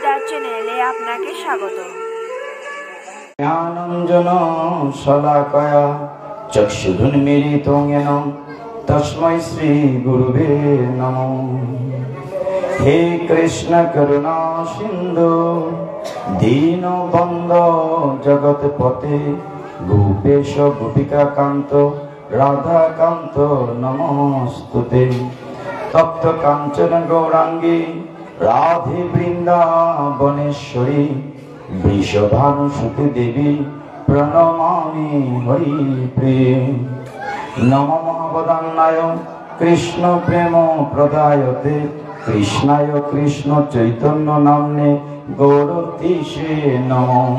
গীতার চ্যানেলে আপনাকে স্বাগত। জ্ঞানাঞ্জন শলাকয়া চক্ষুরুন্মীলিতং येन তস্मै শ্রী গুরুবে নমঃ। হে কৃষ্ণ করুণা সিন্ধু দীনবন্ধু জগৎপতে গোপেশ গোপিকাকান্ত রাধাকান্ত নমস্তুতে। তপ্ত কাঞ্চন গৌরাঙ্গী রাধে বৃন্দাবনেশ্বরী বৃষভানুসুতে দেবী প্রণমামি হরিপ্রিয়ে। নমো মহাবদান্নায় কৃষ্ণ প্রেম প্রদায়তে কৃষ্ণায় কৃষ্ণ চৈতন্য নাম্নে গৌরতীশে নমঃ।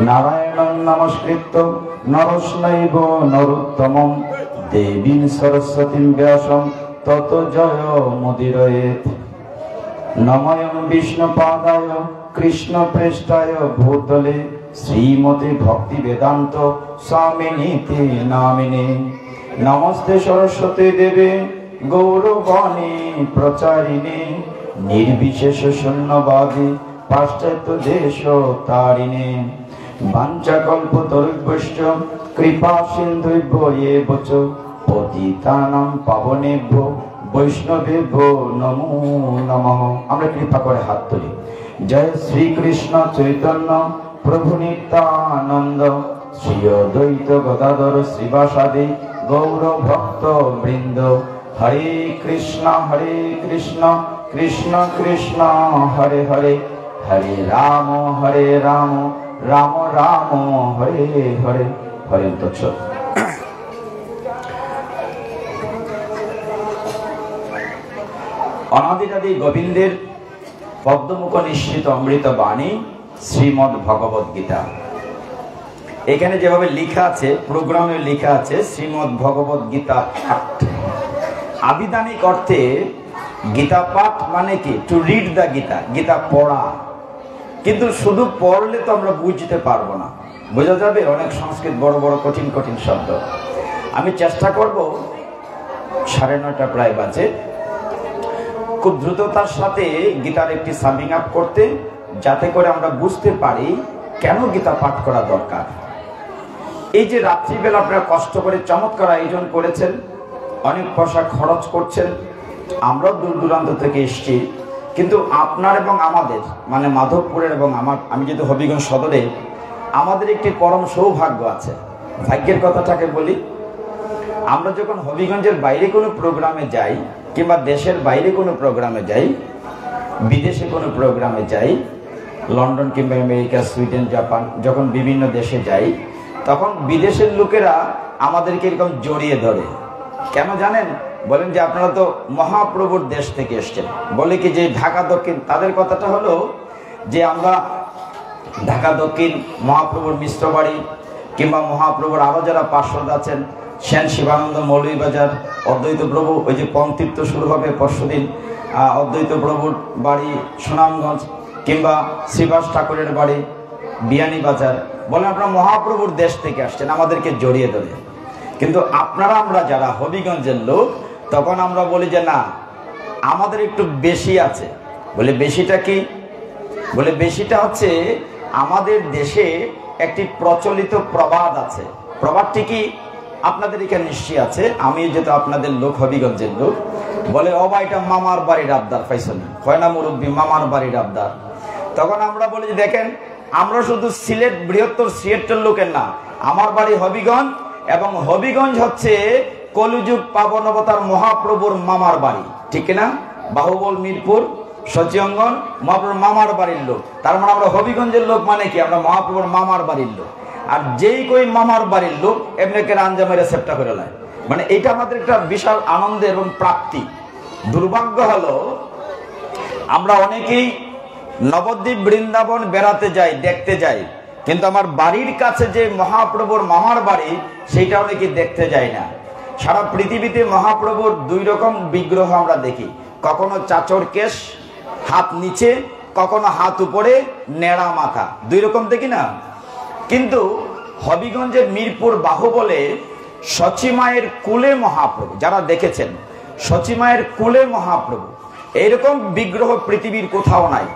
নারায়ণং নমস্কৃত্য নরস্নৈব নরোত্তমং দেবীং সরস্বতীং ব্যাসং ততো জয় মুদীরয়েৎ। নমঃ বিষ্ণুপাদায় কৃষ্ণপ্রেষ্ঠায় ভূতলে শ্রীমতে ভক্তি বেদান্ত স্বামিনীতি নামিনে। নমস্তে সরস্বতী দেবে গৌরবাণী প্রচারিণে নির্বিশেষ শূন্যবাদী পাশ্চাত্য দেশ তারিণে। বাঞ্ছাকল্পতরুভ্যশ্চ কৃপা সিন্ধুভ্যো এব চ পতিতানাং পাবনেভ্যো বৈষ্ণবেভ্যো নমো নমঃ। আমরা কৃপা করে হাত তুলি। জয় শ্রীকৃষ্ণ চৈতন্য প্রভু নিত্যানন্দ শ্রী অদ্বৈত গদাধর শ্রীবাসাদি গৌর ভক্ত বৃন্দ। হরে কৃষ্ণ কৃষ্ণ কৃষ্ণ হরে হরে, হরে রাম রাম রাম হরে হরে। হরে তৎসৎ। অনাদিরাদি গোবিন্দের পদ্মমুখ নিঃসৃত অমৃত বাণী শ্রীমদ্ ভগবদ গীতা। এখানে যেভাবে লেখা আছে, প্রোগ্রামে লেখা আছে শ্রীমদ্ ভগবদ গীতা পাঠ। আবিধানিক অর্থে গীতা পাঠ মানে কি? To read the Gita, Gita পড়া। কিন্তু শুধু পড়লে তো আমরা বুঝতে পারবো না, বোঝা যাবে অনেক সংস্কৃত বড় বড় কঠিন কঠিন শব্দ। আমি চেষ্টা করব 9:30 প্রায় বাজে, খুব দ্রুততার সাথে গীতার একটি সামিং আপ করতে, যাতে করে আমরা বুঝতে পারি কেন গীতা পাঠ করা দরকার। এই যে রাত্রিবেলা আপনারা কষ্ট করে চমৎকার আয়োজন করেছেন, অনেক পয়সা খরচ করছেন, আমরাও দূর দূরান্ত থেকে এসছি, কিন্তু আপনার এবং আমাদের মানে মাধবপুরের এবং আমি যেহেতু হবিগঞ্জ সদরে, আমাদের একটি পরম সৌভাগ্য আছে। ভাগ্যের কথাটাকে বলি, আমরা যখন হবিগঞ্জের বাইরে কোনো প্রোগ্রামে যাই, কিংবা দেশের বাইরে কোনো প্রোগ্রামে যাই, বিদেশে কোনো প্রোগ্রামে যাই, লন্ডন কিংবা আমেরিকা, সুইডেন, জাপান, যখন বিভিন্ন দেশে যাই, তখন বিদেশের লোকেরা আমাদেরকে এরকম জড়িয়ে ধরে। কেন জানেন? বলেন যে আপনারা তো মহাপ্রভুর দেশ থেকে এসছেন। বলে কি যে ঢাকা দক্ষিণ, তাদের কথাটা হলো যে আমরা ঢাকা দক্ষিণ মহাপ্রভুর মিশ্রবাড়ি, কিংবা মহাপ্রভুর আরও যারা পার্শ্বদ আছেন, সেন শিবানন্দ মৌলভীবাজার, অদ্বৈত প্রভু, ওই যে পংতীর্থ শুরু হবে পরশুদিন, অদ্বৈত প্রভুর বাড়ি সুনামগঞ্জ, কিংবা শ্রীবাস ঠাকুরের বাড়ি বিয়ানীবাজার। বলেন আপনারা মহাপ্রভুর দেশ থেকে আসছেন, আমাদেরকে জড়িয়ে ধরে। কিন্তু আপনারা আমরা যারা হবিগঞ্জের লোক, তখন আমরা বলি যে না, আমাদের একটু বেশি আছে। বলে বেশিটা কি? বলে বেশিটা হচ্ছে আমাদের দেশে একটি প্রচলিত প্রবাদ আছে। প্রবাদটি কি? আপনাদের এখানে নিশ্চয়ই আছে, আমি যেহেতু আপনাদের লোক, হবিগঞ্জের লোক। বলে ও বা এটা মামার বাড়ির আবদার, পাইছেন? হয় না মুরব্বী, মামার বাড়ির আবদার। তখন আমরা বলি যে দেখেন, আমরা শুধু সিলেট, বৃহত্তর সিলেটের লোকের না, আমার বাড়ি হবিগঞ্জ, এবং হবিগঞ্জ হচ্ছে কলিযুগ পাবন অবতার মহাপ্রভুর মামার বাড়ি, ঠিক না? বাহুবল, মিরপুর, সচিঅঙ্গন, মহাপ্রভুর মামার বাড়ির লোক। তার মানে আমরা হবিগঞ্জের লোক মানে কি? আমরা মহাপ্রভুর মামার বাড়ির লোক। আর যেই কই মামার বাড়ির লোক এমনিকে আঞ্জামের সেপ্টা করে নেয়। মানে এটা আমাদের একটা বিশাল আনন্দের এবং প্রাপ্তি। দুর্ভাগ্য হলো আমরা অনেকেই নবদ্বীপ, বৃন্দাবন বেড়াতে যাই, দেখতে যাই, কিন্তু আমার বাড়ির কাছে যে মহাপ্রভুর মামার বাড়ি, সেইটা অনেকে দেখতে যায় না। সারা পৃথিবীতে মহাপ্রভুর 2 রকম বিগ্রহ আমরা দেখি, কখনো চাচর কেশ, হাত নিচে, কখনো হাত উপরে, নেড়া মাথা, 2 রকম দেখি না। কিন্তু হবিগঞ্জের মিরপুর বাহুবলে সচিমায়ের কুলে মহাপ্রভু, যারা দেখেছেন সচিমায়ের কুলে মহাপ্রভু, এইরকম বিগ্রহ পৃথিবীর কোথাও নাই।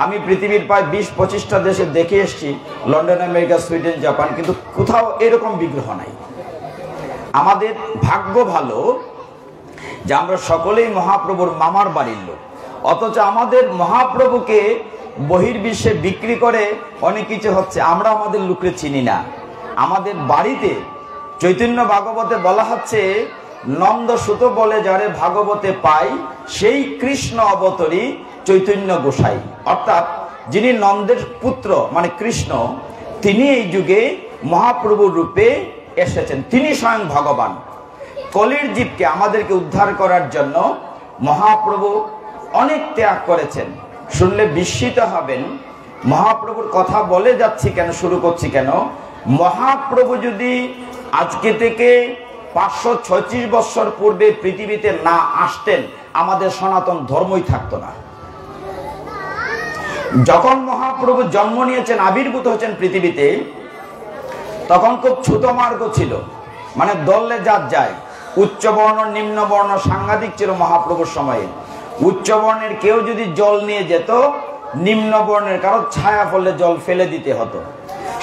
আমি পৃথিবীর প্রায় 20-25টা দেশে দেখে এসেছি, লন্ডন, আমেরিকা, সুইডেন, জাপান, কিন্তু কোথাও এরকম বিগ্রহ নাই। আমাদের ভাগ্য ভালো যে আমরা সকলেই মহাপ্রভুর মামার বাড়ির লোক, অথচ আমাদের মহাপ্রভুকে বহির্বিশ্বে বিক্রি করে অনেক কিছু হচ্ছে, আমরা আমাদের লোককে চিনি না। আমাদের বাড়িতে চৈতন্য ভাগবতে বলা হচ্ছে, নন্দ সুত বলে যারে ভাগবতে পাই, সেই কৃষ্ণ অবতরী চৈতন্য গোসাই। অর্থাৎ যিনি নন্দের পুত্র মানে কৃষ্ণ, তিনি এই যুগে মহাপ্রভুর রূপে এসেছেন, তিনি স্বয়ং ভগবান। কলির জীবকে আমাদেরকে উদ্ধার করার জন্য মহাপ্রভু অনেক ত্যাগ করেছেন। শুনলে বিস্মিত হবেন, মহাপ্রভুর কথা বলে যাচ্ছি কেন, শুরু করছি কেন, মহাপ্রভু যদি আজকে থেকে 536 বছর পূর্বে পৃথিবীতে না আসতেন, আমাদের সনাতন ধর্মই থাকতো না। যখন মহাপ্রভু জন্ম নিয়েছেন, আবির্ভূত হয়েছেন পৃথিবীতে, তখন খুব ছোট মার্গ ছিল, মানে দলে যাত যায়, উচ্চ বর্ণ নিম্ন বর্ণ সাংঘাতিক ছিল মহাপ্রভুর সময়ে। উচ্চ বর্ণের কেউ যদি জল নিয়ে যেত, নিম্ন বর্ণের কারো ছায়া পড়লে জল ফেলে দিতে হতো।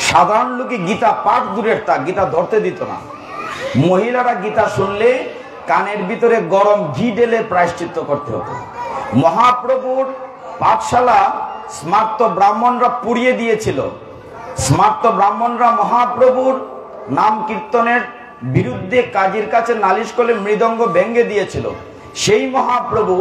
সাধারণ লোকে গীতা পাঠ দূরের তা, গীতা ধরতে দিত না। মহিলারা গীতা শুনলে কানের ভিতরে গরম ঘি ঢেলে প্রায়শ্চিত্ত করতে হতো। মহাপ্রভুর পাঠশালা স্মার্ত ব্রাহ্মণরা পুড়িয়ে দিয়েছিল। স্মার্ত ব্রাহ্মণরা মহাপ্রভুর নাম কীর্তনের বিরুদ্ধে কাজীর কাছে নালিশ করে মৃদঙ্গ ভেঙে দিয়েছিল। সেই মহাপ্রভু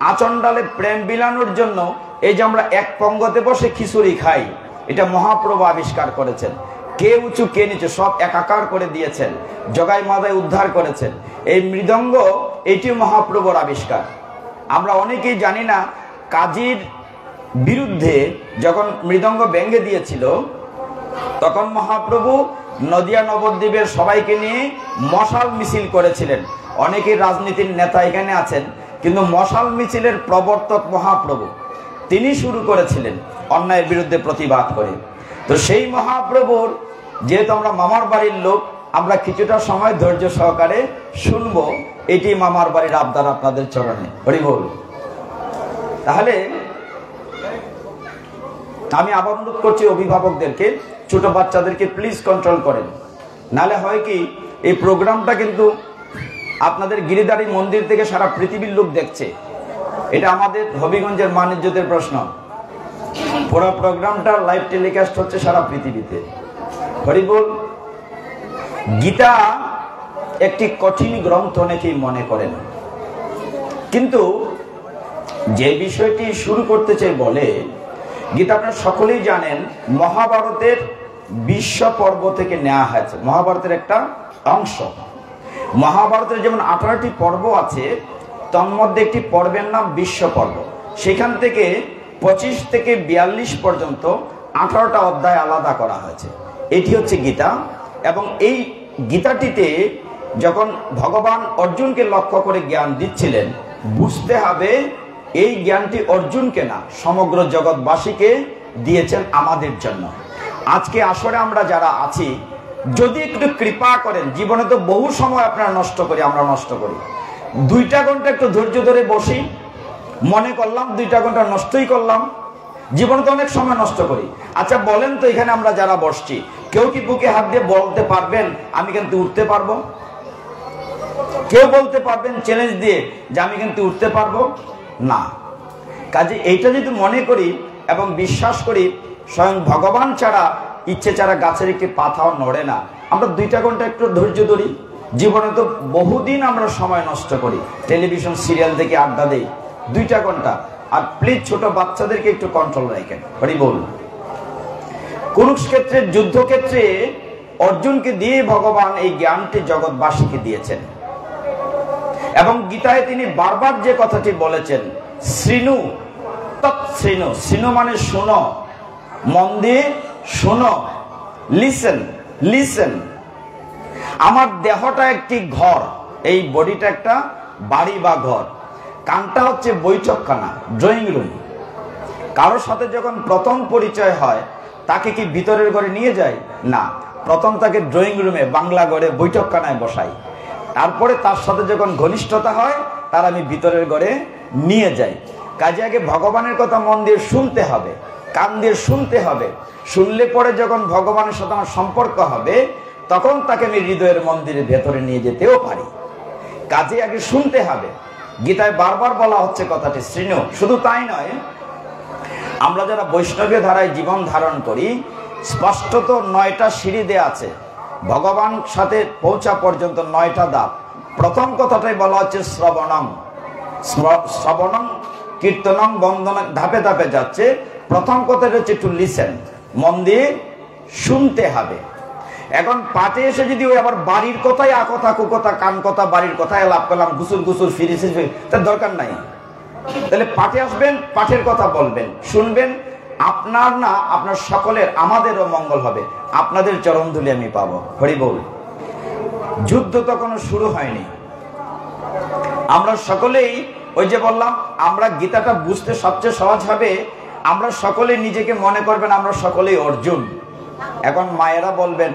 আচণ্ডালে প্রেম বিলানোর জন্য এই যে আমরা এক পঙ্গতে বসে খিচুড়ি খাই, এটা মহাপ্রভু আবিষ্কার করেছেন। কে উঁচু কে নিচু সব একাকার করে দিয়েছেন, জগাই মাদায় উদ্ধার করেছেন। এই মৃদঙ্গ এটিও মহাপ্রভুর আবিষ্কার। আমরা অনেকেই জানি না, কাজীর বিরুদ্ধে যখন মৃদঙ্গ ভেঙে দিয়েছিল, তখন মহাপ্রভু নদিয়া নবদ্বীপের সবাইকে নিয়ে মশাল মিছিল করেছিলেন। অনেকেই রাজনীতির নেতা এখানে আছেন, কিন্তু মশাল মিছিলের প্রবর্তক মহাপ্রভু, তিনি শুরু করেছিলেন অন্যায়ের বিরুদ্ধে প্রতিবাদ করে। তো সেই মহাপ্রভুর যেহেতু আমরা মামার বাড়ির লোক, আমরা কিছুটা সময় ধৈর্য সহকারে শুনবো। এটি মামার বাড়ির আবদার আপনাদের চরণে, হরি বল। তাহলে আমি আবার অনুরোধ করছি অভিভাবকদেরকে, ছোট বাচ্চাদেরকে প্লিজ কন্ট্রোল করেন, নালে হয় কি এই প্রোগ্রামটা কিন্তু আপনাদের গিরিধারী মন্দির থেকে সারা পৃথিবীর লোক দেখছে। এটা আমাদের হবিগঞ্জের মান ইজ্জতের প্রশ্ন। পুরো প্রোগ্রামটা লাইভ টেলিকাস্ট হচ্ছে সারা পৃথিবীতে, হরি বল। গীতা একটি কঠিন গ্রন্থ অনেকেই মনে করেন, কিন্তু যে বিষয়টি শুরু করতে চাই বলে, গীতা আপনারা সকলেই জানেন মহাভারতের বিশ্ব পর্ব থেকে নেওয়া হয়েছে, মহাভারতের একটা অংশ। মহাভারতের যেমন 18টি পর্ব আছে, তন্মধ্যে একটি পর্বের নাম বিশ্ব পর্ব। সেখান থেকে 25 থেকে 42 পর্যন্ত 18টা অধ্যায় আলাদা করা হয়েছে। এটি হচ্ছে গীতা। এবং এই গীতাটিতে যখন ভগবান অর্জুনকে লক্ষ্য করে জ্ঞান দিচ্ছিলেন, বুঝতে হবে এই জ্ঞানটি অর্জুনকে না, সমগ্র জগৎবাসীকে দিয়েছেন আমাদের জন্য। আজকে আসরে আমরা যারা আছি, যদি একটু কৃপা করেন, জীবনে তো বহু সময় আপনারা নষ্ট করি, আমরা নষ্ট করি, 2টা ঘন্টা একটু ধৈর্য ধরে বসি, মনে করলাম 2টা ঘন্টা নষ্টই করলাম, জীবনে তো অনেক সময় নষ্ট করি। আচ্ছা বলেন তো, এখানে আমরা যারা বসছি, কেউ কি বুকে হাত দিয়ে বলতে পারবেন আমি কিন্তু উঠতে পারবো? কেউ বলতে পারবেন চ্যালেঞ্জ দিয়ে যে আমি কিন্তু উঠতে পারবো না? কাজে এইটা যদি মনে করি এবং বিশ্বাস করি, স্বয়ং ভগবান ছাড়া, ইচ্ছে ছাড়া গাছের একটি পাতাও নড়ে না। আমরা 2টা ঘন্টা একটু ধৈর্য ধরি। জীবনে তো বহুদিন আমরা সময় নষ্ট করি, টেলিভিশন সিরিয়াল দেখে আড্ডা দেই 2টা ঘন্টা। আর প্লিজ ছোট বাচ্চাদেরকে একটু কন্ট্রোল রাখেন, হরি বল। কুরুক্ষেত্রের যুদ্ধক্ষেত্রে অর্জুনকে দিয়ে ভগবান এই জ্ঞানটি জগৎবাসীকে দিয়েছেন। এবং গীতায় তিনি বারবার যে কথাটি বলেছেন, শৃণু তৎশৃণু, শৃণু মানে শোনো, মন দিয়ে শোনো, লিসেন লিসেন। আমার দেহটা একটি ঘর, এই বডিটা একটা বাড়ি বা ঘর, কানটা হচ্ছে বৈঠকখানা, ড্রয়িং রুম। কারোর সাথে যখন প্রথম পরিচয় হয়, তাকে কি ভিতরের ঘরে নিয়ে যায়? না, প্রথম তাকে ড্রয়িং রুমে, বাংলা ঘরে, বৈঠকখানায় বসাই। তারপরে তার সাথে যখন ঘনিষ্ঠতা হয়, তার আমি ভিতরের ঘরে নিয়ে যাই। কাজে আগে ভগবানের কথা মন দিয়ে শুনতে হবে, কান দিয়ে শুনতে হবে। শুনলে পরে যখন ভগবানের সাথে আমার সম্পর্ক হবে, তখন তাকে আমি হৃদয়ের মন্দিরের ভেতরে নিয়ে যেতেও পারি। কাজে আগে শুনতে হবে। গীতায় বারবার বলা হচ্ছে কথাটি শৃণু। শুধু তাই নয়, আমরা যারা বৈষ্ণবীয় ধারায় জীবন ধারণ করি, স্পষ্টত 9টা সিঁড়ি দেয়া আছে ভগবান সাথে পৌঁছা পর্যন্ত, 9টা ধাপ। প্রথম কথাটাই বলা হচ্ছে শ্রবণং। শ্রবণং, কীর্তনং, বন্দনং, ধাপে ধাপে যাচ্ছে। প্রথম কথাটা হচ্ছে টু লিসেন, মন দিয়ে শুনতে হবে। এখন পাঠে এসে যদি ওই আবার বাড়ির কথাই আকথা কুকথা কান কথা বাড়ির কথায় লাভ করলাম, গুসুর গুসুর ফিরিস, তার দরকার নাই। তাহলে পাঠে আসবেন, পাঠের কথা বলবেন, শুনবেন। আপনার না, আপনার সকলের, আমাদেরও মঙ্গল হবে। আপনাদের চরণধুলি আমি পাবো। হরি বল। যুদ্ধ তো কোনো শুরু হয়নি। আমরা সকলেই, ওই যে বললাম, আমরা গীতাটা বুঝতে সবচেয়ে সহজ হবে। আমরা সকলেই নিজেকে মনে করবেন আমরা সকলেই অর্জুন। এখন মায়েরা বলবেন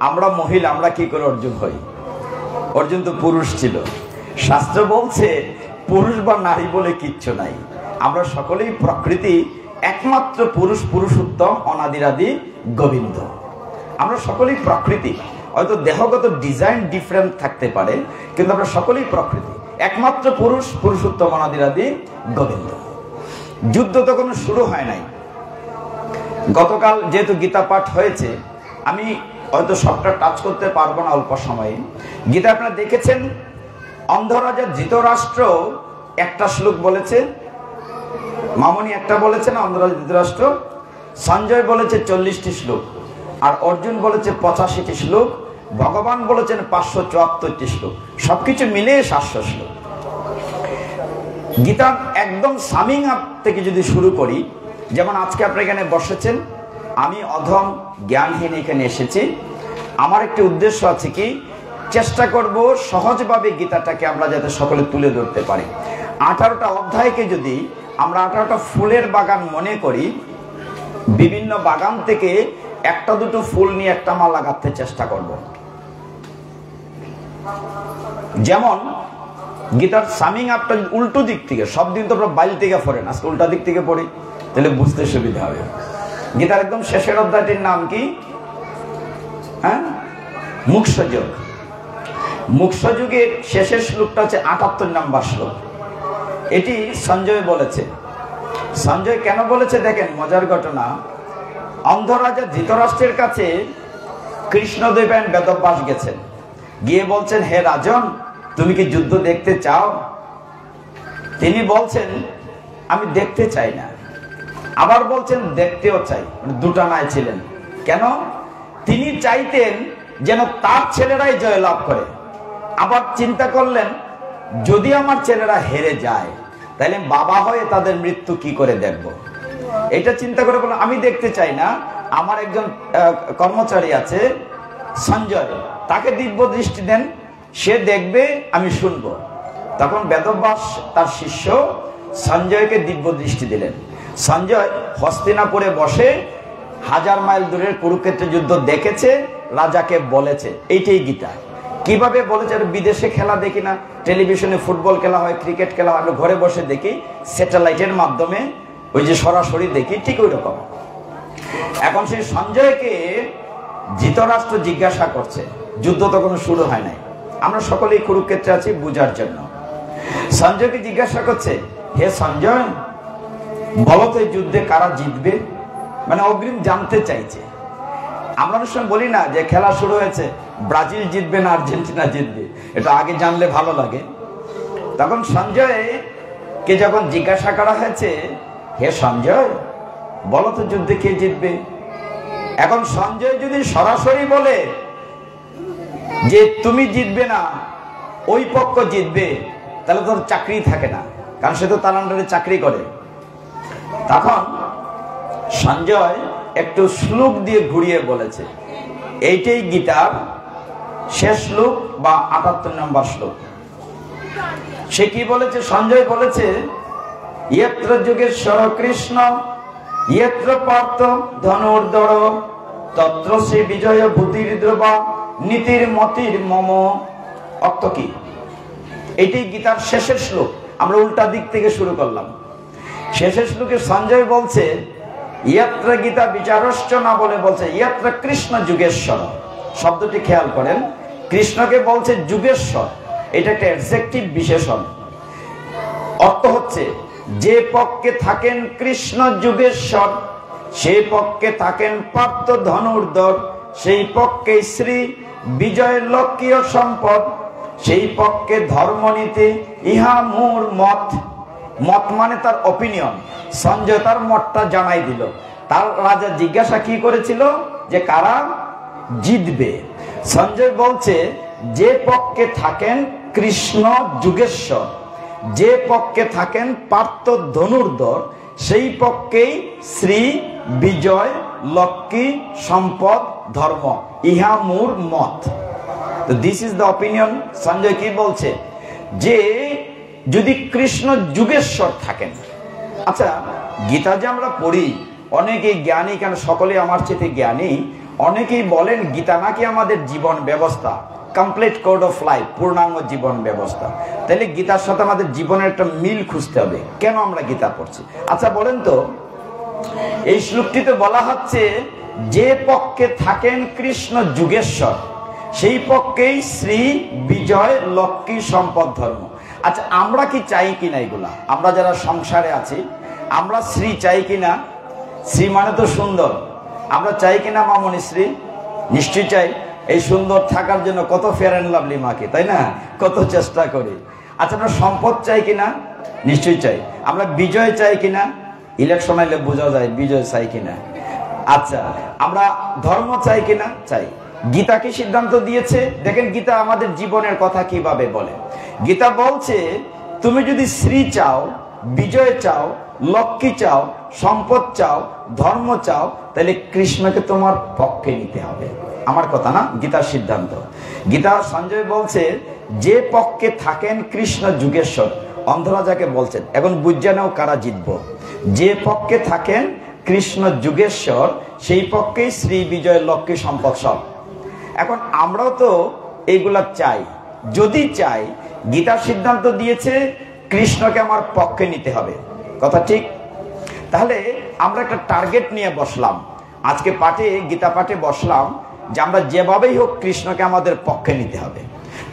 আমরা মহিলা, আমরা কি করে অর্জুন হই? অর্জুন তো পুরুষ ছিল। শাস্ত্র বলছে পুরুষ বা নারী বলে কিচ্ছু নাই। আমরা সকলেই প্রকৃতি, একমাত্র পুরুষ পুরুষোত্তম অনাদিরাদি গোবিন্দ। আমরা সকলেই প্রকৃতি। হয়তো দেহগত ডিজাইন ডিফারেন্ট থাকতে পারে, কিন্তু আমরা সকলেই প্রকৃতি, একমাত্র পুরুষ পুরুষোত্তম অনাদিরাদি গোবিন্দ। যুদ্ধ তো কোনো শুরু হয় নাই। গতকাল যেহেতু গীতা পাঠ হয়েছে, আমি হয়তো সবটা টাচ করতে পারবো না অল্প সময়ে। গীতা আপনারা দেখেছেন, অন্ধরাজা ধৃতরাষ্ট্র একটা শ্লোক বলেছে, মামনি একটা বলেছে না, অন্ধরাজা ধৃতরাষ্ট্র। সঞ্জয় বলেছে 40টি শ্লোক, আর অর্জুন বলেছে 85টি শ্লোক, ভগবান বলেছেন 574টি শ্লোক, সবকিছু মিলিয়ে 700 শ্লোক। গীতা একদম সামিং আপ থেকে যদি শুরু করি, যেমন আজকে আপনি এখানে বসেছেন, আমি অধম জ্ঞানহীন এখানে এসেছি। আমার একটি উদ্দেশ্য আছে, কি চেষ্টা করব সহজভাবে গীতাটাকে আমরা যাতে সকলে তুলে ধরতে পারি। 18টা অধ্যায়কে যদি আমরা 18টা ফুলের বাগান মনে করি, বিভিন্ন বাগান থেকে একটা দুটো ফুল নিয়ে একটা মালা লাগাতে চেষ্টা করব। যেমন গীতার সামিং আপটা উল্টো দিক থেকে, সব দিন তো আমরা বাইল থেকে পড়েন, আজকে উল্টা দিক থেকে পড়ি, তাহলে বুঝতে সুবিধা হবে। গীতার একদম শেষের অধ্যায়টির নাম কি? হ্যাঁ, মুখ্যযোগ। মুখ্যযোগের শেষের শ্লোকটা হচ্ছে 78 নম্বর শ্লোক। এটি সঞ্জয় বলেছে। সঞ্জয় কেন বলেছে দেখেন, মজার ঘটনা। অন্ধরাজা ধৃতরাষ্ট্রের কাছে কৃষ্ণদেবরায়ণ বেদব্যাস গেছেন, গিয়ে বলছেন, হে রাজন, তুমি কি যুদ্ধ দেখতে চাও? তিনি বলছেন আমি দেখতে চাই না। আবার বলছেন দেখতেও চাই, দুটা নাই ছিলেন। কেন? তিনি চাইতেন যেন তার ছেলেরাই জয়লাভ করে। আবার চিন্তা করলেন যদি আমার ছেলেরা হেরে যায়, তাহলে বাবা হয়ে তাদের মৃত্যু কি করে দেখব। এটা চিন্তা করে বললেন আমি দেখতে চাই না। আমার একজন কর্মচারী আছে সঞ্জয়, তাকে দিব্য দৃষ্টি দেন, সে দেখবে, আমি শুনবো। তখন বেদব্যাস তার শিষ্য সঞ্জয়কে দিব্য দৃষ্টি দিলেন। সঞ্জয় হস্তিনাপুরে বসে 1000 মাইল দূরের কুরুক্ষেত্র যুদ্ধ দেখেছে, রাজাকে বলেছে। এইটাই গীতা। কিভাবে বলেছে? বিদেশে খেলা দেখি না, টেলিভিশনে ফুটবল খেলা হয়, ক্রিকেট খেলা হয়, আমরা ঘরে বসে দেখি, স্যাটেলাইটের মাধ্যমে ওই যে সরাসরি দেখি, ঠিক ওই রকম। এখন সেই সঞ্জয়কে ধৃতরাষ্ট্র জিজ্ঞাসা করছে, যুদ্ধ তো কোনো শুরু হয় নাই, আমরা সকলেই কুরুক্ষেত্রে আছি বুঝার জন্য। সঞ্জয়কে জিজ্ঞাসা করছে, হে সঞ্জয়, বলো তো এই যুদ্ধে কারা জিতবে? মানে অগ্রিম জানতে চাইছে। আমরা অনেক সময় বলি না যে খেলা শুরু হয়েছে, ব্রাজিল জিতবে না আর্জেন্টিনা জিতবে, এটা আগে জানলে ভালো লাগে। তখন সঞ্জয়কে যখন জিজ্ঞাসা করা হয়েছে, হে সঞ্জয়, বলো তো যুদ্ধে কে জিতবে? এখন সঞ্জয় যদি সরাসরি বলে যে তুমি জিতবে না, ওই পক্ষ জিতবে, তাহলে তোর চাকরি থাকে না, কারণ সে তো তার আন্ডারে চাকরি করে। তখন সঞ্জয় একটু শ্লোক দিয়ে ঘুরিয়ে বলেছে, এইটাই গীতার শেষ শ্লোক বা 78 নম্বর শ্লোক। সে কি বলেছে? সঞ্জয় বলেছে, ইয়ত্র যোগেশ্বর কৃষ্ণ ইয়ত্র পার্থ ধনুর্ধর তত্র শ্রী বিজয় ভূতির দ্রবা নীতির মতির মম। অর্থ কি? এটাই গীতার শেষের শ্লোক। আমরা উল্টা দিক থেকে শুরু করলাম। শেষের শ্লোকে সঞ্জয় বলছে ইয়াত্রা গীতা বিচারশ্চ না বলে বলছে ইয়াত্রা কৃষ্ণ যুগেশ্বর। শব্দটি খেয়াল করেন, কৃষ্ণকে বলছে যুগেশ্বর, এটা একটা অ্যাডজেক্টিভ বিশেষণ। অর্থ হচ্ছে যে পক্ষে থাকেন কৃষ্ণ যুগেশ্বর, সেই পক্ষে থাকেন পার্থ ধনুর্ধর, সেই পক্ষে শ্রী বিজয় লক্ষ্মীয় সম্পদ, সেই পক্ষে ধর্মনীতি ইহা মূর মত। মত মানে তার অপিনিয়ন। সঞ্জয় তার মতটা জানাই দিল। তার রাজা জিজ্ঞাসা কি করেছিল যে কারা জিতবে। সঞ্জয় বলছে যে পক্ষে থাকেন কৃষ্ণ যুগেশ্বর, যে পক্ষে থাকেন পার্থ ধনুর্ধর, সেই পক্ষেই শ্রী বিজয় লক্ষ্মী সম্পদ ধর্ম ইহা মূর মত। তো this is the opinion. Sanjay কি বলছে যে যদি কৃষ্ণ যুগেশ্বর থাকেন। আচ্ছা, গীতা যে আমরা পড়ি, অনেকেই জ্ঞানী, কেন সকলে আমার চেয়ে জ্ঞানী, অনেকেই বলেন গীতা নাকি আমাদের জীবন ব্যবস্থা, কমপ্লিট কোড অফ লাইফ, পূর্ণাঙ্গ জীবন ব্যবস্থা। তাহলে গীতার সাথে আমাদের জীবনের একটা মিল খুঁজতে হবে, কেন আমরা গীতা পড়ছি। আচ্ছা বলেন তো, এই শ্লোকটিতে বলা হচ্ছে যে পক্ষে থাকেন কৃষ্ণ যুগেশ্বর, সেই পক্ষেই শ্রী বিজয় লক্ষ্মী সম্পদ ধর্ম। আচ্ছা, আমরা কি চাই কিনা এগুলা? আমরা যারা সংসারে আছি, আমরা শ্রী চাই কিনা? শ্রী মানে তো সুন্দর। আমরা চাই কিনা মামনি শ্রী? নিশ্চয়ই চাই। এই সুন্দর থাকার জন্য কত ফেয়ার অ্যান্ড লাভলি মাকে, তাই না, কত চেষ্টা করি। আচ্ছা, আমরা সম্পদ চাই কিনা? নিশ্চয়ই চাই। আমরা বিজয় চাই কিনা? ইলেকশন আইলে বোঝা যায় বিজয় চাই কিনা। আচ্ছা, আমরা ধর্ম চাই কিনা? চাই। গীতা কি সিদ্ধান্ত দিয়েছে? দেখেন গীতা আমাদের জীবনের কথা কিভাবে বলে। গীতা বলছে তুমি যদি শ্রী চাও, বিজয় চাও, লক্ষ্মী চাও, সম্পদ চাও, ধর্ম চাও, তাহলে কৃষ্ণকে তোমার পক্ষে নিতে হবে। আমার কথা না, গীতার সিদ্ধান্ত। গীতা সঞ্জয় বলছে যে পক্ষে থাকেন কৃষ্ণ যুগেশ্বর, অন্ধরাজাকে বলছেন এখন বুঝে নাও কারা জিতবো। যে পক্ষে থাকেন কৃষ্ণ যুগেশ্বর, সেই পক্ষেই শ্রী বিজয় লক্ষ্মী সম্পদ সব। এখন আমরাও তো এইগুলা চাই। যদি চাই, গীতার সিদ্ধান্ত দিয়েছে কৃষ্ণকে আমার পক্ষে নিতে হবে, কথা ঠিক। তাহলে আমরা একটা টার্গেট নিয়ে বসলাম, আজকে পাঠে, গীতা পাঠে বসলাম যে আমরা যেভাবেই হোক কৃষ্ণকে আমাদের পক্ষে নিতে হবে।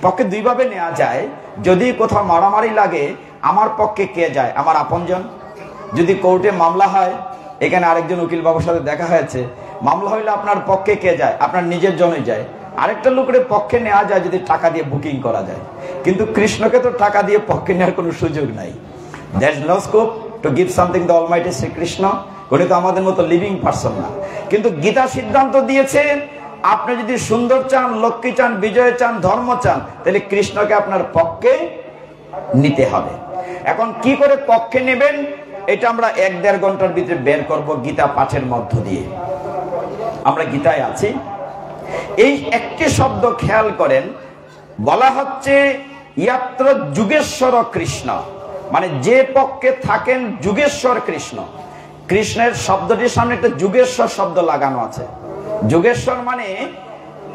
পক্ষে দুইভাবে নেওয়া যায়। যদি কোথাও মারামারি লাগে, আমার পক্ষে কে যায়? আমার আপনজন। যদি কোর্টে মামলা হয়, এখানে আরেকজন উকিল বাবুর সাথে দেখা হয়েছে, মামলা হইলে আপনার পক্ষে কে যায়? আপনার নিজের জনই যায়। আরেকটা লোকের পক্ষে নেওয়া যায় যদি টাকা দিয়ে বুকিং করা যায়। কিন্তু কৃষ্ণকে তো টাকা দিয়ে পক্ষে নেওয়ার কোনো সুযোগ নাই। There is no scope to give something the Almighty Sri Krishna. উনি তো আমাদের মতো লিভিং পারসন না। কিন্তু গীতা সিদ্ধান্ত দিয়েছে আপনি যদি সুন্দর চান, লক্ষ্মী চান, বিজয় চান, ধর্ম চান, তাহলে কৃষ্ণকে আপনার পক্ষে নিতে হবে। এখন কি করে পক্ষে নেবেন, এটা আমরা 1-1.5 ঘন্টার ভিতরে বের করব গীতা পাঠের মধ্য দিয়ে। আমরা গীতায় আছি। এই একটি শব্দ খেয়াল করেন, বলা হচ্ছে ইয়াত্র যুগেশ্বর কৃষ্ণ, মানে যে পক্ষে থাকেন যুগেশ্বর কৃষ্ণ। কৃষ্ণের শব্দটির সামনে একটা যুগেশ্বর শব্দ লাগানো আছে। যুগেশ্বর মানে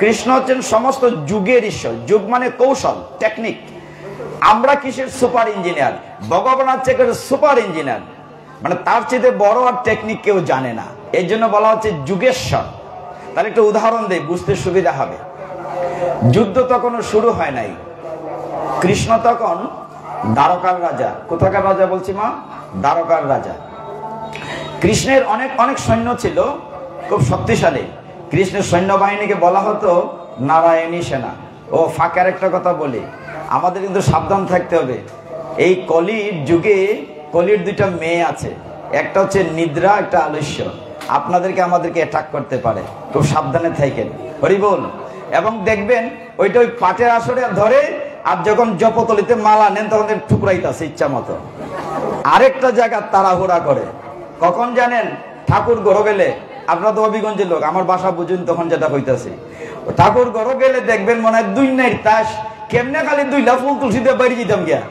কৃষ্ণ হচ্ছেন সমস্ত যুগের ঈশ্বর। যুগ মানে কৌশল, টেকনিক। আমরা কিসের সুপার ইঞ্জিনিয়ার? ভগবান হচ্ছে সুপার ইঞ্জিনিয়ার, মানে তার চেয়ে বড় আর টেকনিক কেউ জানে না। এই জন্য বলা হচ্ছে যুগেশ্বর। তাহলে একটা উদাহরণ দেই, বুঝতে সুবিধা হবে। যুদ্ধ তখনও শুরু হয় নাই। কৃষ্ণ তখন দ্বারকার রাজা। কোথাকার রাজা বলছি মা? দ্বারকার রাজা। কৃষ্ণের অনেক অনেক সৈন্য ছিল, খুব শক্তিশালী। কৃষ্ণের সৈন্যবাহিনীকে বলা হতো নারায়ণী সেনা। ও ফাঁকার একটা কথা বলি, আমাদের কিন্তু সাবধান থাকতে হবে। এই কলির যুগে কলির দুইটা মেয়ে আছে, একটা হচ্ছে নিদ্রা, একটা আলস্য। আপনাদেরকে আমাদেরকে অ্যাটাক করতে পারে, খুব সাবধানে থাকেন। হরি বল। এবং দেখবেন ওইটা ওই পাটের আসরে ধরে, আর যখন জপতলিতে মালা নেন তখন ঠুকরাইতেছে ইচ্ছা মতো। আরেকটা জায়গা তাড়াহুড়া করে, কখন জানেন? ঠাকুর ঘর গেলে, আপনারা তো অভিগঞ্জের লোক, আমার বাসা বুঝুন তখন যেটা হইতেছে। ঠাকুর ঘর গেলে দেখবেন মনে হয় 2 নাইট তাস, কেমনে খালি 2টা ফুল তুলসিতে বাইরে যেতাম গিয়া,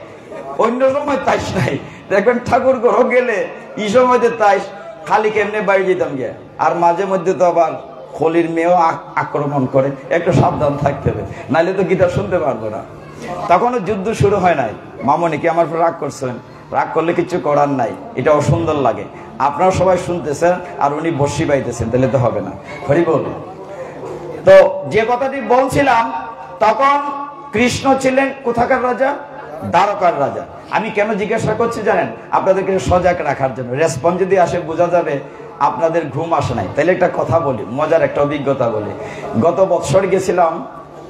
অন্য সময় তাস নাই। দেখবেন ঠাকুর ঘর গেলে এই সময়তে তাস, খালি কেমনে বাইরে যেতাম গিয়া। আর মাঝে মধ্যে তো আবার খলির মেয়েও আক্রমণ করে, একটু সাবধান থাকতে হবে, নাহলে তো গীতা শুনতে পারবো না। তখনও যুদ্ধ শুরু হয় নাই। মামনি কি আমার রাগ করছেন? রাগ করলে কিছু করার নাই, এটা অসুন্দর লাগে। আপনারা সবাই শুনতেছেন আর উনি বসি পাইতেছেন, তাহলে তো হবে না। হরি বল। তো যে কথাটি বলছিলাম, তখন কৃষ্ণ ছিলেন কোথাকার রাজা? দ্বারকার রাজা। আমি কেন জিজ্ঞাসা করছি জানেন? আপনাদেরকে সজাগ রাখার জন্য। রেসপন্স যদি আসে বোঝা যাবে আপনাদের ঘুম আসে নাই। তাইলে একটা কথা বলি, মজার একটা অভিজ্ঞতা বলি। গত বৎসর গেছিলাম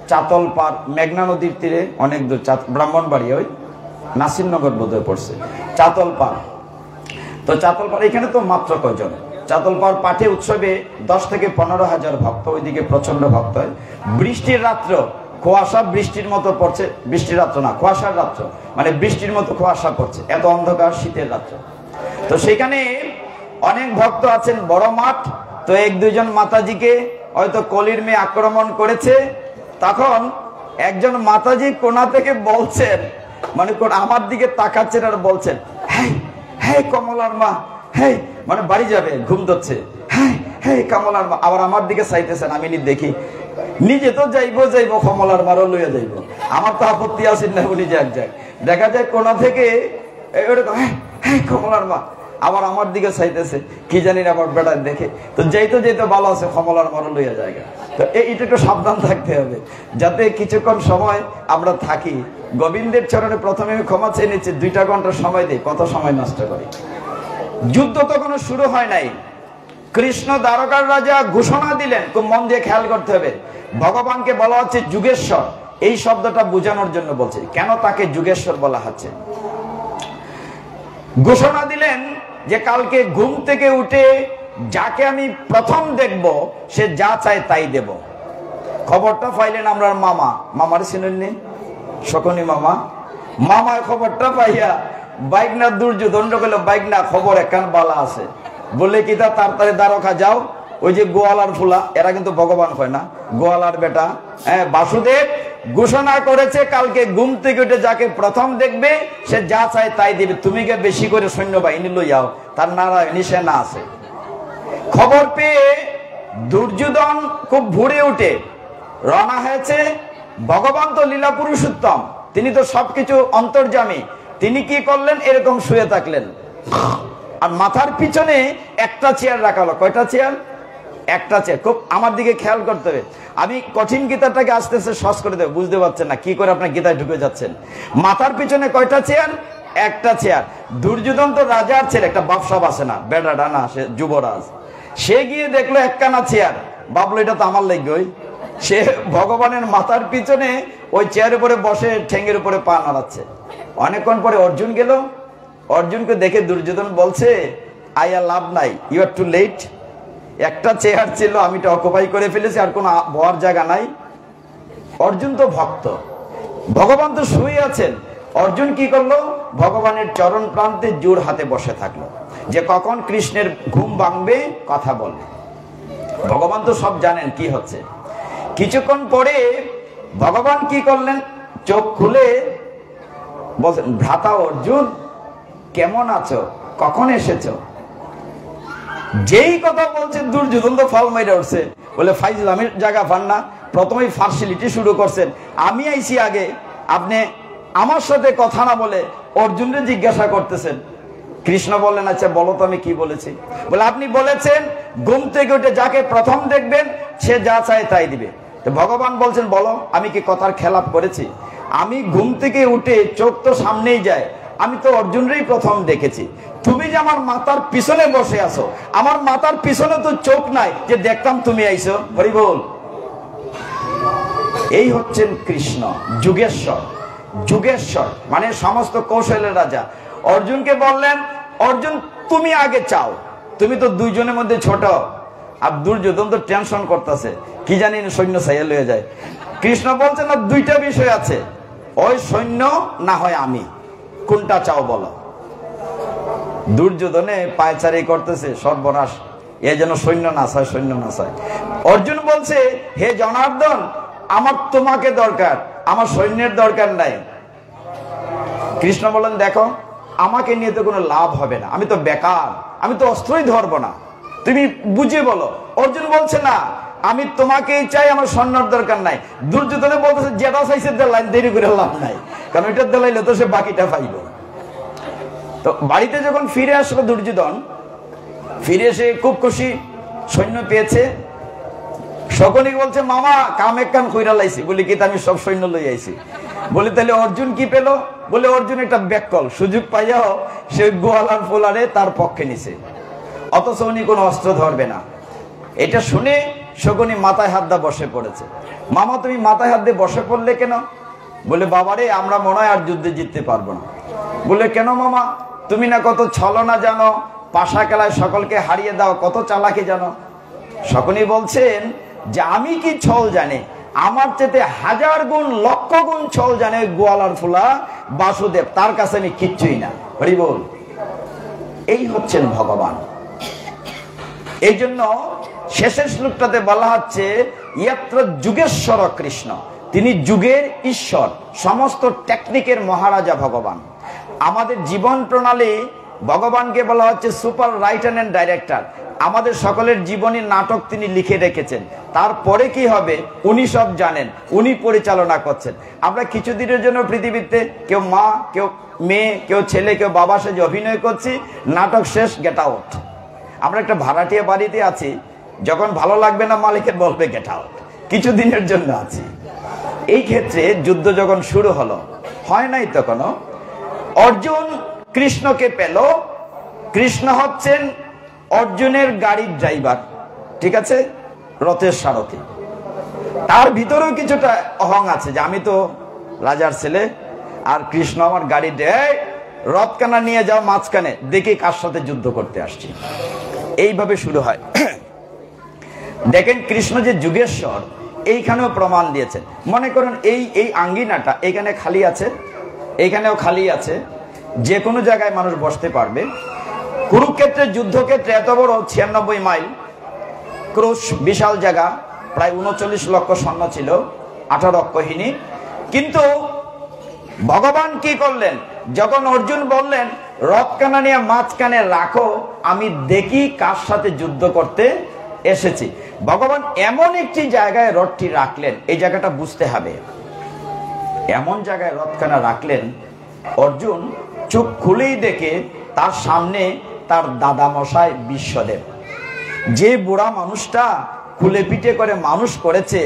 চাতল পার, মেঘনা নদীর তীরে, অনেক দূর, ব্রাহ্মণবাড়ি, ওই নাসিরনগর বোধহয় পড়ছে, চাতল পার। তো চাতল পার এখানে তো মাত্র কয়জন? চাতল পার পাঠে উৎসবে 10 থেকে 15,000 ভক্ত, ওইদিকে প্রচন্ড ভক্ত হয়। বৃষ্টির রাত্র, কুয়াশা বৃষ্টির মতো পড়ছে, বৃষ্টির রাত্র না, কুয়াশার রাত্র, মানে বৃষ্টির মতো কুয়াশা পড়ছে, এত অন্ধকার শীতের রাত্র। তো সেখানে অনেক ভক্ত আছেন, বড় মাঠ। তো 1-2 জন মাতাজিকে হয়তো কলির মেয়ে আক্রমণ করেছে। তখন একজন মাতাজি কোনা থেকে বলছেন, মানে আমার দিকে তাকাচ্ছেন আর বলছেন, হ্যাঁ হ্যাঁ কমলার মা, হ্যাঁ, মানে বাড়ি যাবে, ঘুম ধরছে, হ্যাঁ হ্যাঁ কমলার মা। আবার আমার দিকে চাইতেছেন, আমি দেখি নিজে তো যাইবো কমলার মারও লইয়া যাইব, আমার তো আপত্তি আছে না, উনি যাক যাক। দেখা যায় কোনা থেকে হ্যাঁ হ্যাঁ কমলার মা, আবার আমার দিকে চাইতেছে, কি জানি না, আমার বেটা দেখে তো যেতে ভালো আছে, কমলার মারও লইয়া জায়গা। তো এইটা একটু সাবধান থাকতে হবে, যাতে কিছুক্ষণ সময় আমরা থাকি। গোবিন্দের চরণে প্রথমে আমি ক্ষমা চেয়ে নিচ্ছি, 2টা ঘন্টা সময় দিই, কত সময় নষ্ট করি। যুদ্ধ তো কোনো শুরু হয় নাই। কৃষ্ণ দ্বারকার রাজা ঘোষণা দিলেন, খুব মন দিয়ে খেয়াল করতে হবে। ভগবানকে বলা হচ্ছে যুগেশ্বর, এই শব্দটা বোঝানোর জন্য বলছে। কেন তাকে যুগেশ্বর বলা হচ্ছে? ঘোষণা দিলেন যে কালকে ঘুম থেকে উঠে যাকে আমি প্রথম দেখব, সে যা চায় তাই দেব। খবরটা পাইলেন আমরা মামার চিনেননি, শকুনি মামায় খবরটা পাইয়া বাইকনা দুর্যোধন গেল, বাইকনা খবর একখান বালা আছে, বলে কি তা তাড়াতাড়ি দ্বারকা যাও, ওই যে গোয়ালার ফুলা, এরা কিন্তু ভগবান হয় না, গোয়ালার বেটা, হ্যাঁ, বাসুদেব ঘোষণা করেছে কালকে ঘুম থেকে উঠে যাকে প্রথম দেখবে সে যা চায় তাই দিবে, তুমি কে বেশি করে সৈন্যবাহিনী লই যাও, তার নারায়ণী সেনা আছে। খবর পেয়ে দুর্যোধন খুব ভোরে উঠে রওনা হয়েছে। ভগবান তো লীলা পুরুষোত্তম, তিনি তো সবকিছু অন্তর্যামী। তিনি কি করলেন? এরকম শুয়ে থাকলেন, আর মাথার পিছনে একটা চেয়ার রাখা হলো। কয়টা চেয়ার? একটা চেয়ার। খুব আমার দিকে খেয়াল করতে হবে। আমি কঠিন গীতাটাকে আস্তে আস্তে সহজ করে দেবো, বুঝতে পারছেন না কি করে আপনার গীতায় ঢুকে যাচ্ছেন। মাথার পিছনে কয়টা চেয়ার? একটা চেয়ার। দুর্যোধন তো রাজার ছেলে, একটা বাপসাব আছে না, বেড়াটা না, সে যুবরাজ। সে গিয়ে দেখলো একখানা চেয়ার, ভাবলো এটা তো আমার লাগবে। ওই সে ভগবানের মাথার পিছনে ওই চেয়ারের উপরে বসে ঠেঙ্গের উপরে পা নাড়াচ্ছে। অনেকক্ষণ পরে অর্জুন গেল, অর্জুনকে দেখে দুর্যোধন বলছে, আইয়া লাভ নাই, ইউ আর টু লেট। একটা চেয়ার ছিল, আমি এটা অকুপাই করে ফেলেছি, আর কোনো বহার জায়গা নাই। অর্জুন তো ভক্ত, ভগবান তো শুয়ে আছেন। অর্জুন কি করলো? ভগবানের চরণ প্রান্তে জোর হাতে বসে থাকলো, যে কখন কৃষ্ণের ঘুম ভাঙবে কথা বলবে। ভগবান তো সব জানেন কি হচ্ছে। কিছুক্ষণ পরে ভগবান কি করলেন? চোখ খুলে বলছেন, ভ্রাতা অর্জুন কেমন আছো, কখন এসেছো? যেই কথা বলছেন দুর্যোধন তো ফল মেরে উঠছে, বলে ফাইজলামের জায়গা পান না, প্রথমেই ফার্সিলিটি শুরু করছেন, আমি আইছি আগে, আপনি আমার সাথে কথা না বলে অর্জুনকে জিজ্ঞাসা করতেছেন। কৃষ্ণ বললেন, আচ্ছা বলো তো আমি কি বলেছি? বলে আপনি বলেছেন ঘুম থেকে উঠে যাকে প্রথম দেখবেন সে যা চায় তাই দিবে। তো ভগবান বলছেন, বলো আমি কি কথার খেলাপ করেছি? আমি ঘুম থেকে উঠে চোখ তো সামনেই যায়, আমি তো অর্জুনরেই প্রথম দেখেছি। তুমি যে আমার মাথার পিছনে বসে আছো, আমার মাথার পিছনে তো চোখ নাই যে দেখতাম তুমি আইছো। হরি বল। এই হচ্ছেন কৃষ্ণ, যুগেশ্বর। যুগেশ্বর মানে সমস্ত কৌশলের রাজা। অর্জুনকে বললেন, অর্জুন তুমি আগে চাও, তুমি তো দুইজনের মধ্যে ছোট। আর দুর্যোধন তো টেনশন করতেছে, কি জানি সৈন্য চাইয়া লয়ে যায়। কৃষ্ণ বলছেন, না, দুইটা বিষয় আছে, ওই সৈন্য না হয় আমি, কোনটা চাও বলো। দুর্যোধনে পায়চারি করতেছে, সর্বনাশ, এ যেন সৈন্য না চায়, সৈন্য না চায়। অর্জুন বলছে, হে জনার্দন, আমার তোমাকে দরকার, আমার সৈন্যের দরকার নাই। কৃষ্ণ বলেন, দেখো আমাকে নিয়ে তো কোনো লাভ হবে না, আমি তো বেকার, আমি তো অস্ত্রই ধরবো না, তুমি বুঝে বলো। অর্জুন বলছে, না, আমি তোমাকেই চাই, আমার সৈন্যর দরকার নাই। দুর্যোধনে বলতেছে, যেটা চাইছে দেলাইন, দেরি করে লাভ নাই, কারণ এটা দেলাইলে তো সে বাকিটা পাইল। তো বাড়িতে যখন ফিরে আসলো দুর্যোধন, ফিরে এসে খুব খুশি, সৈন্য পেয়েছে। শকুনি বলছে, মামা কাম এক কান কইরা লাইছি। বলি, কি আমি সব সৈন্য লই আইছি। বলি, তাহলে অর্জুন কি পেল? বলে, অর্জুন একটা ব্যাককল সুযোগ পাইয়াও সে গোয়ালার ফোলারে তার পক্ষে নিছে, অথচ উনি কোনো অস্ত্র ধরবে না। এটা শুনে শকুনি মাথায় হাত দিয়ে বসে পড়েছে। মামা, তুমি মাথায় হাত দিয়ে বসে পড়লে কেন? বলে, বাবারে, আমরা মনে হয় আর যুদ্ধে জিততে পারবো না। বলে, কেন মামা? তুমি না কত ছলনা জানো, পাশা খেলায় সকলকে হারিয়ে দাও, কত চালাকি জানো। শকুনি বলছেন যে আমি কি ছল জানি, আমার চেয়ে 1000 গুণ 1,00,000 গুণ ছল জানে ওই গোয়ালার ফুলা বাসুদেব, তার কাছে আমি কিচ্ছুই না। হরি বল। এই হচ্ছেন ভগবান। এই জন্য শেষের শ্লোকটাতে বলা হচ্ছে ইয়াত্র যুগেশ্বর কৃষ্ণ, তিনি যুগের ঈশ্বর, সমস্ত টেকনিকের মহারাজা ভগবান। আমাদের জীবন প্রণালী ভগবানকে বলা হচ্ছে সুপার রাইটার এন্ড ডাইরেক্টর। আমাদের সকলের জীবনী নাটক তিনি লিখে রেখেছেন, তারপরে কি হবে উনি সব জানেন, উনি পরিচালনা করছেন। আমরা কিছুদিনের জন্য পৃথিবীতে কেউ মা, কেউ মেয়ে, কেউ ছেলে, কেউ বাবা সেজে অভিনয় করছি, নাটক শেষ, গেট আউট। আমরা একটা ভাড়াটিয়া বাড়িতে আছি, যখন ভালো লাগবে না মালিকের বলবে গেট আউট, কিছুদিনের জন্য আছি। এই ক্ষেত্রে যুদ্ধ যখন শুরু হলো, হয় নাই তখন অর্জুন কৃষ্ণকে পেল। কৃষ্ণ হচ্ছেন অর্জুনের গাড়ির ড্রাইভার, ঠিক আছে, রথের সারথি। তার ভিতরেও কিছুটা অহং আছে যে আমি তো রাজার ছেলে, আর কৃষ্ণ আমার গাড়ি দেয়, রথখানা নিয়ে যাও মাঝখানে, দেখি কার সাথে যুদ্ধ করতে আসছি। এইভাবে শুরু হয়। দেখেন কৃষ্ণ যে যুগেশ্বর, এইখানেও প্রমাণ দিয়েছেন। মনে করেন এই আঙ্গিনাটা এখানে খালি আছে, এইখানেও খালি আছে, যে কোনো জায়গায় মানুষ বসতে পারবে। কুরুক্ষেত্রের যুদ্ধক্ষেত্রে এত বড় 96 মাইল ক্রুশ, বিশাল জায়গা, প্রায় 39 লক্ষ সৈন্য ছিল, 18 অক্ষহিনী। কিন্তু ভগবান কি করলেন, যখন অর্জুন বললেন রথখানা নিয়ে মাঝখানে রাখো, আমি দেখি কার সাথে যুদ্ধ করতে এসেছি, ভগবান এমন একটি জায়গায় রথটি রাখলেন, এই জায়গাটা বুঝতে হবে। এমন জায়গায় রথখানা রাখলেন, অর্জুন চোখ খুলেই দেখে তার সামনে তার দাদা মশাই বিশ্বদেব। যে বুড়া মানুষটা খুলে পিঠে করে মানুষ করেছে,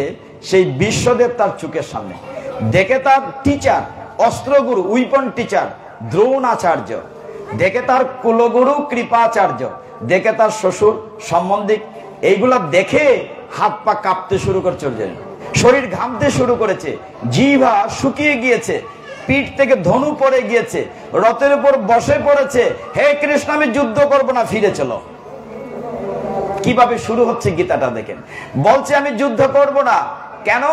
সেই বিশ্বদেব তার চোখের সামনে। দেখে তার টিচার, অস্ত্রগুরু, উইপন টিচার দ্রোণাচার্য, দেখে তার কুলগুরু কৃপাচার্য, দেখে তার শ্বশুর সম্বন্ধী, এইগুলা দেখে হাত পা কাঁপতে শুরু করছে, শরীর ঘামতে শুরু করেছে, জিহ্বা শুকিয়ে গিয়েছে, পিঠ থেকে ধনু পড়ে গিয়েছে, রথের উপর বসে পড়েছে। হে কৃষ্ণ, আমি যুদ্ধ করব না, ফিরে চলো। কিভাবে শুরু হচ্ছে গীতাটা দেখেন। বলছে আমি যুদ্ধ করব না, কেন?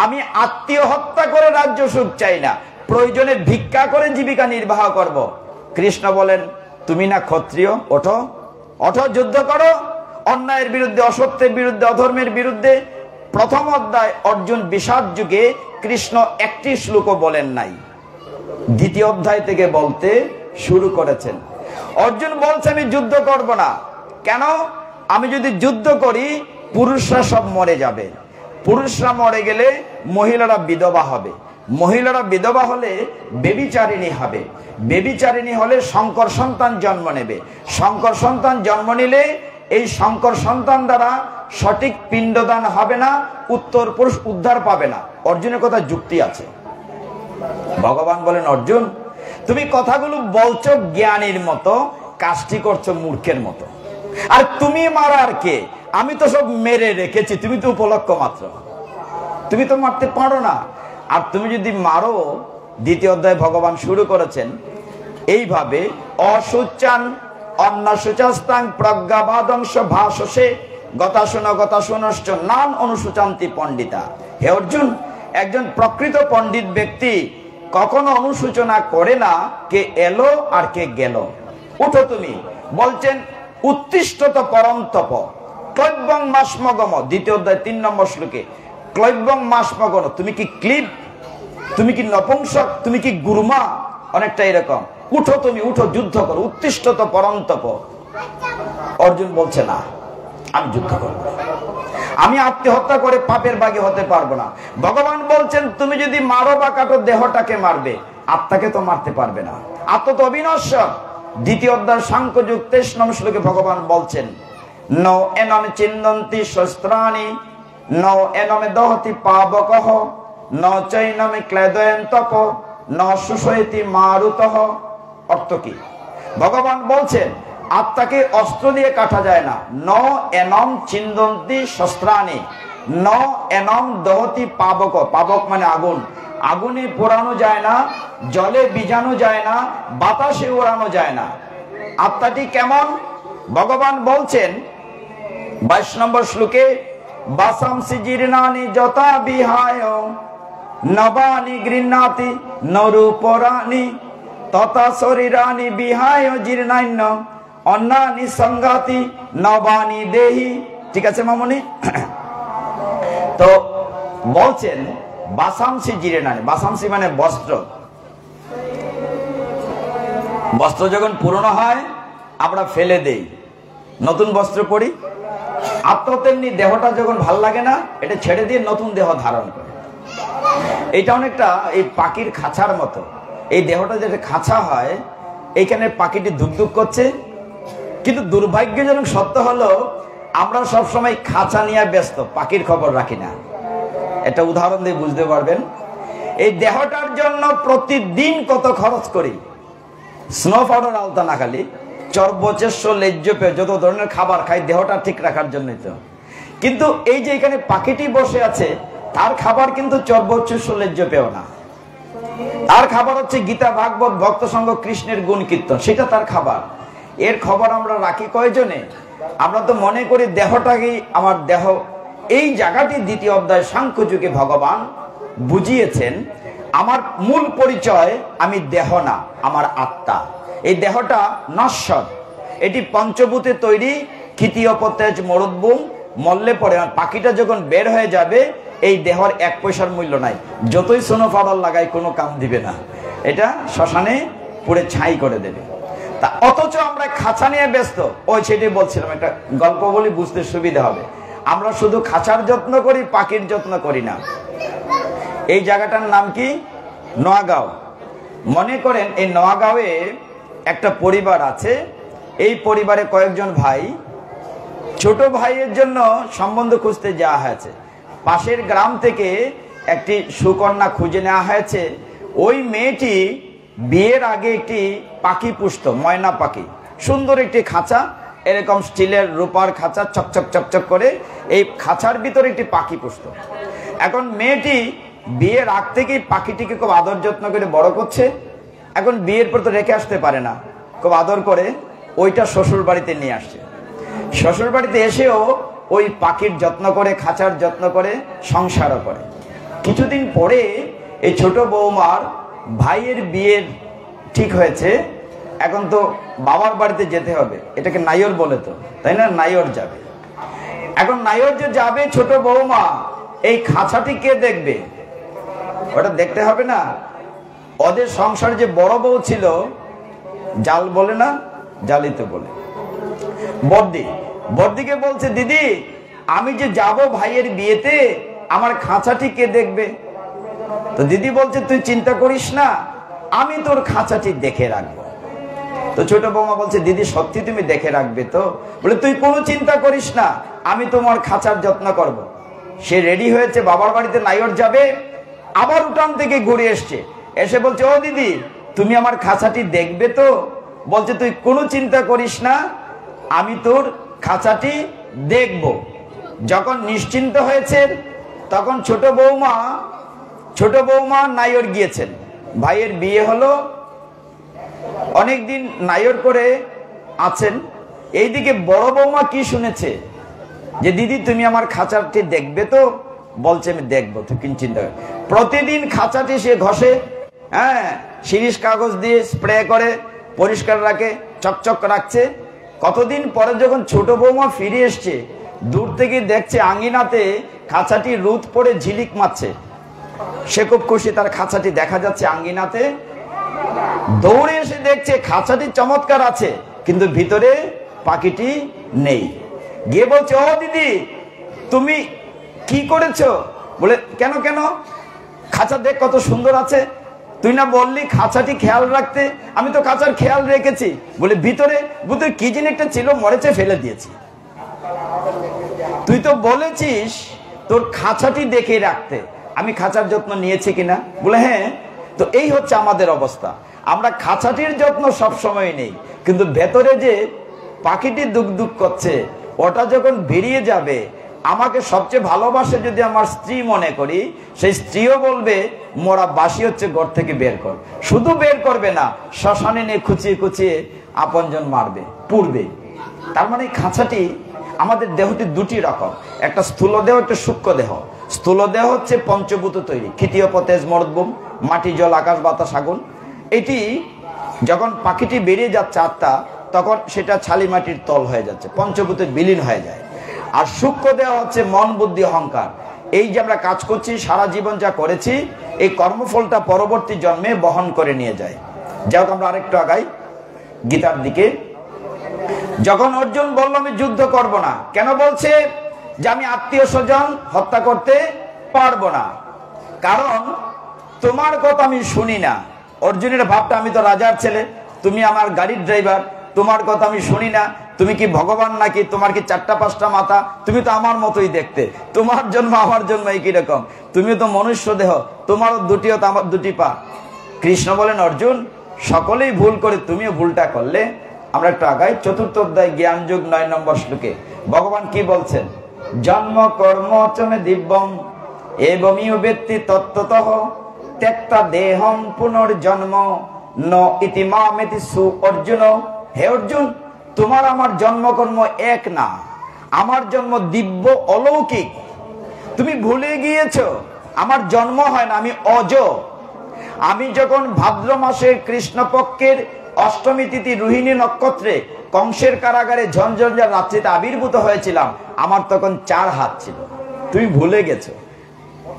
আমি আত্মীয় হত্যা করে রাজ্য সুখ চাই না, প্রয়োজনে ভিক্ষা করে জীবিকা নির্বাহ করব। কৃষ্ণ বলেন, তুমি না ক্ষত্রিয়, ওঠো, ওঠো, যুদ্ধ করো, অন্যায়ের বিরুদ্ধে, অসত্যের বিরুদ্ধে, অধর্মের বিরুদ্ধে। প্রথম অধ্যায় অর্জুন বিষাদ যুগে কৃষ্ণ একটি শ্লোকও বলেন নাই, দ্বিতীয় অধ্যায় থেকে বলতে শুরু করেছেন। অর্জুন বলছে আমি যুদ্ধ করব না, কেন? আমি যদি যুদ্ধ করি পুরুষরা সব মরে যাবে, পুরুষরা মরে গেলে মহিলারা বিধবা হবে, মহিলারা বিধবা হলে বেবিচারিণী হবে, বেবিচারিণী হলে শঙ্কর সন্তান জন্ম নেবে, শঙ্কর সন্তান জন্ম নিলে এই শঙ্কর সন্তান দ্বারা সঠিক পিণ্ডদান হবে না, উত্তর পুরুষ উদ্ধার পাবে না। অর্জুনের কথা যুক্তি আছে। ভগবান বলেন, অর্জুন তুমি কথাগুলো বলছো জ্ঞানীর মতো, কাজটি করছো মূর্খের মতো। আর তুমি মারার কে? আমি তো সব মেরে রেখেছি, তুমি তো উপলক্ষ মাত্র, তুমি তো মারতে পারো না। আর তুমি যদি মারো, দ্বিতীয় অধ্যায় ভগবান শুরু করেছেন এইভাবে, অসুচান অন্নাসুচাস্তাং প্রজ্ঞাবাদংশ ভাষসে গতাশুনশ্চ নান অনুসূচান্তি পণ্ডিতা। হে অর্জুন, একজন প্রকৃত পণ্ডিত ব্যক্তি কখনো অনুসূচনা করে না কে এলো আর কে গেল। উঠো তুমি। বলছেন উত্তিষ্ঠত পরন্তপ ক্লৈব্যং মাসমগম, দ্বিতীয় অধ্যায় 3 নম্বর শ্লোকে, ক্লৈব্যং মাসমগম, তুমি কি ক্লিব, তুমি কি নপুংসক, তুমি কি গুরুমা, অনেকটা এরকম। উঠো তুমি, উঠো, যুদ্ধ করো, উত্তিষ্ঠত পরন্তপ। অর্জুন বলছে না, আমি যুদ্ধ করব, আমি আত্মহত্যা করে পাপের ভাগী হতে পারবো না। ভগবান বলছেন তুমি যদি মারো বা কাটো, দেহটাকে মারবে, আত্মাকে তো মারতে পারবে না। আত্মা তো অবিনশ্বর, দ্বিতীয় অধ্যায় সাংখ্যযোগ 23 নং শ্লোকে ভগবান বলছেন, ন এনম চিন্দন্তি শস্ত্রাণি ন এনম দহতি পাবকহ ন চৈনম ক্লেদয়ন্তপ ন সুষয়তি মারুতহ। অর্থ কি? ভগবান বলছেন আত্মাকে অস্ত্র দিয়ে কাটা যায় না। ন এনম চিন্দন্তি শস্ত্রাণি ন এনম দহতি পাবক। পাবক মানে আগুন। আগুনে পোড়ানো যায় না, জলে ভিজানো যায় না, বাতাসে ওড়ানো যায় না। আত্মাটি কেমন? ভগবান বলছেন 22 নম্বর শ্লোকে, বাসাংসি জীর্ণানি যথা বিহায় নবানি গৃহ্ণাতি নরূপরানি তথা শরীরানি বিহায় জীর্ণান্য অন্যানি সংঘাতি নবানি দেহি। ঠিক আছে মামনি? তো বলছেন বাসাংসি জীর্ণানি, বাসাংসি মানে বস্ত্র। বস্ত্র যখন পুরনো হয় আমরা ফেলে দেই, নতুন বস্ত্র পরি। আত্মা তেমনি দেহটা যখন ভাল লাগে না, এটা ছেড়ে দিয়ে নতুন দেহ ধারণ করে। এটা অনেকটা এই পাখির খাঁচার মতো। এই দেহটা যেটা খাঁচা হয়, এইখানে পাখিটি ধুকধুক করছে, কিন্তু দুর্ভাগ্যজনক সত্য হলো আমরা সবসময় খাঁচা নিয়ে ব্যস্ত, পাখির খবর রাখি না। একটা উদাহরণ দিয়ে বুঝতে পারবেন। এই দেহটার জন্য প্রতিদিন কত খরচ করি, স্নো পাউডার আলতা না খালি চর্বচেষ্য লেজ্জ পেয়ে যত ধরনের খাবার খাই দেহটা ঠিক রাখার জন্যই তো। কিন্তু এই যে এখানে পাখিটি বসে আছে, তার খাবার কিন্তু চর্বচেষ্য লেজ্জ পেও না। তার খাবার হচ্ছে গীতা, ভাগবত, ভক্ত সঙ্গ, কৃষ্ণের গুণ কীর্তন, সেটা তার খাবার। এর খবর আমরা রাখি কয়জনে? আমরা তো মনে করি দেহটাকেই আমার দেহ। এই জায়গাটি দ্বিতীয় অধ্যায় সাংখ্যযোগে ভগবান বুঝিয়েছেন, আমার মূল পরিচয় আমি দেহ না, আমার আত্মা। এই দেহটা নশ্বর, এটি পঞ্চভূতে তৈরি, ক্ষিতীয় পতেজ মরুদ্ভূম, মরলে পরে পাখিটা যখন বের হয়ে যাবে এই দেহর 1 পয়সার মূল্য নাই। যতই সোনো পাউডার লাগাই কোনো কাম দিবে না, এটা শ্মশানে পুড়ে ছাই করে দেবে। তা অথচ আমরা খাঁচা নিয়ে ব্যস্ত। ওই সেটাই বলছিলাম, একটা গল্প বলি বুঝতে সুবিধা হবে। আমরা শুধু খাঁচার যত্ন করি, পাখির যত্ন করি না। এই জায়গাটার নাম কি? নোয়াগাঁও। মনে করেন এই নোয়াগাঁওয়ে একটা পরিবার আছে। এই পরিবারে কয়েকজন ভাই, ছোট ভাইয়ের জন্য সম্বন্ধ খুঁজতে যাওয়া হয়েছে। পাশের গ্রাম থেকে একটি সুকন্যা খুঁজে নেওয়া হয়েছে। ওই মেয়েটি বিয়ের আগে একটি পাখি পুষত, ময়না পাখি, সুন্দর একটি খাঁচা, এরকম স্টিলের রূপার খাঁচা, চকচক চকচক করে। এই খাঁচার ভিতরে একটি পাখি পুষত। এখন মেয়েটি বিয়ের আগ থেকেই পাখিটিকে খুব আদর যত্ন করে বড় করছে। এখন বিয়ের পর তো রেখে আসতে পারে না, খুব আদর করে ওইটা শ্বশুর বাড়িতে নিয়ে আসছে। শ্বশুর বাড়িতে এসেও ওই পাখির যত্ন করে, খাঁচার যত্ন করে, সংসারও করে। কিছুদিন পরে এই ছোট বৌমার ভাইয়ের বিয়ের ঠিক হয়েছে। এখন তো বাবার বাড়িতে যেতে হবে, এটাকে নাইয়র বলে তো, তাই না? নাইয়র যাবে। এখন নাইয়র যে যাবে, ছোট বৌমা এই খাঁচাটি কে দেখবে? ওটা দেখতে হবে না? ওদের সংসারে যে বড় বউ ছিল, জাল বলে না, জালি তো বলে, বর্দি, বর্দিকে বলছে, দিদি আমি যে যাব ভাইয়ের বিয়েতে, আমার খাঁচাটি কে দেখবে? তো দিদি বলছে, তুই চিন্তা করিস না, আমি তোর খাঁচাটি দেখে রাখবো। তো ছোট বৌমা বলছে, দিদি সত্যি তুমি দেখে রাখবে তো? বলে, তুই কোনো চিন্তা করিস না, আমি তোমার খাঁচার যত্ন করব। সে রেডি হয়েছে, বাবার বাড়িতে নাইয়র যাবে। আবার উঠান থেকে ঘুরে এসছে, এসে বলছে, ও দিদি তুমি আমার খাঁচাটি দেখবে তো? বলছে, তুই কোনো চিন্তা করিস না, আমি তোর খাঁচাটি দেখব। যখন নিশ্চিন্ত হয়েছে, তখন ছোট বৌমা নাইয়র গিয়েছেন। ভাইয়ের বিয়ে হলো, অনেকদিন নাইয়র করে আছেন। এইদিকে বড় বৌমা কি শুনেছে, যে দিদি তুমি আমার খাঁচাটি দেখবে তো? বলছে, আমি দেখবো, তুই কিন চিন্তা কর। প্রতিদিন খাঁচাটি সে ঘষে, হ্যাঁ, শিরিষ কাগজ দিয়ে স্প্রে করে পরিষ্কার রাখে, চকচক রাখছে। কতদিন পরে যখন ছোট বৌমা ফিরে এসছে, দূর থেকে দেখছে আঙ্গিনাতে খাঁচাটি রোদ পড়ে ঝিলিক মারছে। সে খুব খুশি, তার খাঁচাটি দেখা যাচ্ছে আঙ্গিনাতে। দৌড়ে এসে দেখছে খাঁচাটি চমৎকার আছে, কিন্তু ভিতরে পাখিটি নেই। গিয়ে বলছে, ও দিদি তুমি কি করেছো? বলে, কেন কেন? খাঁচা দেখ কত সুন্দর আছে। তুই না বললি খাঁচাটি খেয়াল রাখতে, আমি তো খাঁচার খেয়াল রেখেছি। বলে ভিতরে ভিতরে কি জিনিস একটা ছিল, মরেছে, ফেলে দিয়েছি। তুই তো বলেছিস তোর খাঁচাটি দেখে রাখতে, আমি খাঁচার যত্ন নিয়েছি কিনা? বলে হ্যাঁ। তো এই হচ্ছে আমাদের অবস্থা, আমরা খাঁচাটির যত্ন সব সময় নেই, কিন্তু ভেতরে যে পাখিটি দুক দুক করছে, ওটা যখন বেরিয়ে যাবে, আমাকে সবচেয়ে ভালোবাসে যদি আমার স্ত্রী মনে করি, সেই স্ত্রীও বলবে মোরা বাসি হচ্ছে, ঘর থেকে বের কর। শুধু বের করবে না, শ্মশানে নিয়ে খুঁচিয়ে খুঁচিয়ে আপনজন মারবে, পুড়বে। তার মানে খাঁচাটি, আমাদের দেহটি দুটি রকম, একটা স্থূল দেহ, একটা সূক্ষ্ম দেহ। স্থূল দেহ হচ্ছে পঞ্চভূত তৈরি, ক্ষিতীয় পতেজ মরদ্ভূম, মাটি জল আকাশ বাতাস আগুন। এটি যখন পাখিটি বেরিয়ে যাচ্ছে আত্মা, তখন সেটা ছালি মাটির তল হয়ে যাচ্ছে, পঞ্চভূতে বিলীন হয়ে যায়। আর সূক্ষ্ম দেহ হচ্ছে মন বুদ্ধি অহংকার। এই যে আমরা কাজ করছি, সারা জীবন যা করেছি, এই কর্মফলটা পরবর্তী জন্মে বহন করে নিয়ে যায়। যাই হোক, আমরা আরেকটু আগাই গীতার দিকে। যখন অর্জুন বলল আমি যুদ্ধ করব না, কেন বলছে? যে আমি আত্মীয় স্বজন হত্যা করতে পারবো না, কারণ তোমার কথা আমি শুনি না। অর্জুনের ভাবটা, আমি তো রাজার ছেলে, তুমি আমার গাড়ির ড্রাইভার, তোমার কথা আমি শুনি না। তুমি কি ভগবান নাকি? তোমার কি 4-5টা মাথা? তুমি তো আমার মতোই দেখতে, তোমার জন্ম আমার জন্ম একই রকম, তুমি তো মনুষ্য দেহ, তোমারও দুটি হাত আমার দুটি পা। কৃষ্ণ বলেন, অর্জুন সকলেই ভুল করে, তুমিও ভুলটা করলে। আমরা একটু আগাই, 4র্থ অধ্যায় জ্ঞান যুগ 9 নম্বর শ্লোকে ভগবান কি বলছেন? জন্ম কর্ম চমে দিব্যম এবমিও ব্যক্তি তত্ত্বতঃ ত্যক্তা দেহম পুনর্জন্ম ন ইতি মামেতি সু অর্জুন। হে অর্জুন, তোমার আমার জন্মকর্ম এক না, আমার জন্ম দিব্য অলৌকিক। তুমি ভুলে গিয়েছো, আমার জন্ম হয় না, আমি অজ। আমি যখন ভাদ্র মাসের কৃষ্ণপক্ষের অষ্টমী তিথি রোহিণী নক্ষত্রে কংসের কারাগারে ঝঞ্ঝঞ্ঝার রাত্রিতে আবির্ভূত হয়েছিলাম, আমার তখন 4 হাত ছিল। তুমি ভুলে গেছো,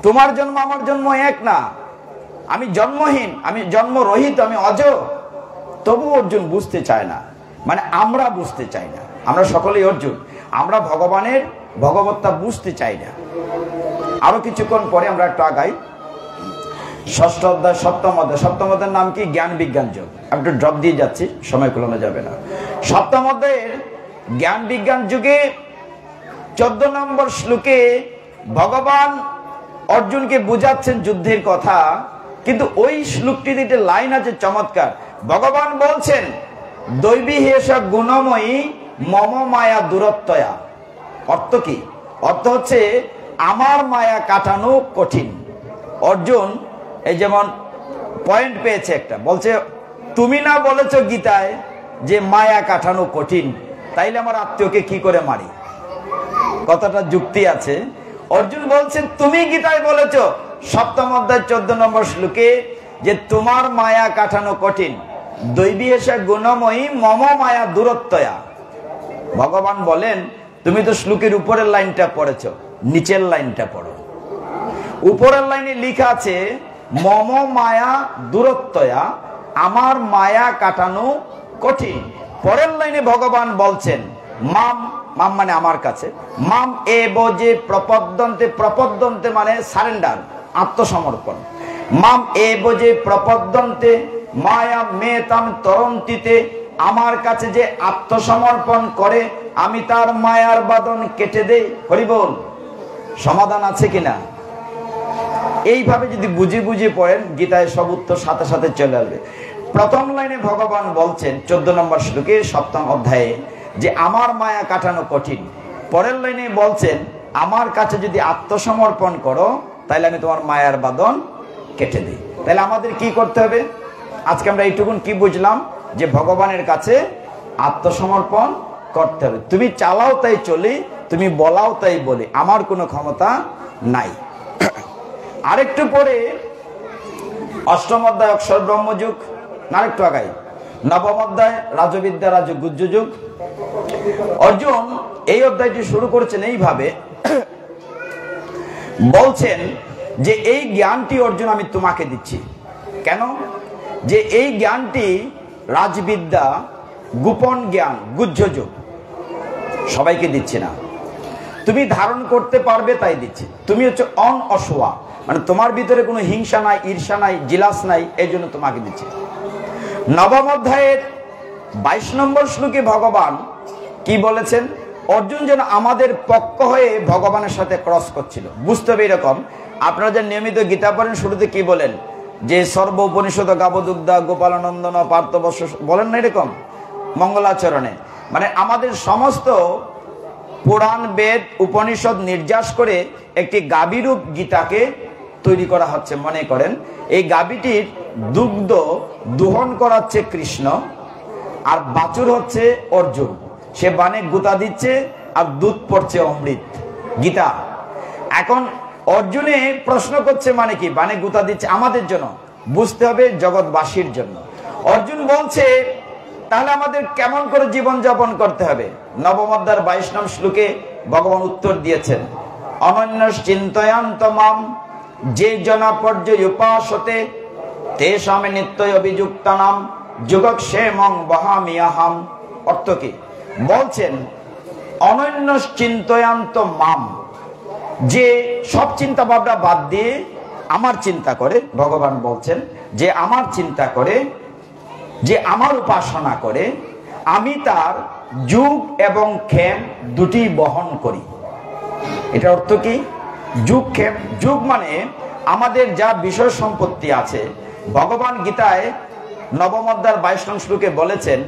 তোমার জন্ম আমার জন্ম এক না, আমি জন্মহীন, আমি জন্মরহিত, আমি অজ। তবু অর্জুন বুঝতে চায় না, মানে আমরা বুঝতে চাই না। আমরা সকলেই অর্জুন, আমরা ভগবানের ভগবত্তা বুঝতে চাই না। আরো কিছুক্ষণ পরে আমরা একটু আগাই, 6ষ্ঠ অধ্যায় 7ম অধ্যায়। 7ম অধ্যায়ের নাম কি? জ্ঞান বিজ্ঞান যোগ। আমি একটু ড্রপ দিয়ে যাচ্ছি, সময় কুলানো যাবে না। 7ম অধ্যায়ের জ্ঞান বিজ্ঞান যুগে 14 নম্বর শ্লোকে ভগবান অর্জুনকে বুঝাচ্ছেন যুদ্ধের কথা, কিন্তু ওই শ্লোকটিতে একটা লাইন আছে চমৎকার। ভগবান বলছেন, দৈবী হেষ গুণময়ী মম মায়া দূরত্বয়া। অর্থ কি? অর্থ হচ্ছে আমার মায়া কাটানো কঠিন। অর্জুন এই যেমন পয়েন্ট পেয়েছে একটা, বলছে তুমি না বলেছো গীতায় যে মায়া কাটানো কঠিন, তাইলে আমার আত্মীয়কে কি করে মারি? কথাটা যুক্তি আছে। অর্জুন বলছেন তুমি গীতায় বলেছো 7ম অধ্যায় 14 নম্বর শ্লোকে যে তোমার মায়া কাটানো কঠিন, দৈবী হেষ গুণময়ী মম মায়া দূরত্বয়া। ভগবান বলেন তুমি তো শ্লোকের উপরের লাইনটা পড়েছো, নিচের লাইনটা পড়ো। উপরের লাইনে লেখা আছে মম মায়া দূরত্বয়া, আমার মায়া কাটানো কঠিন। পরের লাইনে ভগবান বলছেন মাম, মাম মানে আমার কাছে, মাম এব যে প্রপদ্যন্তে, প্রপদ্যন্তে মানে সারেন্ডার, আত্মসমর্পণ। মাম এব যে প্রপদ্যন্তে মায়া মেতাম তরন্তিতে, আমার কাছে যে আত্মসমর্পণ করে আমি তার মায়ার বাঁধন কেটে দেই। হরি বল। সমাধান আছে কিনা? এইভাবে যদি বুঝে বুঝে পড়েন, গীতায় সব উত্তর সাথে সাথে চলে আসবে। প্রথম লাইনে ভগবান বলছেন 14 নম্বর শ্লোকে 7ম অধ্যায়ে যে আমার মায়া কাটানো কঠিন। পরের লাইনে বলছেন আমার কাছে যদি আত্মসমর্পণ করো তাহলে আমি তোমার মায়ার বাঁধন কেটে দিই। তাহলে আমাদের কি করতে হবে? আজকে আমরা এইটুকুন কি বুঝলাম, যে ভগবানের কাছে আত্মসমর্পণ করতে হবে। তুমি চালাও তাই চলি, তুমি বলাও তাই বলি, আমার কোনো ক্ষমতা নাই। আরেকটু পরে 8ম অধ্যায় অক্ষর ব্রহ্মযুগ, আরেকটু আগাই 9ম অধ্যায় রাজবিদ্যা রাজগুহ্য যুগ। অর্জুন এই অধ্যায়টি শুরু করেছেন এইভাবে, বলছেন যে এই জ্ঞানটি অর্জুন আমি তোমাকে দিচ্ছি। কেন? যে এই জ্ঞানটি রাজবিদ্যা, গোপন জ্ঞান, গুহ্য যুগ, সবাইকে দিচ্ছি না, তুমি ধারণ করতে পারবে তাই দিচ্ছি। তুমি হচ্ছে অনঅসোয়া, মানে তোমার ভিতরে কোনো হিংসা নাই, ঈর্ষা নাই, জিলাস নাই, এই জন্য তোমাকে দিচ্ছি। নবম অধ্যায়ের 22 নম্বর শ্লোকে ভগবান কি বলেছেন? অর্জুন যেন আমাদের পক্ষ হয়ে ভগবানের সাথে ক্রস করছিল। বুঝতে হবে এরকম, আপনারা যে নিয়মিত গীতা পড়েন শুরুতে কি বলেন? যে সর্ব উপনিষদ গাবদুগ্ধা গোপালানন্দন পার্থবর্ষ, বলেন না এরকম মঙ্গলাচরণে? মানে আমাদের সমস্ত পুরাণ বেদ উপনিষদ নির্যাস করে একটি গাভীরূপ গীতাকে তৈরি করা হচ্ছে। মনে করেন এই গাভীটির দুগ্ধ দোহন করাচ্ছে কৃষ্ণ, আর বাছুর হচ্ছে অর্জুন। সে বানে গুতা দিচ্ছে আর দুধ পড়ছে অমৃত, গীতা। এখন অর্জুনে প্রশ্ন করছে, মানে কি? বানে গুতা দিচ্ছে আমাদের জন্য, বুঝতে হবে জগৎবাসীর জন্য। অর্জুন বলছে তাহলে আমাদের কেমন করে জীবন যাপন করতে হবে? নবম অধ্যায়ের 22 নং শ্লোকে ভগবান উত্তর দিয়েছেন, অনন্য চিন্তয়ান্ত মাম যে জনা পর্যুপাসতে তেষামে নিত্যই অভিযুক্তানাম যোগক্ষেমং বহামিয়াহাম। অর্থ কি? বলছেন অনন্য চিন্তয়ান্ত মাম, যে সব চিন্তা ভাবনা বাদ দিয়ে আমার চিন্তা করে। ভগবান বলছেন যে আমার চিন্তা করে, যে আমার উপাসনা করে, আমি তার যুগ এবং ক্ষেম দুটি বহন করি। এটা অর্থ কি? যুগ ক্ষেম, যুগ মানে আমাদের যা বিষয় সম্পত্তি আছে। ভগবান গীতায় নবম অধ্যায়ের 22 নং শ্লোকে বলেছেন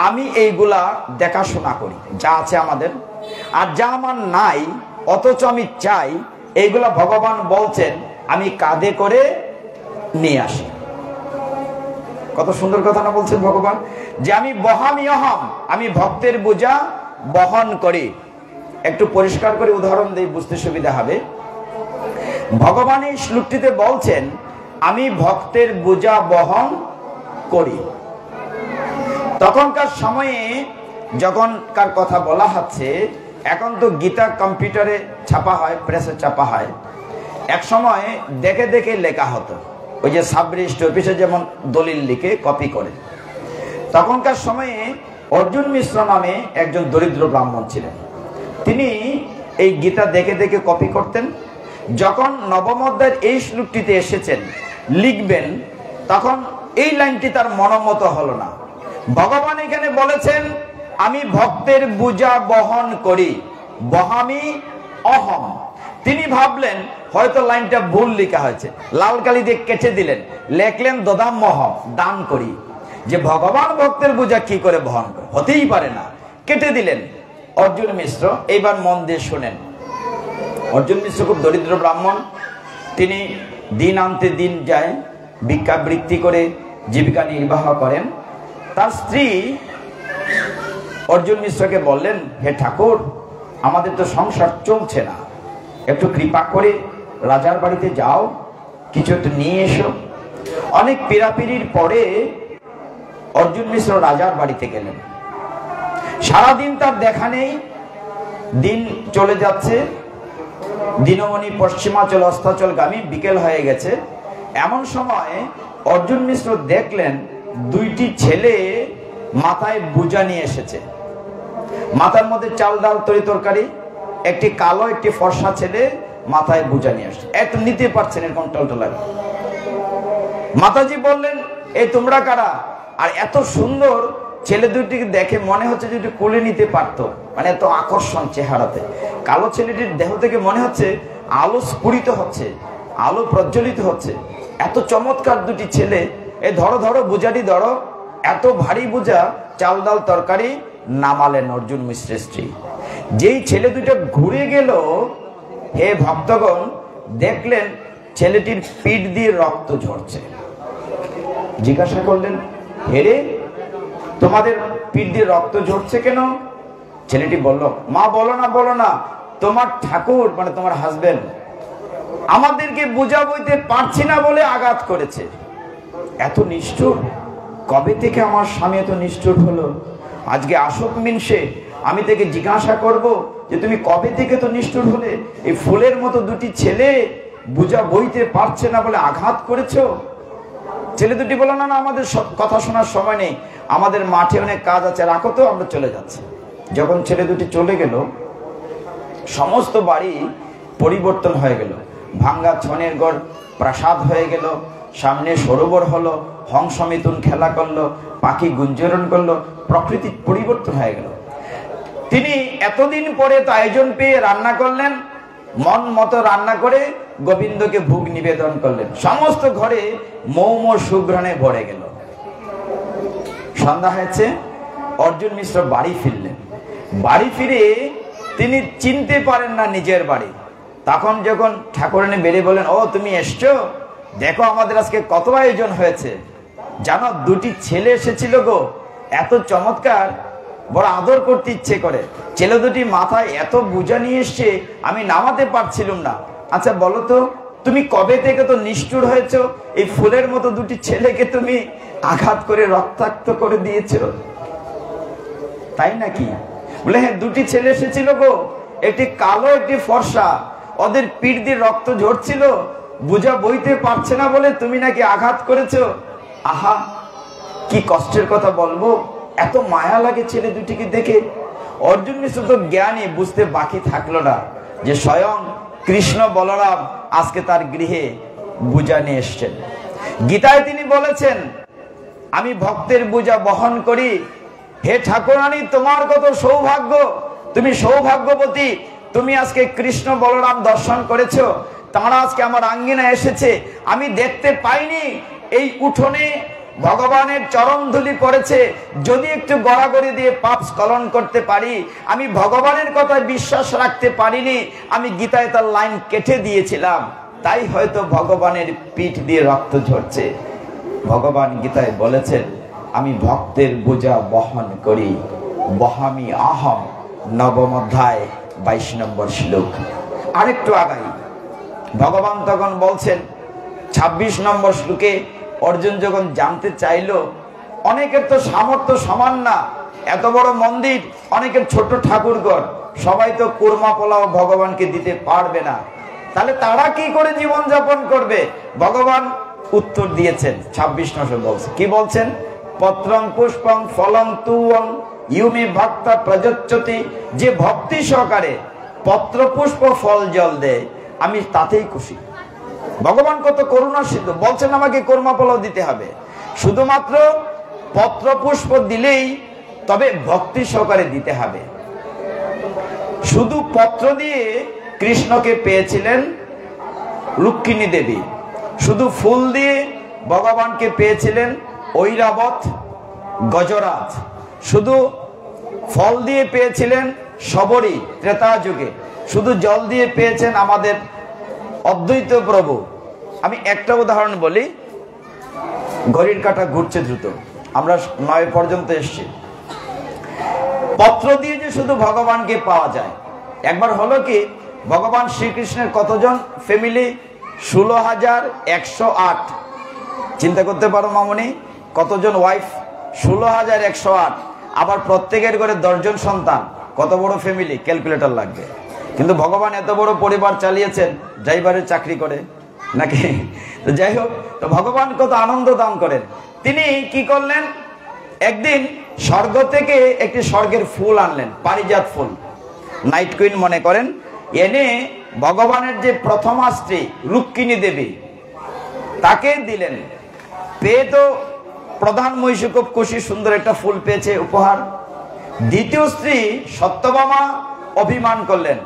আমি এইগুলা দেখাশোনা করি, যা আছে আমাদের। আর যা আমার নাই অথচ আমি চাই, এইগুলা ভগবান বলছেন আমি কাঁধে করে নিয়ে আসি। কত সুন্দর কথা না বলছেন ভগবান? যে আমি বহামিয়হম, আমি ভক্তের বোঝা বহন করি। একটু পরিষ্কার করে উদাহরণ দিয়ে বুঝতে সুবিধা হবে। ভগবান এই শ্লোকটিতে বলছেন আমি ভক্তের বোঝা বহন করি। তখনকার সময়ে যখনকার কথা বলা হচ্ছে, এখন তো গীতা কম্পিউটারে ছাপা হয়, প্রেসে ছাপা হয়। এক সময় দেখে দেখে লেখা হতো, ওই যে সাব রেজিস্ট্রি অফিসে যেমন দলিল লিখে কপি করে। তখনকার সময়ে অর্জুন মিশ্র নামে একজন দরিদ্র ব্রাহ্মণ ছিলেন। তিনি এই গীতা দেখে দেখে কপি করতেন। যখন নবম অধ্যায়ের এই শ্লোকটিতে এসেছেন লিখবেন, তখন এই লাইনটি তার মনোমত হলো না। ভগবান এখানে বলেছেন আমি ভক্তের বোঝা বহন করি, বহামি অহম। তিনি ভাবলেন হয়তো লাইনটা ভুল লেখা হয়েছে, লাল কালি দিয়ে কেটে দিলেন, লেখলেন দদাম্যহম, দান করি। যে ভগবান ভক্তের বোঝা কি করে বহন করে? হতেই পারে না, কেটে দিলেন। অর্জুন মিশ্র এইবার মন দিয়ে শোনেন। অর্জুন মিশ্র খুব দরিদ্র ব্রাহ্মণ। তিনি দিন আনতে দিন যায়, ভিক্ষাবৃত্তি করে জীবিকা নির্বাহ করেন। তার স্ত্রী অর্জুন মিশ্রকে বললেন, হে ঠাকুর, আমাদের তো সংসার চলছে না, একটু কৃপা করে রাজার বাড়িতে যাও, কিছু একটু নিয়ে এসো। অনেক পীড়াপিড়ির পরে অর্জুন মিশ্র রাজার বাড়িতে গেলেন। সারাদিন তার দেখা নেই, দিন চলে যাচ্ছে, দিনমণি পশ্চিমাচল অস্তাচলগামী, বিকেল হয়ে গেছে। এমন সময় অর্জুন মিশ্র দেখলেন দুইটি ছেলে মাথায় বোঝা নিয়ে এসেছে। মাথার মধ্যে চাল ডাল তরি তরকারি, একটি কালো একটি ফর্সা ছেলে মাথায় বোঝা নিয়ে আসছে। এত নিতে পারছেন এরকম টলটলার। মাতাজি বললেন, এই তোমরা কারা? আর এত সুন্দর ছেলে দুটিকে দেখে মনে হচ্ছে যদি কোলে নিতে পারতো, মানে এত আকর্ষণ চেহারাতে। কালো ছেলেটির দেহ থেকে মনে হচ্ছে আলো স্ফুরিত হচ্ছে, আলো প্রজ্বলিত হচ্ছে। এত চমৎকার দুটি ছেলে। এই ধরো ধরো বোঝাটি ধরো। এত ভারী বোঝা চাল ডাল তরকারি নামালেন অর্জুন মিশ্রের স্ত্রী। যেই ছেলে দুটো ঘুরে গেল, হে ভক্তগণ, দেখলেন ছেলেটির পিঠ দিয়ে রক্ত ঝরছে। জিজ্ঞাসা করলেন, হেরে, তোমাদের পিঠ দিয়ে রক্ত ঝরছে কেন? ছেলেটি বলল, মা বলো না, বলো না, তোমার ঠাকুর মানে তোমার হাজবেন্ড আমাদেরকে বোঝা বইতে পারছি না বলে আঘাত করেছে। এত নিষ্ঠুর! কবে থেকে আমার স্বামী এত নিষ্ঠুর হলো? আজকে আসুক মিনসে, আমি তাকে জিজ্ঞাসা করব যে তুমি কবে থেকে তো নিষ্ঠুর হলে? এই ফুলের মতো দুটি ছেলে বোঝা বইতে পারছে না বলে আঘাত করেছো। ছেলে দুটি বলল, না না, আমাদের কথা শোনার সময় নেই, আমাদের মাঠে অনেক কাজ আছে, রাখো তো, আমরা চলে যাচ্ছি। যখন ছেলে দুটি চলে গেল, সমস্ত বাড়ি পরিবর্তন হয়ে গেল। ভাঙ্গা ছনের গড় প্রাসাদ হয়ে গেল, সামনে সরোবর হলো, হংস মিথুন খেলা করলো, পাখি গুঞ্জরণ করলো, প্রকৃতি পরিবর্তন হয়ে গেল। তিনি এতদিন পরে তো আয়োজন পেয়ে রান্না করলেন, মন মতো রান্না করে গোবিন্দকে ভোগ নিবেদন করলেন। সমস্ত ঘরে মৌম সুঘ্রাণে ভরে গেল। সন্ধ্যা হয়েছে, অর্জুন মিশ্র বাড়ি ফিরলেন। বাড়ি ফিরে তিনি চিনতে পারেন না নিজের বাড়ি। তখন যখন ঠাকুরানী বেরিয়ে বলেন, ও তুমি এসছো, দেখো আমাদের আজকে কত আয়োজন হয়েছে, জানো দুটি ছেলে এসেছিল গো, এত চমৎকার, বড় আদর করতে ইচ্ছে করে। ছেলে দুটি মাথায় এত বোঝা নিয়ে এসছে, আমি নামাতে পারছিলাম না। আচ্ছা বলো তো, তুমি কবে থেকে তো নিষ্ঠুর হয়েছো, এই ফুলের মতো দুটি ছেলেকে তুমি আঘাত করে রক্তাক্ত করে দিয়েছো, তাই নাকি? বলে হ্যাঁ, দুটি ছেলে এসেছিল গো, একটি কালো একটি ফর্সা, ওদের পিঠ দিয়ে রক্ত ঝরছিল, বোঝা বইতে পারছে না বলে তুমি নাকি আঘাত করেছো। আহা, কি কষ্টের কথা বলবো, এত মায়া লাগে ছেলে দুটিকে দেখে। অর্জুন মিশ্র তো জ্ঞানী, বুঝতে বাকি থাকলো না যে স্বয়ং কৃষ্ণ বলরাম আজকে তার গৃহে বোঝা নিয়ে এসছেন। গীতায় তিনি বলেছেন, আমি ভক্তের বোঝা বহন করি। হে ঠাকুরানী, তোমার কত সৌভাগ্য, তুমি সৌভাগ্যবতী, তুমি আজকে কৃষ্ণ বলরাম দর্শন করেছো, তারা আজকে আমার আঙ্গিনা এসেছে, আমি দেখতে পাইনি। এই উঠোনে ভগবানের চরণ ধুলি পড়েছে, যদি একটু গড়াগড়ি দিয়ে পাপ স্খলন করতে পারি, আমি ভগবানের কথায় বিশ্বাস রাখতে পারিনি, আমি গীতায় তার লাইন কেটে দিয়েছিলাম, তাই হয়তো ভগবানের পিঠ দিয়ে রক্ত ঝরছে। ভগবান গীতায় বলেছেন, আমি ভক্তের বোঝা বহন করি, বহামি আহম, নবম অধ্যায় 22 নম্বর শ্লোক। আরেকটু আগাই ভগবান তখন বলছেন 26 নম্বর শ্লোকে, অর্জুন যখন জানতে চাইলো, অনেকের তো সামর্থ্য সমান না, এত বড় মন্দির, অনেকের ছোট ঠাকুরঘর, সবাই তো কুরমা পোলাও ভগবানকে দিতে পারবে না, তাহলে তারা কি করে জীবন যাপন করবে? ভগবান উত্তর দিয়েছেন 26 নম্বর বলছে, কি বলছেন? পত্রং পুষ্পং ফলং তুয়ং ইউমি ভক্তা প্রযচ্ছতি, যে ভক্তি সহকারে পত্র পুষ্প ফল জল দেয়, আমি তাতেই খুশি। ভগবান কত করুণা সিদ্ধ, বলছেন আমাকে কোরমা পোলাও দিতে হবে, শুধুমাত্র পত্র পুষ্প দিলেই, তবে ভক্তি সহকারে দিতে হবে। শুধু পত্র দিয়ে কৃষ্ণকে পেয়েছিলেন রুক্মিণী দেবী, শুধু ফুল দিয়ে ভগবানকে পেয়েছিলেন ঐরাবত গজরাজ, শুধু ফল দিয়ে পেয়েছিলেন শবরী ত্রেতা যুগে, শুধু জল দিয়ে পেয়েছেন আমাদের অদ্বৈত প্রভু। আমি একটা উদাহরণ বলি, ঘড়ির কাঁটা ঘুরছে দ্রুত, আমরা 9 পর্যন্ত এসছি। পত্র দিয়ে যে শুধু ভগবানকে পাওয়া যায়, একবার হলো কি, ভগবান শ্রীকৃষ্ণের কতজন ফ্যামিলি? 16,108। চিন্তা করতে পারো মামনি, কতজন ওয়াইফ? 16,108। আবার প্রত্যেকের ঘরে 10 জন সন্তান, কত বড় ফ্যামিলি, ক্যালকুলেটর লাগবে। কিন্তু ভগবান এত বড় পরিবার চালিয়েছেন, ড্রাইভারের চাকরি করে নাকি? তো যাই হোক, তো ভগবান কত আনন্দ দান করেন। তিনি কি করলেন, একদিন স্বর্গ থেকে একটি স্বর্গের ফুল আনলেন, পারিজাত ফুল, নাইট কুইন মনে করেন, এনে ভগবানের যে প্রথমা স্ত্রী রুক্মিণী দেবী তাকে দিলেন। পেয়ে তো প্রধান মহিষী খুব খুশি, সুন্দর একটা ফুল পেয়েছে উপহার। দ্বিতীয় স্ত্রী সত্যভামা অভিমান করলেন,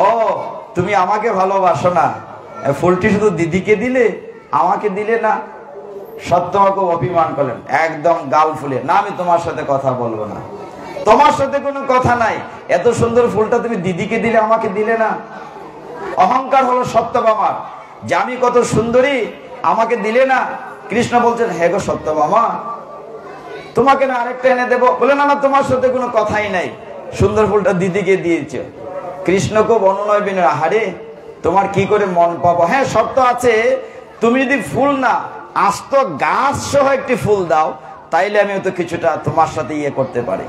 ও তুমি আমাকে ভালোবাসো না, ফুলটি শুধু দিদিকে দিলে, আমাকে দিলে না। সত্যভামা খুব অভিমান করলেন, একদম গাল ফুলে, না আমি তোমার সাথে কথা বলবো না, তোমার সাথে কোনো কথা নাই, এত সুন্দর ফুলটা তুমি দিদিকে দিলে, আমাকে দিলে না। অহংকার হলো সত্যভামার, যে আমি কত সুন্দরী, আমাকে দিলে না। কৃষ্ণ বলছেন, হে গো সত্যভামা, তোমাকে না আরেকটা এনে দেবো? বলে না না, তোমার সাথে কোনো কথাই নাই, সুন্দর ফুলটা দিদিকে দিয়েছে। কৃষ্ণ খুব অনুনয় বিনয়, আহারে তোমার কি করে মন পাবো, হ্যাঁ শর্ত আছে, তুমি যদি ফুল না আস্ত গাছ সহ একটি ফুল দাও, তাইলে আমি তো কিছুটা তোমার সাথে ইয়ে করতে পারি।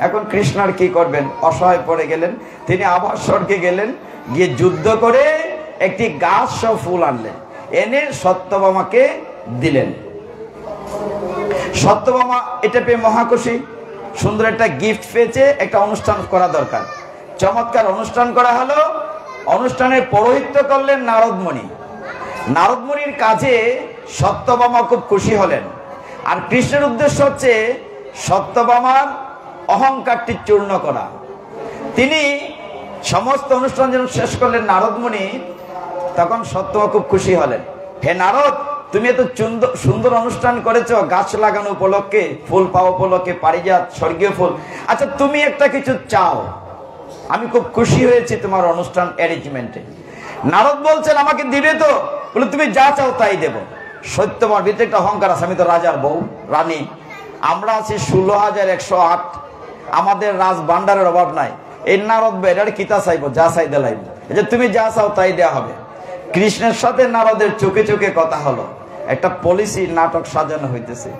এখন কৃষ্ণ আর কি করবেন, অসহায় পড়ে গেলেন। তিনি আবার স্বর্গে গেলেন, গিয়ে যুদ্ধ করে একটি গাছ সহ ফুল আনলেন, এনে সত্যভামাকে দিলেন। সত্যভামা এটা পেয়ে মহাখুশি, সুন্দর একটা গিফট পেয়েছে, একটা অনুষ্ঠান করা দরকার। চমৎকার অনুষ্ঠান করা হলো, অনুষ্ঠানের পৌরোহিত্য করলেন নারদমণি। নারদমণির কাজে সত্যভামা খুব খুশি হলেন। আর কৃষ্ণের উদ্দেশ্য হচ্ছে সত্যভামার অহংকারটি চূর্ণ করা। তিনি সমস্ত অনুষ্ঠান যখন শেষ করলেন নারদমণি, তখন সত্যভামা খুব খুশি হলেন। হে নারদ, তুমি এত সুন্দর অনুষ্ঠান করেছো, গাছ লাগানো উপলক্ষে, ফুল পাওয়া উপলক্ষে, পারিজাত স্বর্গীয় ফুল। আচ্ছা, তুমি একটা কিছু চাও, আমি খুব খুশি হয়েছি তোমার অনুষ্ঠান অ্যারেঞ্জমেন্টে। নারদ বলছেন, আমাকে দিবে তো? বলে, তুমি যা চাও তাই দেব। সত্যভামার ভিতরে একটা অহংকার আছে, আমি তো রাজার বউ, রানী, আমরা আছি 16,108, আমাদের রাজ ভান্ডারের অভাব নাই। এই নারদ বেড়ার কিতা চাইবো, যা চাই দিলাইব, যে তুমি যা চাও তাই দেওয়া হবে। কৃষ্ণের সাথে নারদের চোখে চোখে কথা হলো, একটা পলিসি নাটক সাজানো হইতেছে।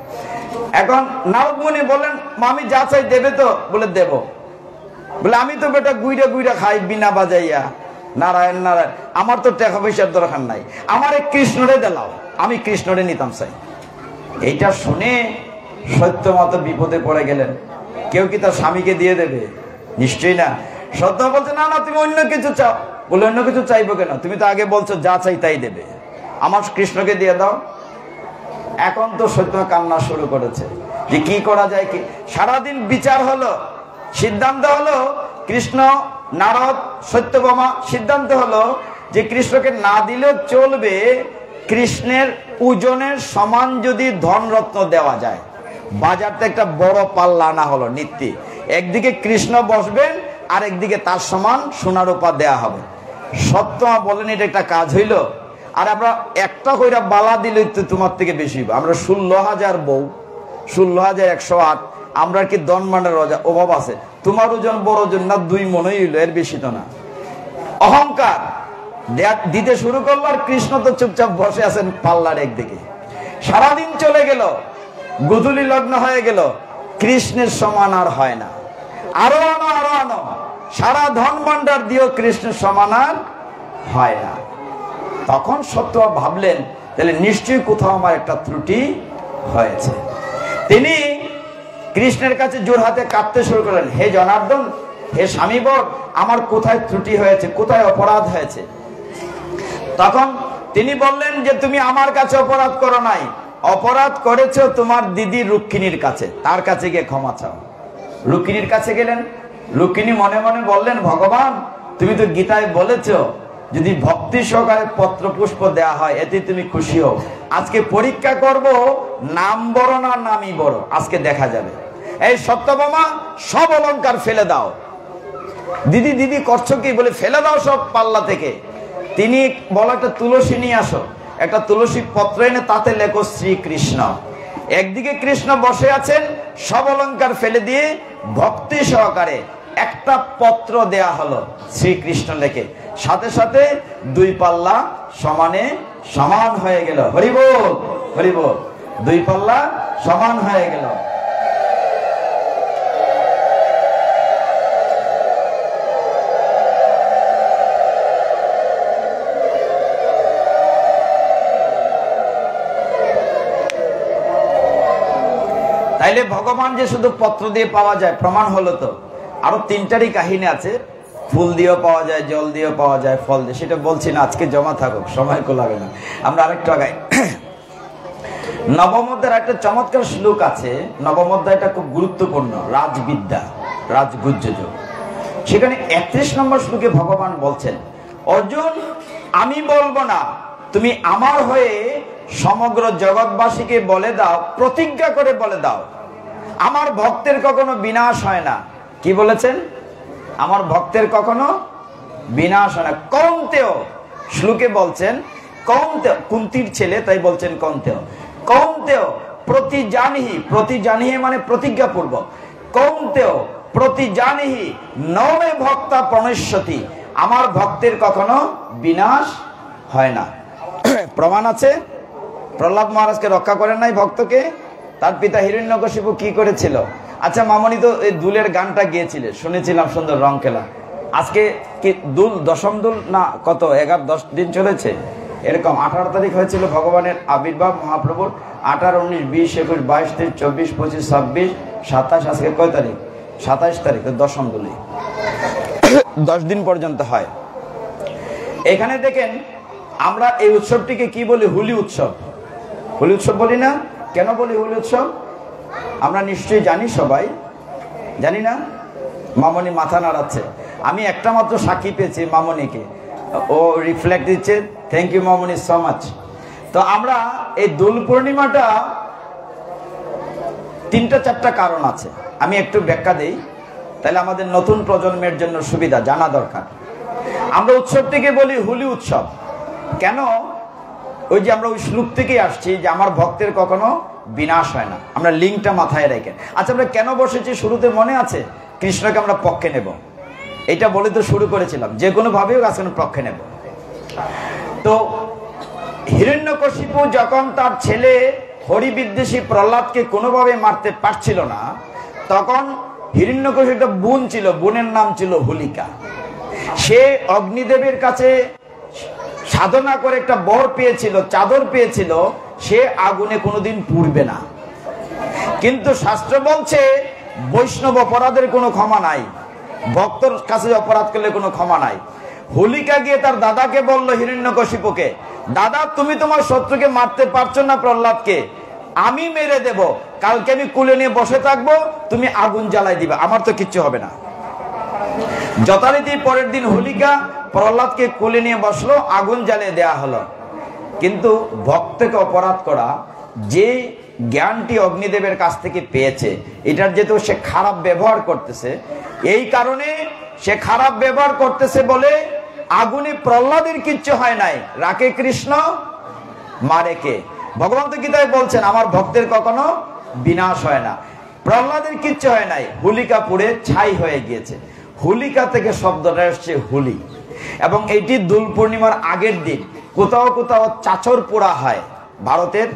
এখন নারদ মুনি বলেন, আমি যা চাই দেবে তো? বলে, দেব। বলে, আমি তো বেটা গুইরা গুইরা খাই বিনা বাজাইয়া, নারায়ণ নারায়ণ, আমার তো টাকা পয়সার দরকার নাই, আমারে কৃষ্ণরে দিলাও, আমি কৃষ্ণরে নিতাম চাই। এইটা শুনে সত্যভামা তো বিপদে পড়ে গেলেন। কেউ কি তার স্বামীকে দিয়ে দেবে? নিশ্চয়ই না। সত্যভামা বলছে, না না, তুমি অন্য কিছু চাও। বলে, অন্য কিছু চাইবো কেন? তুমি তো আগে বলছো যা চাই তাই দেবে, আমার কৃষ্ণকে দিয়ে দাও। এখন তো সত্যভামা কান্না শুরু করেছে যে কি করা যায়। কি সারাদিন বিচার হলো, সিদ্ধান্ত হলো, কৃষ্ণ, নারদ, সত্যভামা সিদ্ধান্ত হলো যে কৃষ্ণকে না দিলেও চলবে, কৃষ্ণের ওজনের সমান যদি ধনরত্ন দেওয়া যায়। বাজারতে একটা বড় পাল্লা আনা হলো নীতি, একদিকে কৃষ্ণ বসবেন আর একদিকে তার সমান সোনারূপা দেয়া হবে। সত্যভামা বলেন, এটা একটা কাজ হইল? আর আমরা একটা কইরা বালা দিলে তো তোমার থেকে বেশি, আমরা 16,000 বউ, 16,108, আমরা কি দনমানের অভাব আছে? তোমার ওজন বড় ওজন না, 2 মনই হইলো, এর বেশি তো না। অহংকার দিতে শুরু করলো, আর কৃষ্ণ তো চুপচাপ বসে আছেন পাল্লার একদিকে। সারাদিন চলে গেল, গোধূলি লগ্ন হয়ে গেল, কৃষ্ণের সমান আর হয় না। আরো আনো, আরো আনো, সারা ধন ভান্ডার দিয়েও কৃষ্ণের সমান আর হয় না। তখন সত্যভামা ভাবলেন, তাহলে নিশ্চয়ই কোথাও আমার একটা ত্রুটি হয়েছে। তিনি কৃষ্ণের কাছে জোর হাতে কাঁদতে শুরু করলেন, হে জনার্দন, হে স্বামীবর, আমার কোথায় ত্রুটি হয়েছে, কোথায় অপরাধ হয়েছে? তখন তিনি বললেন যে তুমি আমার কাছে অপরাধ করো নাই, অপরাধ করেছো তোমার দিদি রুক্মিণীর কাছে, তার কাছে গিয়ে ক্ষমা চাও। রুক্মিণীর কাছে গেলেন। রুক্মিণী মনে মনে বললেন, ভগবান, তুমি তো গীতায় বলেছো যদি ভক্তি সহকারে পত্র পুষ্প দেয়া হয় এতে তুমি খুশি হও। আজকে পরীক্ষা করব নাম বড় না নামই বড়, আজকে দেখা যাবে। এই সত্যভামা, সব অলংকার ফেলে দাও। দিদি দিদি করছো কি? বলে, ফেলে দাও সব পাল্লা থেকে। তিনি বলো, একটা তুলসী নিয়ে আসো, একটা তুলসী পত্র এনে তাতে লেখো শ্রীকৃষ্ণ। একদিকে কৃষ্ণ বসে আছেন, সব অলংকার ফেলে দিয়ে ভক্তি সহকারে একটা পত্র দেয়া হলো, শ্রীকৃষ্ণ লেখে। সাথে সাথে 2 পাল্লা সমানে সমান হয়ে গেল। হরি বল, হরি বল। 2 পাল্লা সমান হয়ে গেল। তাইলে ভগবান যে শুধু পত্র দিয়ে পাওয়া যায় প্রমাণ হলো তো। আরো 3টারই কাহিনী আছে, ফুল দিয়েও পাওয়া যায়, জল দিয়েও পাওয়া যায়, ফল দিয়ে, সেটা বলছি না, আজকে জমা থাকুক, সময় কোলাবে না। আমরা আরেকটু আগাই। নবম অধ্যায়ের একটা চমৎকার শ্লোক আছে। নবম অধ্যায়টা খুব গুরুত্বপূর্ণ, রাজবিদ্যা, রাজগুজ্জযোগ। সেখানে 31 নম্বর শ্লোকে ভগবান বলছেন, অর্জুন, আমি বলবো না, তুমি আমার হয়ে সমগ্র জগৎবাসীকে বলে দাও, প্রতিজ্ঞা করে বলে দাও, আমার ভক্তের কখনো বিনাশ হয় না। কি বলেছেন? আমার ভক্তের কখনো বিনাশ হয় না। কৌন্তেয় শ্লোকে বলছেন, কৌন্তেয়, কুন্তির ছেলে তাই বলছেন কৌন্তেয়, কৌন্তেয় প্রতিজানিহি, প্রতিজানিহি মানে প্রতিজ্ঞা পূর্বক, কৌন্তেয় প্রতিজানিহি নমে ভক্তা প্রণশ্যতি, আমার ভক্তের কখনো বিনাশ হয় না। প্রমাণ আছে, প্রহ্লাদ মহারাজকে রক্ষা করেন নাই ভক্তকে, তার পিতা হিরণ্যকশিপু কি করেছিল? আচ্ছা মামনি তো এই দুলের গানটা গিয়েছিলে, শুনেছিলাম, সুন্দর রং খেলা। আজকে কি দুল, দশম দুল না কত, 11-10 দিন চলেছে এরকম। 18 তারিখ হয়েছিল ভগবানের আবির্ভাব মহাপ্রভুর, 18, 19, 20, 21, 22, 23, 24, 25, 26, 27, আজকে কয় তারিখ? 27 তারিখ, দশম দুলি 10 দিন পর্যন্ত হয়। এখানে দেখেন আমরা এই উৎসবটিকে কি বলি? হোলি উৎসব। হোলি উৎসব বলি না? কেন বলি হোলি উৎসব? আমরা নিশ্চয়ই জানি, সবাই জানি না? মামনি মাথা নাড়াচ্ছে। আমি একটা মাত্র সাক্ষী পেয়েছি মামনিকে, ও রিফ্লেক্ট দিচ্ছে। Thank you Mamoni so much. তো আমরা এই দোল পূর্ণিমাটা 3-4টা কারণ আছে, আমি একটু ব্যাখ্যা দেই, তাহলে আমাদের নতুন প্রজন্মের জন্য সুবিধা, জানা দরকার। আমরা উৎসবটিকে বলি হোলি উৎসব কেন? ওই যে আমরা ওই শ্লোক থেকেই আসছি যে আমার ভক্তের কখনো বিনাশ হয় না। আমরা লিঙ্কটা মাথায় রেখে, আচ্ছা আমরা কেন বসেছি শুরুতে মনে আছে? কৃষ্ণকে আমরা পক্ষে নেব, এটা বলে তো শুরু করেছিলাম, যে কোনো ভাবেও আজকে পক্ষে নেব। তো হিরণ্যকশিপু যখন তার ছেলে হরিবিদ্বেষী প্রহ্লাদকে কোনোভাবে মারতে পারছিল না, তখন হিরণ্যকশিপুর একটা বোন ছিল, বোনের নাম ছিল হোলিকা। সে অগ্নিদেবের কাছে সাধনা করে একটা বর পেয়েছিল, চাদর পেয়েছিল, সে আগুনে কোনোদিন পুড়বে না। কিন্তু শাস্ত্র বলছে বৈষ্ণব অপরাধের কোনো ক্ষমা নাই, ভক্তর কাছে অপরাধ করলে কোনো ক্ষমা নাই। হোলিকা গিয়ে তার দাদাকে বলল, হিরণ্যকশিপুকে, দাদা তুমি তোমার শত্রুকে মারতে পারছো না প্রহ্লাদকে, আমি মেরে দেব, কালকে আমি কুলে নিয়ে বসে থাকবো, তুমি আগুন জ্বালাই দিবা, আমার তো কিচ্ছু হবে না। যথারীতি পরের দিন হোলিকা প্রহ্লাদকে কোলে নিয়ে বসলো, আগুন জ্বালিয়ে দেয়া হলো। কিন্তু ভক্তকে অপরাধ করা, যে জ্ঞানটি অগ্নিদেবের কাছ থেকে পেয়েছে, এটার যেহেতু সে খারাপ ব্যবহার করতেছে, এই কারণে সে খারাপ ব্যবহার করতেছে বলে আগুনে প্রহ্লাদের কিচ্ছু হয় নাই, রাখে কৃষ্ণ মারে কে? ভগবান তো গীতায় বলছেন আমার ভক্তের কখনো বিনাশ হয় না। প্রহ্লাদের কিচ্ছু হয় নাই, হোলিকা পুড়ে ছাই হয়ে গিয়েছে। হোলিকা থেকে শব্দটা এসছে হোলি, এবং এইটি দোল পূর্ণিমার আগের দিন কোথাও কোথাও চাচর পোড়া হয়। ভারতের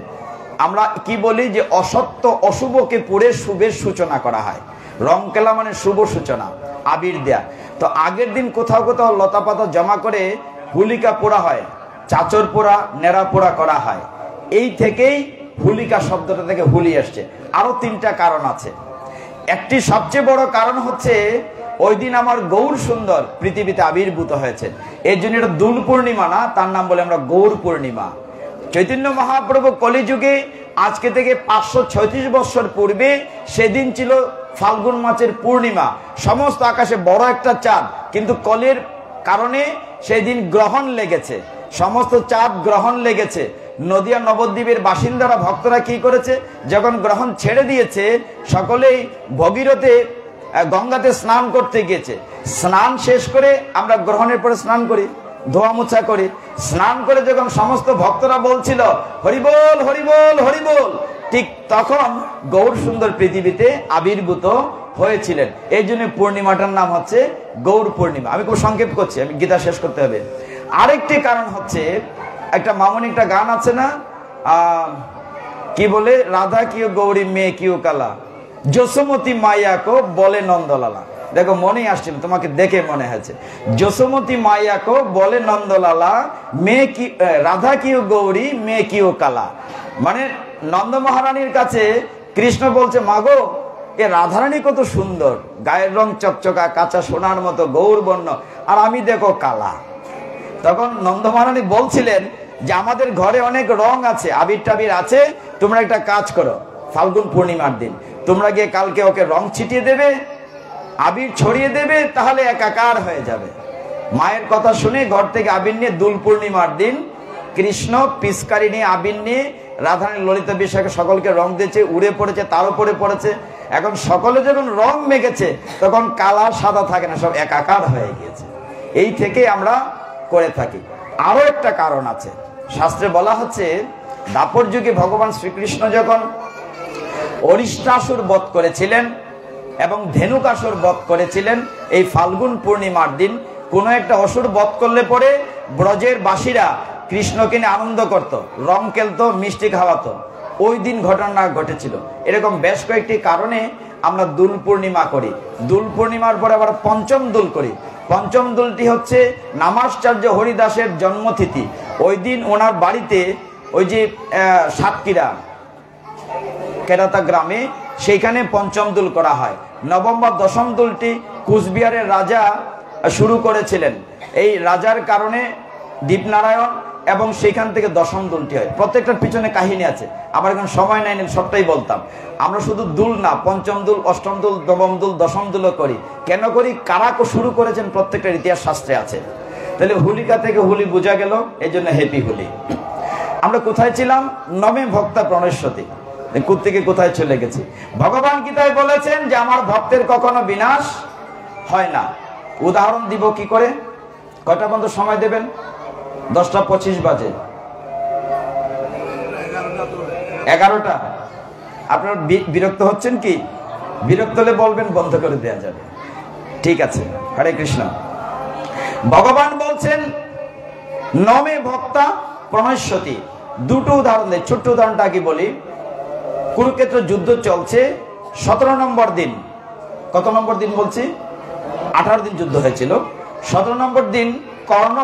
আমরা কি বলি যে অসত্য অশুভকে পুড়ে শুভের সূচনা করা হয়। রং খেলা মানে শুভ সূচনা, আবির দেয়া। তো আগের দিন কোথাও কোথাও লতা পাতা জমা করে হোলিকা পোড়া হয়, চাচর পোড়া, নেড়া পোড়া করা হয়। এই থেকেই হোলিকা শব্দটা থেকে হোলি আসছে। আরো 3টা কারণ আছে। একটি সবচেয়ে বড় কারণ হচ্ছে ওই দিন আমার গৌর সুন্দর পৃথিবীতে আবির্ভূত হয়েছে, এর জন্য এটা দোল পূর্ণিমা না, তার নাম বলে আমরা গৌর পূর্ণিমা। চৈতন্য মহাপ্রভু কলিযুগে আজকে থেকে 536 বছর পূর্বে সেদিন ছিল ফাল্গুন মাসের পূর্ণিমা, সমস্ত আকাশে বড় একটা চাঁদ, কিন্তু কলির কারণে সেই দিন গ্রহণ লেগেছে, সমস্ত চাঁদ গ্রহণ লেগেছে। নদিয়া নবদ্বীপের বাসিন্দারা ভক্তরা কি করেছে, যখন গ্রহণ ছেড়ে দিয়েছে, সকলেই ভগীরথে গঙ্গাতে স্নান করতে গিয়েছে। স্নান শেষ করে আমরা গ্রহণের পরে স্নান করি, ধোয়া মোছা করি, স্নান করে যখন সমস্ত ভক্তরা বলছিল হরিবোল হরিবোল হরিবোল, ঠিক তখন গৌর সুন্দর পৃথিবীতে আবির্ভূত হয়েছিলেন। এই জন্য পূর্ণিমাটার নাম হচ্ছে গৌর পূর্ণিমা। আমি খুব সংক্ষেপ করছি, আমি গীতা শেষ করতে হবে। আরেকটি কারণ হচ্ছে, একটা মামনি একটা গান আছে না, কি বলে, রাধা কিও গৌরী মেয়ে কিও কালা, যশোমতী মাইয়া কো বলে নন্দলালা। দেখো মনেই আসছিল, তোমাকে দেখে মনে হয়েছে। যশোমতী মাইয়া কো বলে নন্দলালা, মেয়ে কি রাধা কিও গৌরী মেয়ে কিও কালা। মানে নন্দ মহারানীর কাছে কৃষ্ণ বলছে, মাগো এ রাধারানী কত সুন্দর, গায়ের রং চকচকা কাঁচা সোনার মতো গৌর বর্ণ, আর আমি দেখো কালা। তখন নন্দ মহারানী বলছিলেন যে আমাদের ঘরে অনেক রং আছে, আবির টাবির আছে, তোমরা একটা কাজ করো, ফাল্গুন পূর্ণিমার দিন তোমরা গিয়ে কালকে ওকে রং ছিটিয়ে দেবে, আবির ছড়িয়ে দেবে, তাহলে একাকার হয়ে যাবে। মায়ের কথা শুনে ঘর থেকে আবির নিয়ে দোল পূর্ণিমার দিন কৃষ্ণ পিচকারি নিয়ে আবির নিয়ে রাধারানী ললিতা বিষয়কে সকলকে রং দিয়েছে, উড়ে পড়েছে, তার উপরে পড়েছে। এখন সকলে যখন রং মেখেছে তখন কালা সাদা থাকে না, সব একাকার হয়ে গিয়েছে। এই থেকে আমরা করে থাকি। আরো একটা কারণ আছে, শাস্ত্রে বলা হচ্ছে দাপর যুগে ভগবান শ্রীকৃষ্ণ যখন অরিষ্টাসুর বধ করেছিলেন এবং ধেনুকাসুর বধ করেছিলেন, এই ফাল্গুন পূর্ণিমার দিন কোনো একটা অসুর বধ করলে পরে ব্রজের বাসীরা কৃষ্ণকে নিয়ে আনন্দ করত, রং খেলতো, মিষ্টি খাওয়াতো। ওই দিন ঘটনা ঘটেছিল। এরকম বেশ কয়েকটি কারণে আমরা দোল পূর্ণিমা করি। দোল পূর্ণিমার পরে আবার পঞ্চম দোল করি। পঞ্চম দোলটি হচ্ছে নামাচার্য হরিদাসের জন্মতিথি। ওই দিন ওনার বাড়িতে ওই যে সাতক্ষীরা কেরাতা গ্রামে, সেইখানে পঞ্চম দোল করা হয়। নবম বা দশম দোলটি কুচবিহারের রাজা শুরু করেছিলেন। এই রাজার কারণে দীপনারায়ণ এবং সেখান থেকে দশম দুলটি হয়। প্রত্যেকটার পিছনে কাহিনী আছে, আমার এখন সময় নাই, সবটাই বলতাম। আমরা শুধু দুল না, পঞ্চম দুল, অষ্টম দুল, নবম দুল, দশম দুলও করি। কেন করি? কারা শুরু করেছেন প্রত্যেকটার ইতিহাস শাস্ত্রে আছে। তাহলে হোলিকা থেকে হোলি বোঝা গেল, এই জন্য হ্যাপি হোলি। আমরা কোথায় ছিলাম? নমে ভক্তা প্রণশ্বতী, থেকে কোথায় চলে গেছি। ভগবান গীতায় বলেছেন যে আমার ভক্তের কখনো বিনাশ হয় না। উদাহরণ দিব কি করে? কয়টা পর্যন্ত সময় দেবেন? 10:25 বাজে। 11টা। আপনারা বিরক্ত হচ্ছেন কি? বিরক্ত হলে বলবেন, বন্ধ করে দেওয়া যাবে। ঠিক আছে, হরে কৃষ্ণ। ভগবান বলছেন নমে ভক্তা প্রণশ্বতী। দুটো উদাহরণ দেয়, ছোট্ট উদাহরণটা কি বলি। কুরুক্ষেত্র যুদ্ধ চলছে, 17 নম্বর দিন। কত নম্বর দিন বলছি? 18 দিন যুদ্ধ হয়েছিল। 17 নম্বর দিন কর্ণ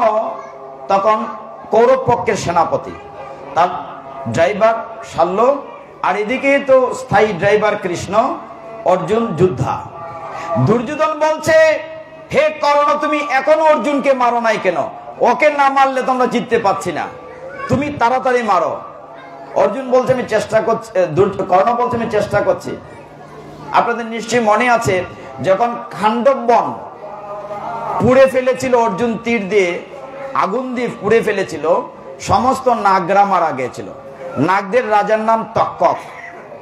তখন কৌরব পক্ষের সেনাপতি, তার ড্রাইভার শাল্য, আর এদিকে তো স্থায়ী ড্রাইভার কৃষ্ণ, অর্জুন যোদ্ধা। দুর্যোধন বলছে, হে কর্ণ, তুমি এখনো অর্জুনকে মারো নাই কেন? ওকে না মারলে তোমরা জিততে পারছি না, তুমি তাড়াতাড়ি মারো। অর্জুন বলছে আমি চেষ্টা করছি, কর্ণ বলছে আমি চেষ্টা করছি। আপনাদের নিশ্চয়ই মনে আছে যখন খান্ডব বন পুড়ে ফেলেছিল, অর্জুন তীর দিয়ে আগুন দিয়ে পুড়ে ফেলেছিল, সমস্ত নাগরা মারা গিয়েছিল। নাগদের রাজার নাম তক্ষক,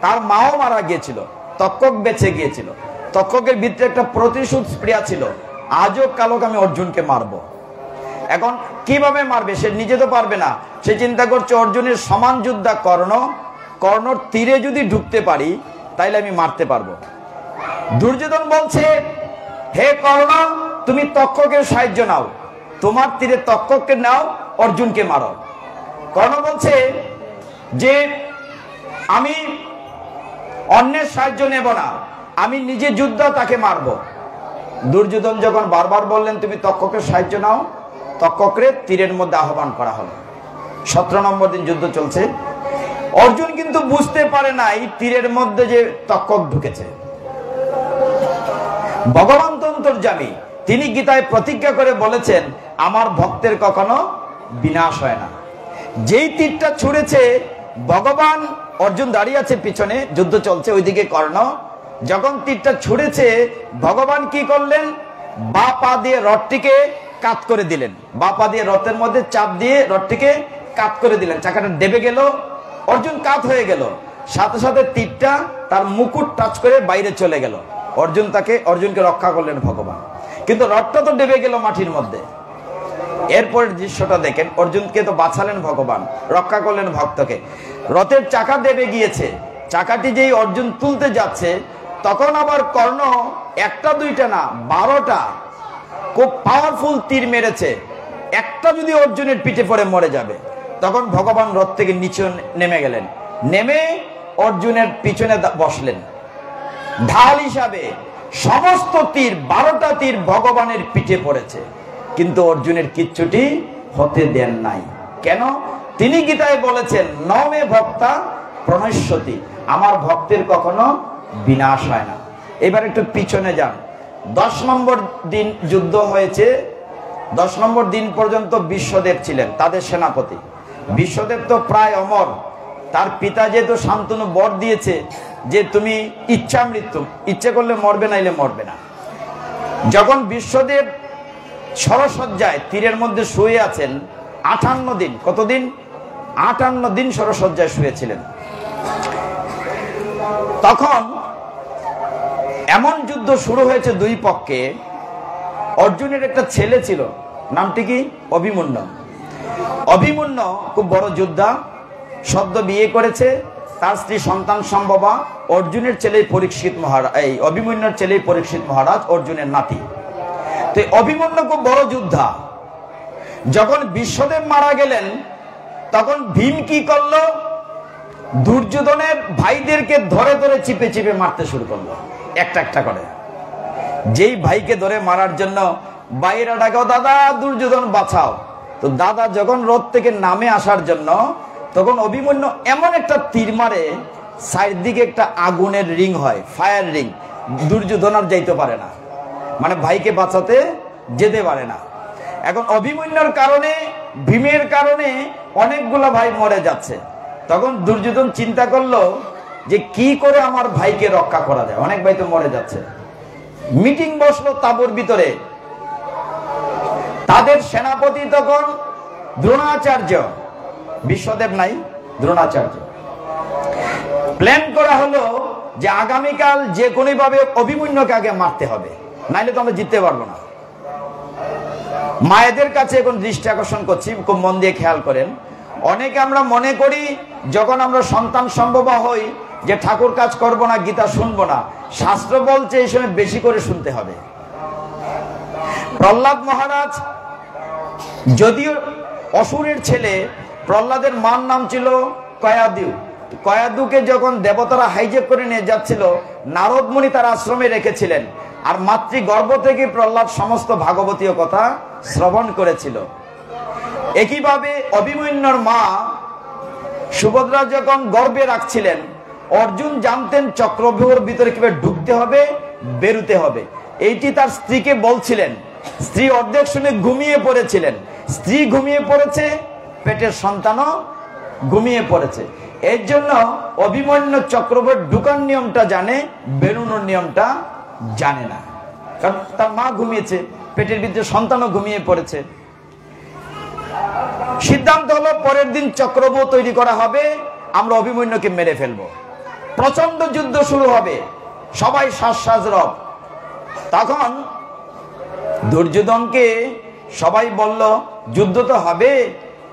তার মাও মারা গিয়েছিল, তক্ষক বেঁচে গিয়েছিল। তক্ষকের ভিতরে একটা প্রতিশোধ স্প্রিয়া ছিল, আজও কালক আমি অর্জুনকে মারবো। এখন কিভাবে মারবে? সে নিজে তো পারবে না, সে চিন্তা করছে অর্জুনের সমান যোদ্ধা কর্ণ, কর্ণর তীরে যদি ঢুকতে পারি তাইলে আমি মারতে পারবো। দুর্যোধন বলছে, হে কর্ণ, তুমি তক্ষকের সাহায্য নাও, তোমার তীরে তক্ষককে নাও, অর্জুনকে মারো। কর্ণ বলছে যে আমি অন্যের সাহায্য নেব না, আমি নিজে যুদ্ধ তাকে মারবো। দুর্যোধন যখন বারবার বললেন তুমি তক্ষকের সাহায্য নাও, তক্ষকরে তীরের মধ্যে আহ্বান করা হলো। 17 নম্বর দিন যুদ্ধ চলছে। অর্জুন কিন্তু বুঝতে পারে নাই তীরের মধ্যে যে তক্ষক ঢুকেছে। ভগবান তো অন্তর্যামী, তিনি গীতায় প্রতিজ্ঞা করে বলেছেন আমার ভক্তের কখনো বিনাশ হয় না। যেই তীরটা ছুঁড়েছে ভগবান, অর্জুন দাঁড়িয়ে আছে পিছনে, যুদ্ধ চলছে, ওইদিকে কর্ণ। যখন তীরটা ছুঁড়েছে ভগবান কি করলেন? বা পা দিয়ে রথটিকে কাত করে দিলেন, বা পা দিয়ে রথের মধ্যে চাপ দিয়ে রথটিকে কাত করে দিলেন। চাকাটা ডেবে গেল, অর্জুন কাত হয়ে গেল। সাথে সাথে তীরটা তার মুকুট টাচ করে বাইরে চলে গেল। অর্জুনকে রক্ষা করলেন ভগবান, কিন্তু রথটা তো ডেবে গেল মাটির মধ্যে। এরপরের দৃশ্যটা দেখেন, অর্জুনকে তো বাঁচালেন ভগবান, রক্ষা করলেন ভক্তকে। রথের চাকা ডেবে গিয়েছে, চাকাটি যেই অর্জুন তুলতে যাচ্ছে তখন আবার কর্ণ একটা দুইটা না 12টা খুব পাওয়ারফুল তীর মেরেছে। একটা যদি অর্জুনের পিঠে পড়ে মরে যাবে। তখন ভগবান রথ থেকে নিচে নেমে গেলেন, নেমে অর্জুনের পিছনে বসলেন। ঢাল হিসাবে সমস্ত তীর 12টা তীর ভগবানের পিঠে পড়েছে, কিন্তু অর্জুনের কিচ্ছুটি হতে দেন নাই। কেন? তিনি গীতায় বলেছেন নমে ভক্তা প্রণশ্বতী, আমার ভক্তের কখনো বিনাশ হয় না। এবার একটু পিছনে যান। 10 নম্বর দিন যুদ্ধ হয়েছে। 10 নম্বর দিন পর্যন্ত বিশ্বদেব ছিলেন তাদের সেনাপতি। বিশ্বদেব তো প্রায় অমর, তার পিতা যেহেতু শান্তনু বর দিয়েছে যে তুমি ইচ্ছা মৃত্যু, ইচ্ছে করলে মরবে, নাইলে মরবে না। যখন বিশ্বদেব সরসজ্জায় তীরের মধ্যে শুয়ে আছেন 58 দিন, কতদিন? 58 দিন সরসজ্জায় শুয়েছিলেন। তখন এমন যুদ্ধ শুরু হয়েছে দুই পক্ষে। অর্জুনের একটা ছেলে ছিল, নামটি কি? অভিমন্যু। অভিমন্যু খুব বড় যোদ্ধা, সদ্য বিয়ে করেছে, তার স্ত্রী সন্তান সম্ভবা। অর্জুনের ছেলে পরীক্ষিত মহারাজ, এই অভিমন্যুর ছেলে পরীক্ষিত মহারাজ অর্জুনের নাতি। তো অভিমন্যু খুব বড় যোদ্ধা। যখন বিশ্বদেব মারা গেলেন তখন ভীম কি করলো? দুর্যোধনের ভাইদেরকে ধরে ধরে চিপে চিপে মারতে শুরু করলো, একটা একটা করে। যেই ভাইকে ধরে মারার জন্য বাইরা ডাকাও, দাদা দুর্যোধন বাঁচাও। তো দাদা যখন রথ থেকে নামে আসার জন্য, তখন অভিমন্যু এমন একটা তীর মারে, সাইড দিকে একটা আগুনের রিং হয়, ফায়ার রিং। দুর্যোধন আর যাইতে পারে না, মানে ভাইকে বাঁচাতে যেতে পারে না। এখন অভিমন্যুর কারণে ভীমের কারণে অনেকগুলা ভাই মরে যাচ্ছে। তখন দুর্যোধন চিন্তা করলো যে কি করে আমার ভাইকে রক্ষা করা যায়, অনেক ভাই তো মরে যাচ্ছে। মিটিং বসলো তাঁবুর ভিতরে। তাদের সেনাপতি তখন দ্রোণাচার্য, বিশ্বদেব নাই, দ্রোণাচার্য। প্ল্যান করা হলো যে আগামীকাল যে কোনো ভাবে অভিমন্যুকে আগে মারতে হবে, নাইলে তো আমরা জিততে পারবো না। মায়েদের কাছে এখন দৃষ্টি আকর্ষণ করছি, খুব মন দিয়ে খেয়াল করেন। অনেকে আমরা মনে করি যখন আমরা সন্তান সম্ভব হই যে ঠাকুর কাজ করব না, গীতা শুনবো না। শাস্ত্র বলছে এই সময় বেশি করে শুনতে হবে। প্রহ্লাদ মহারাজ যদিও অসুরের ছেলে, প্রহ্লাদের মার নাম ছিল কয়াদু। কয়াদুকে যখন দেবতারা হাইজেক করে নিয়ে যাচ্ছিল, নারদ মুনি তার আশ্রমে রেখেছিলেন। আর মাতৃগর্ভ থেকে প্রহ্লাদ সমস্ত ভাগবতীয় কথা শ্রবণ করেছিল। একইভাবে অভিমন্যুর মা সুভদ্রা যখন গর্ভে রাখছিলেন, অর্জুন জানতেন চক্রব্যূহের ভিতরে কিভাবে ঢুকতে হবে, বেরুতে হবে। এইটি তার স্ত্রীকে বলছিলেন। স্ত্রী অর্ধেক শুনে ঘুমিয়ে পড়েছিলেন। স্ত্রী ঘুমিয়ে পড়েছে, পেটের সন্তানও ঘুমিয়ে পড়েছে। এর জন্য অভিমন্যু চক্রব্যূহের ঢুকার নিয়মটা জানে, বেরোনোর নিয়মটা জানে না। কারণ তার মা ঘুমিয়েছে, পেটের ভিতরে সন্তানও ঘুমিয়ে পড়েছে। সিদ্ধান্ত হলো পরের দিন চক্রব্যূহ তৈরি করা হবে, আমরা অভিমন্যুকে মেরে ফেলবো। প্রচন্ড যুদ্ধ শুরু হবে, সবাই শ্বাস রব। তখন দুর্যোধনকে সবাই বলল যুদ্ধ তো হবে,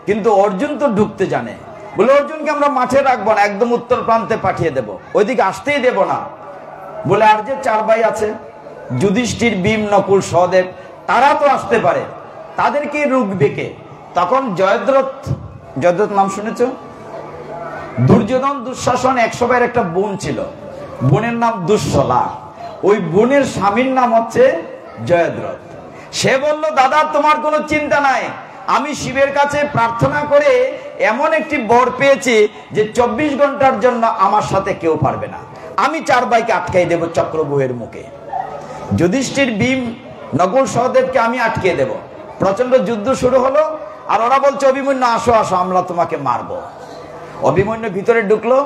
কিন্তু অর্জুন তো ঢুকতে জানে। বলে অর্জুনকে আমরা মাঠে রাখবো না, একদম উত্তর প্রান্তে পাঠিয়ে দেব, ওইদিকে আসতেই দেব না। বলে আর যে 4 ভাই আছে, যুধিষ্ঠির, ভীম, নকুল, সহদেব, তারা তো আসতে পারে, তাদেরকে রুখবে কে? তখন জয়দ্রথ নাম শুনেছ? দুর্যোধন দুঃশাসন 100 ভাইয়ের একটা বোন ছিল, বোনের নাম দুঃশলা। ওই বোনের স্বামীর নাম হচ্ছে জয়দ্রথ। সে বলল দাদা তোমার কোনো চিন্তা নাই, আমি শিবের কাছে প্রার্থনা করে এমন একটি বর পেয়েছি যে 24 ঘন্টার জন্য আমার সাথে কেউ পারবে না, আমি 4 ভাইকে আটকাই দেব চক্রব্যূহের মুখে। যুধিষ্ঠির, ভীম, নকুল, সহদেবকে আমি আটকে দেব। প্রচন্ড যুদ্ধ শুরু হলো। আর ওরা বলছে অভিমন্যু আসো আসো, আমরা তোমাকে মারবো। অভিমন্যু ভিতরে ঢুকলো।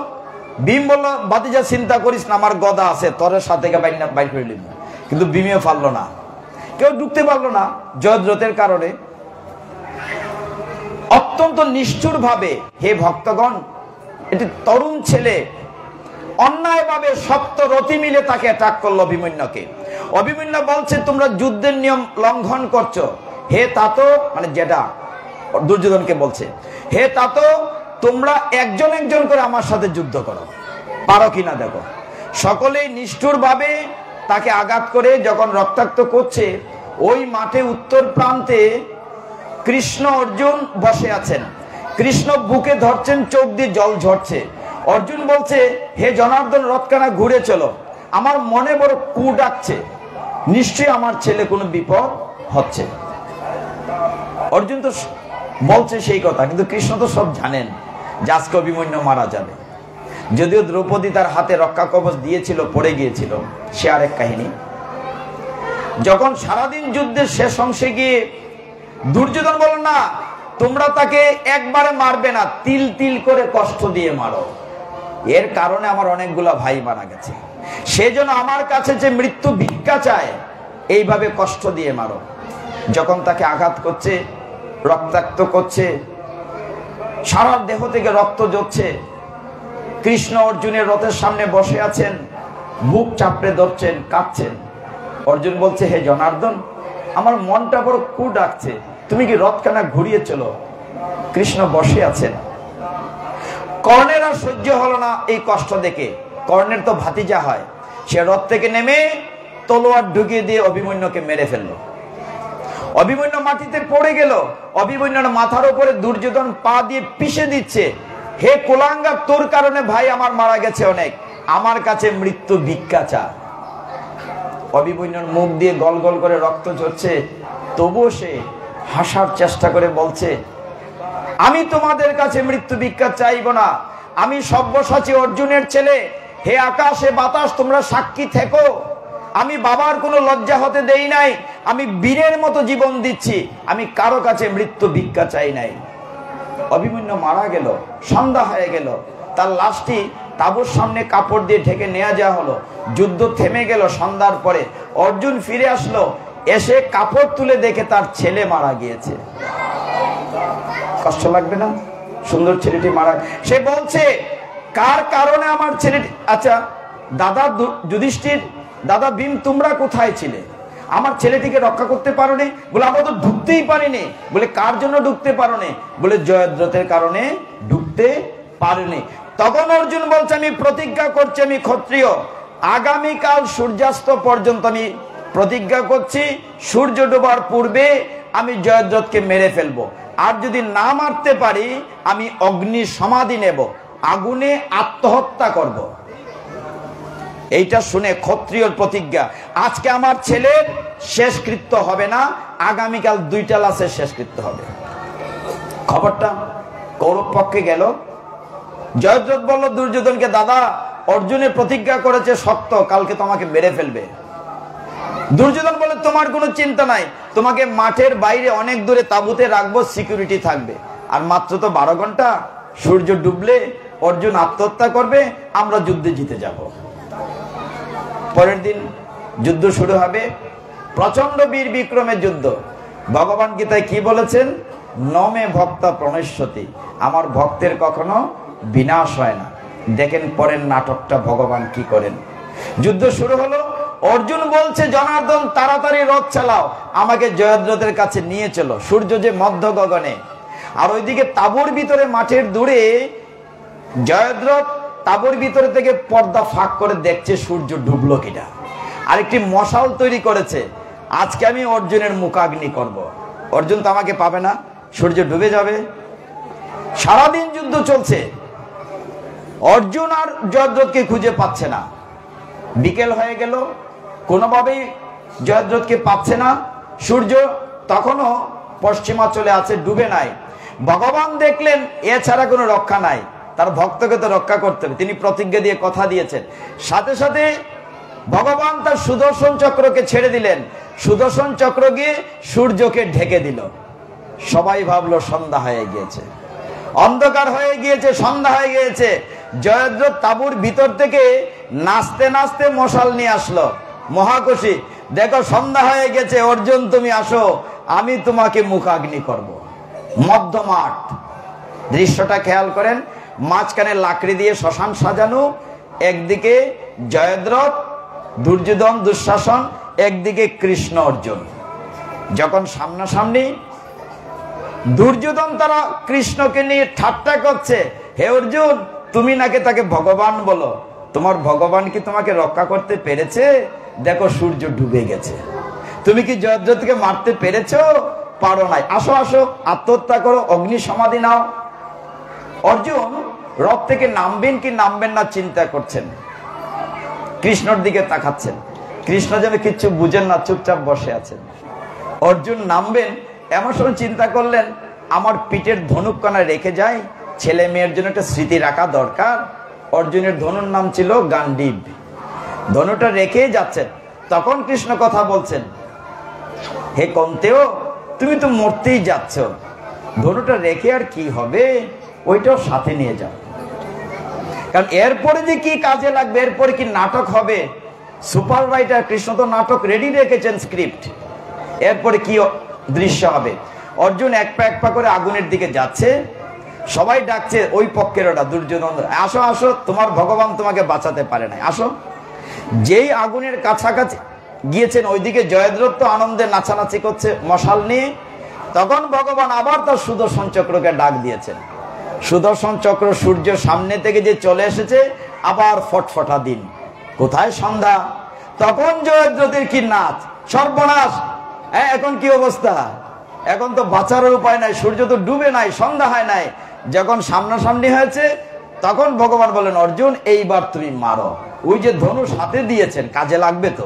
ভীম বলল বাতিজা চিন্তা করিস না, আমার গদা আছে, তোর সাথে বাইর করে নিব। কিন্তু ভীমেও পারলো না, কেউ ঢুকতে পারলো না জয়দ্রথের কারণে। অত্যন্ত নিষ্ঠুর ভাবে, হে ভক্তগণ, এটি তরুণ ছেলে অন্যায়ভাবে সপ্তরথী মিলে তাকে অ্যাটাক করলো অভিমন্যুকে। অভিমন্যু বলছে তোমরা যুদ্ধের নিয়ম লঙ্ঘন করছো। হে তাতো, মানে যেটা দুর্যোধনকে বলছে, হে তাতো তোমরা একজন একজন করে আমার সাথে যুদ্ধ করো, পারো কিনা দেখো। সকলেই নিষ্ঠুর ভাবে তাকে আঘাত করে যখন রক্তাক্ত করছে, ওই মাঠে উত্তর প্রান্তে কৃষ্ণ অর্জুন বসে আছেন। কৃষ্ণ বুকে ধরছেন, চোখ দিয়ে জল ঝরছে। অর্জুন বলছে হে জনার্দন, রথখানা ঘুরে চলো, আমার মনে বড় কু ডাকছে, নিশ্চয়ই আমার ছেলে কোনো বিপদ হচ্ছে। অর্জুন তো বলছে সেই কথা, কিন্তু কৃষ্ণ তো সব জানেন যে আজকে অভিমন্যু মারা যাবে। যদিও দ্রৌপদী তার হাতে রক্ষা কবচ দিয়েছিল, পড়ে গিয়েছিল, সে আরেক কাহিনী। যখন সারাদিন যুদ্ধের শেষ অংশে গিয়ে দুর্যোধন বলল না তোমরা তাকে একবারে মারবে না, তিল তিল করে কষ্ট দিয়ে মারো, এর কারণে আমার অনেকগুলা ভাই মারা গেছে, সেজন্য আমার কাছে যে মৃত্যু ভিক্ষা চায়, এইভাবে কষ্ট দিয়ে মারো। যখন তাকে আঘাত করছে, রক্তাক্ত করছে, সারা দেহ থেকে রক্ত ঝরছে, কৃষ্ণ অর্জুনের রথের সামনে বসে আছেন, বুক চাপড়ে ধরছেন, কাঁদছেন। অর্জুন বলছে হে জনার্দন, আমার মনটা বড় কু ডাকছে, তুমি কি রথখানা ঘুরিয়ে চলো। কৃষ্ণ বসে আছেন। কর্ণের আর সহ্য হলো না এই কষ্ট দেখে। কর্ণের তো ভাতিজা হয়, সে রথ থেকে নেমে তলোয়ার ঢুকিয়ে দিয়ে অভিমন্যুকে মেরে ফেললো। অভিমন্যু মাটিতে পড়ে গেল। অভিমন্যুর মাথার উপরে দুর্যোধন পা দিয়ে পিষে দিচ্ছে, হে কুলাঙ্গার, তোর কারণে ভাই আমার মারা গেছে অনেক, আমার কাছে মৃত্যু ভিক্ষা চা। অভিমন্যুর মুখ দিয়ে গল গল করে রক্ত ঝরছে, তবুও সে হাসার চেষ্টা করে বলছে আমি তোমাদের কাছে মৃত্যু ভিক্ষা চাইব না, আমি সব্যসাচী অর্জুনের ছেলে, হে আকাশ হে বাতাস তোমরা সাক্ষী থেকো, আমি বাবার কোনো লজ্জা হতে দেই নাই, আমি বীরের মতো জীবন দিচ্ছি, আমি কারো কাছে মৃত্যু ভিক্ষা চাই নাই। অভিমন্যু মারা গেল, সন্ধ্যা হয়ে গেল, তার লাশটি তাঁবুর সামনে কাপড় দিয়ে ঢেকে নেওয়া যাওয়া হলো। যুদ্ধ থেমে গেল। সন্ধ্যার পরে অর্জুন ফিরে আসলো, এসে কাপড় তুলে দেখে তার ছেলে মারা গিয়েছে। কষ্ট লাগবে না? সুন্দর ছেলেটি মারা। সে বলছে, কার কারণে আমার ছেলেটি, আচ্ছা দাদা যুধিষ্ঠির, দাদা ভীম, তোমরা কোথায় ছিলে? আমার ছেলেটিকে রক্ষা করতে পারোনি? বলে আমরা তো ঢুকতেই পারিনি। বলে কার জন্য ঢুকতে পারোনি? বলে জয়দ্রথের কারণে ঢুকতে পারিনি। তখন অর্জুন বলছে, আমি প্রতিজ্ঞা করছি, আমি ক্ষত্রিয়, আগামীকাল সূর্যাস্ত পর্যন্ত আমি প্রতিজ্ঞা করছি, সূর্য ডোবার পূর্বে আমি জয়দ্রথকে মেরে ফেলবো। আর যদি না মারতে পারি, আমি অগ্নি সমাধি নেব, আগুনে আত্মহত্যা করব। এইটা শুনে ক্ষত্রিয়র প্রতিজ্ঞা, আজকে আমার ছেলের শেষকৃত্য হবে না, আগামীকাল 2টা লাশের শেষকৃত্য হবে। খবরটা কৌরব পক্ষে গেল। জয়দ্রথ বলল দুর্যোধনকে, দাদা অর্জুনের প্রতিজ্ঞা করেছে সত্য, কালকে তোমাকে মেরে ফেলবে। দুর্যোধন বলে, তোমার কোনো চিন্তা নাই, তোমাকে মাঠের বাইরে অনেক দূরে তাঁবুতে রাখবো, সিকিউরিটি থাকবে। আর মাত্র তো 12 ঘন্টা, সূর্য ডুবলে অর্জুন আত্মহত্যা করবে, আমরা যুদ্ধে জিতে যাব। পরের দিন যুদ্ধ শুরু হবে, প্রচন্ড বীর বিক্রমের যুদ্ধ। ভগবান গীতায় কি বলেছেন? নমে ভক্তা প্রণশ্যতি, আমার ভক্তের কখনো বিনাশ হয় না। দেখেন পরের নাটকটা ভগবান কি করেন। যুদ্ধ শুরু হলো, অর্জুন বলছে, জনার্দন তাড়াতাড়ি রথ চালাও, আমাকে জয়দ্রথের কাছে নিয়ে চলো। সূর্য যে মধ্য গগনে, আর ওইদিকে তাঁবুর ভিতরে মাঠের দূরে জয়দ্রথ তাঁবুর ভিতরে থেকে পর্দা ফাঁক করে দেখছে সূর্য ডুবলো কিনা। আরেকটি মশাল তৈরি করেছে, আজকে আমি অর্জুনের মুখাগ্নি করব। অর্জুন তো আমাকে পাবে না, সূর্য ডুবে যাবে। সারাদিন যুদ্ধ চলছে, অর্জুন আর জয়দ্রথকে খুঁজে পাচ্ছে না। বিকেল হয়ে গেল, কোনোভাবেই জয়দ্রথকে পাচ্ছে না। সূর্য তখনও পশ্চিমা চলে আছে, ডুবে নাই। ভগবান দেখলেন এছাড়া কোনো রক্ষা নাই, তার ভক্তকে তো রক্ষা করতে হবে। তিনি প্রতিজ্ঞা দিয়ে কথা দিয়েছেন। সাথে সাথে ভগবান তার সুদর্শন চক্রকে ছেড়ে দিলেন। সুদর্শন চক্র গিয়ে সূর্যকে ঢেকে দিল। সবাই ভাবলো সন্ধ্যা হয়ে গিয়েছে, অন্ধকার হয়ে গিয়েছে, সন্ধ্যা হয়ে গিয়েছে। জয়দ্রথ তাঁবুর ভিতর থেকে নাচতে নাচতে মশাল নিয়ে আসলো। মহাকুশি, দেখো সন্ধ্যা হয়ে গেছে, অর্জুন তুমি আসো, আমি তোমাকে মুখাগ্নি করব। মধ্যমাঠ দৃশ্যটা খেয়াল করেন, মাঝখানে লাকড়ি দিয়ে শ্মশান সাজানো, একদিকে জয়দ্রথ, দুর্যোধন, দুঃশাসন, একদিকে কৃষ্ণ, অর্জুন। যখন সামনাসামনি, দুর্যোধন তারা কৃষ্ণকে নিয়ে ঠাট্টা করছে, হে অর্জুন তুমি নাকি তাকে ভগবান বলো, তোমার ভগবান কি তোমাকে রক্ষা করতে পেরেছে? দেখো সূর্য ডুবে গেছে, তুমি কি জয়দ্রথকে মারতে পেরেছো? পারো নাই, আসো আসো আত্মহত্যা করো, অগ্নি সমাধি নাও। অর্জুন রথ থেকে নামবেন কি নামবেন না চিন্তা করছেন, কৃষ্ণর দিকে তাকাচ্ছেন। কৃষ্ণ যেন কিচ্ছু বুঝেন না, চুপচাপ বসে আছেন। অর্জুন নামবেন, এমন সময় চিন্তা করলেন, আমার পিঠের ধনুককণা রেখে যাই, ছেলে মেয়ের জন্য একটা স্মৃতি রাখা দরকার। অর্জুনের ধনুর নাম ছিল গান্ডীব, ধনুটা রেখে যাচ্ছেন। তখন কৃষ্ণ কথা বলছেন, হে কন্তেও, তুমি তো মরতেই যাচ্ছ, ধনুটা রেখে আর কি হবে, ওইটাও সাথে নিয়ে যাও। কারণ এরপরে যে কি কাজে লাগবে, এরপরে কি নাটক হবে, সুপার রাইটার কৃষ্ণ তো নাটক রেডি রেখেছেন, স্ক্রিপ্ট, এরপরে কি দৃশ্য হবে। অর্জুন এক পা করে আগুনের দিকে যাচ্ছে, সবাই ডাকছে, ওই পক্ষের ওটা দুর্যোধন, আসো আসো, তোমার ভগবান তোমাকে বাঁচাতে পারে না, আসো। যেই আগুনের কাছাকাছি গিয়েছেন, ওইদিকে জয়দ্রথ তো আনন্দে নাচানাচি করছে মশাল নিয়ে। তখন ভগবান আবার তার সুদর্শন চক্রকে ডাক দিয়েছেন। সুদর্শন চক্র সূর্যের সামনে থেকে যে চলে এসেছে, আবার ফটফটা দিন, কোথায় সন্ধ্যা। তখন জয়দ্রথের কি নাচ, সর্বনাশ, এখন কি অবস্থা, এখন তো বাঁচার উপায় নাই, সূর্য তো ডুবে নাই, সন্ধ্যা হয় নাই। যখন সামনাসামনি হয়েছে, তখন ভগবান বলেন, অর্জুন এইবার তুমি মারো, ওই যে ধনুষ হাতে দিয়েছেন কাজে লাগবে তো,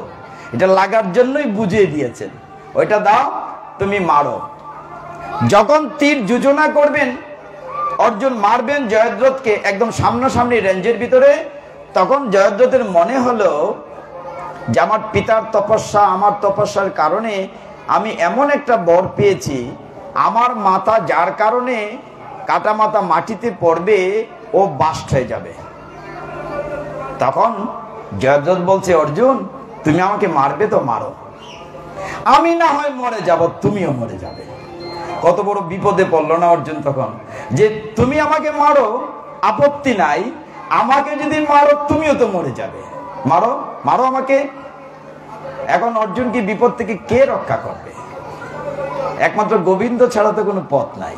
এটা লাগার জন্যই বুঝিয়ে দিয়েছেন, ওইটা দাও, তুমি মারো। যখন তীর যোজনা করবেন, অর্জুন মারবেন জয়দ্রথকে একদম সামনাসামনি রেঞ্জের ভিতরে, তখন জয়দ্রথের মনে হলো যে আমার পিতার তপস্যা, আমার তপস্যার কারণে আমি এমন একটা বর পেয়েছি, আমার মাথা যার কারণে কাটা মাথা মাটিতে পড়বে, ও বাস্ট হয়ে যাবে। তখন জয়দ্রথ বলছে, অর্জুন তুমি আমাকে মারবে তো মারো, আমি না হয় মরে যাব, তুমিও মরে যাবে। কত বড় বিপদে পড়লো না অর্জুন তখন, যে তুমি আমাকে মারো আপত্তি নাই, আমাকে যদি মারো তুমিও তো মরে যাবে, মারো মারো আমাকে। এখন অর্জুন কি বিপদ থেকে কে রক্ষা করবে? একমাত্র গোবিন্দ ছাড়া তো কোনো পথ নাই।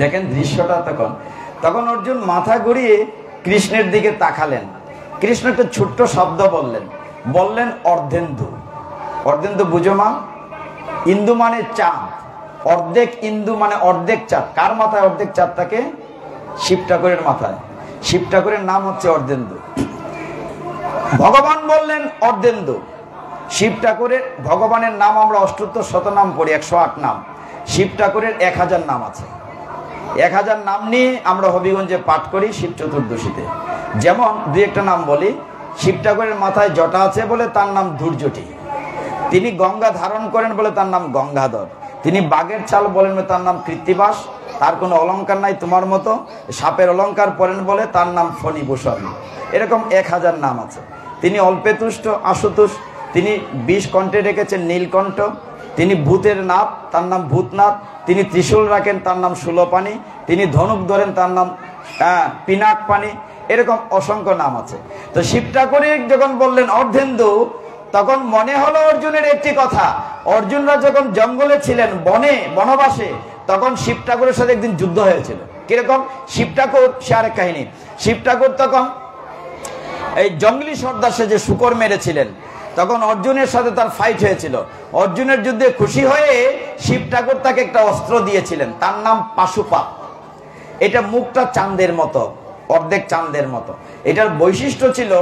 দেখেন দৃশ্যটা, তখন অর্জুন মাথা ঘুরিয়ে কৃষ্ণের দিকে তাকালেন। কৃষ্ণ একটা ছোট্ট শব্দ বললেন অর্ধেন্দু। অর্ধেন্দু বুঝো মা? ইন্দু মানে চাঁদ, অর্ধেক ইন্দু মানে অর্ধেক চাঁদ। কার মাথায় অর্ধেক চাঁদ থাকে? শিব ঠাকুরের মাথায়। শিব ঠাকুরের নাম হচ্ছে অর্ধেন্দু। ভগবান বললেন অর্ধেন্দু। শিব ঠাকুরের, ভগবানের নাম আমরা অষ্টোত্তর শতনাম পড়ি, 108 নাম। শিব ঠাকুরের 1000 নাম আছে। 1000 নাম নিয়ে আমরা হবিগঞ্জে পাঠ করি শিব চতুর্দশীতে। যেমন দুই একটা নাম বলি। শিব ঠাকুরের মাথায় জটা আছে বলে তার নাম ধূর্যটি। তিনি গঙ্গা ধারণ করেন বলে তার নাম গঙ্গাধর। তিনি বাঘের চাল বলেন বলে তার নাম কৃত্তিবাস। তার কোনো অলঙ্কার নাই তোমার মতো। সাপের অলঙ্কার পরেন বলে তার নাম ফণিভূষণ। এরকম 1000 নাম আছে। তিনি অল্পেতুষ্ট, আশুতোষ। তিনি 20 কণ্ঠে রেখেছেন নীলকণ্ঠ। তিনি ভূতের নাথ, তার নাম ভূতনাথ। তিনি ত্রিশূল রাখেন, তার নাম শূলপাণি। তিনি ধনুক ধরেন, তার নাম পিনাক পানি। এরকম অসংখ্য নাম আছে। তো শিব ঠাকুরের যখন বললেন অর্ধেন্দু, তখন মনে হলো অর্জুনের একটি কথা। অর্জুনরা যখন জঙ্গলে ছিলেন, বনবাসে, তখন শিব ঠাকুরের সাথে একদিন যুদ্ধ হয়েছিল। কিরকম? শিব ঠাকুর, সে আরেক কাহিনী। শিব ঠাকুর তখন এই জঙ্গলি সর্দার সে যে শুকর মেরেছিলেন, তখন অর্জুনের সাথে তার ফাইট হয়েছিল। অর্জুনের যুদ্ধে খুশি হয়ে শিব ঠাকুর তাকে একটা অস্ত্র দিয়েছিলেন, তার নাম পাশুপাত। এটা মুখটা চাঁদের মতো, অর্ধেক চাঁদের মতো। এটার বৈশিষ্ট্য ছিল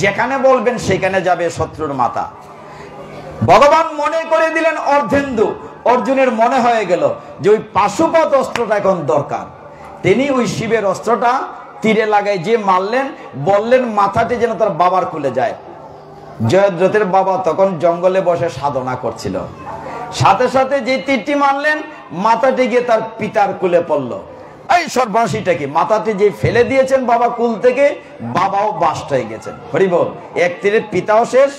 যেখানে বলবেন সেখানে যাবে শত্রুর মাথা। ভগবান মনে করে দিলেন অর্ধেন্দু। অর্জুনের মনে হয়ে গেল যে ওই পাশুপাত অস্ত্রটা এখন দরকার। তিনি ওই শিবের অস্ত্রটা তীরে লাগাই যে মারলেন, বললেন মাথাটি যেন তার বাবার কুলে যায়। জয়দ্রথের বাবা তখন জঙ্গলে বসে সাধনা করছিল। সাথে সাথে যে তীরটি মারলেন, মাথাটি গিয়ে তার পিতার কুলে পড়ল। এই সর্বনাশীটা কি? মাথাটি যে ফেলে দিয়েছেন বাবা কুল থেকে, বাবাও বাস্ট হয়ে গেছেন। হরিবল। এক তীরে পিতাও শেষ,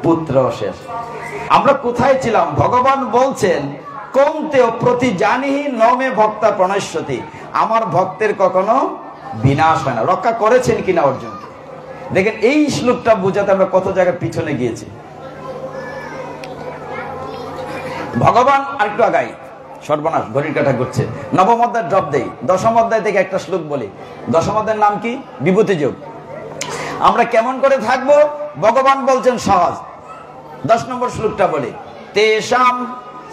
পুত্রও শেষ। আমরা কোথায় ছিলাম? ভগবান বলছেন কৌন্তেয় প্রতি জানিহি নমে ভক্তা প্রণশ্যতি। আমার ভক্তের কখনো বিনাশ হয় না। রক্ষা করেছেন কিনা অর্জুন? দেখেন এই শ্লোকটা বোঝাতে আমরা কত জায়গায় পিছনে গিয়েছি। ভগবান আরেকটু আগাই, সর্বনাশ, ঘড়ির কাঁটা ঘুরছে। নবম অধ্যায় ড্রপ দেই, 10ম অধ্যায় থেকে একটা শ্লোক বলি। 10ম অধ্যায়ের নাম কি? বিভূতি যোগ। আমরা কেমন করে থাকবো? ভগবান বলছেন সহজ। 10 নম্বর শ্লোকটা বলি। তেষাম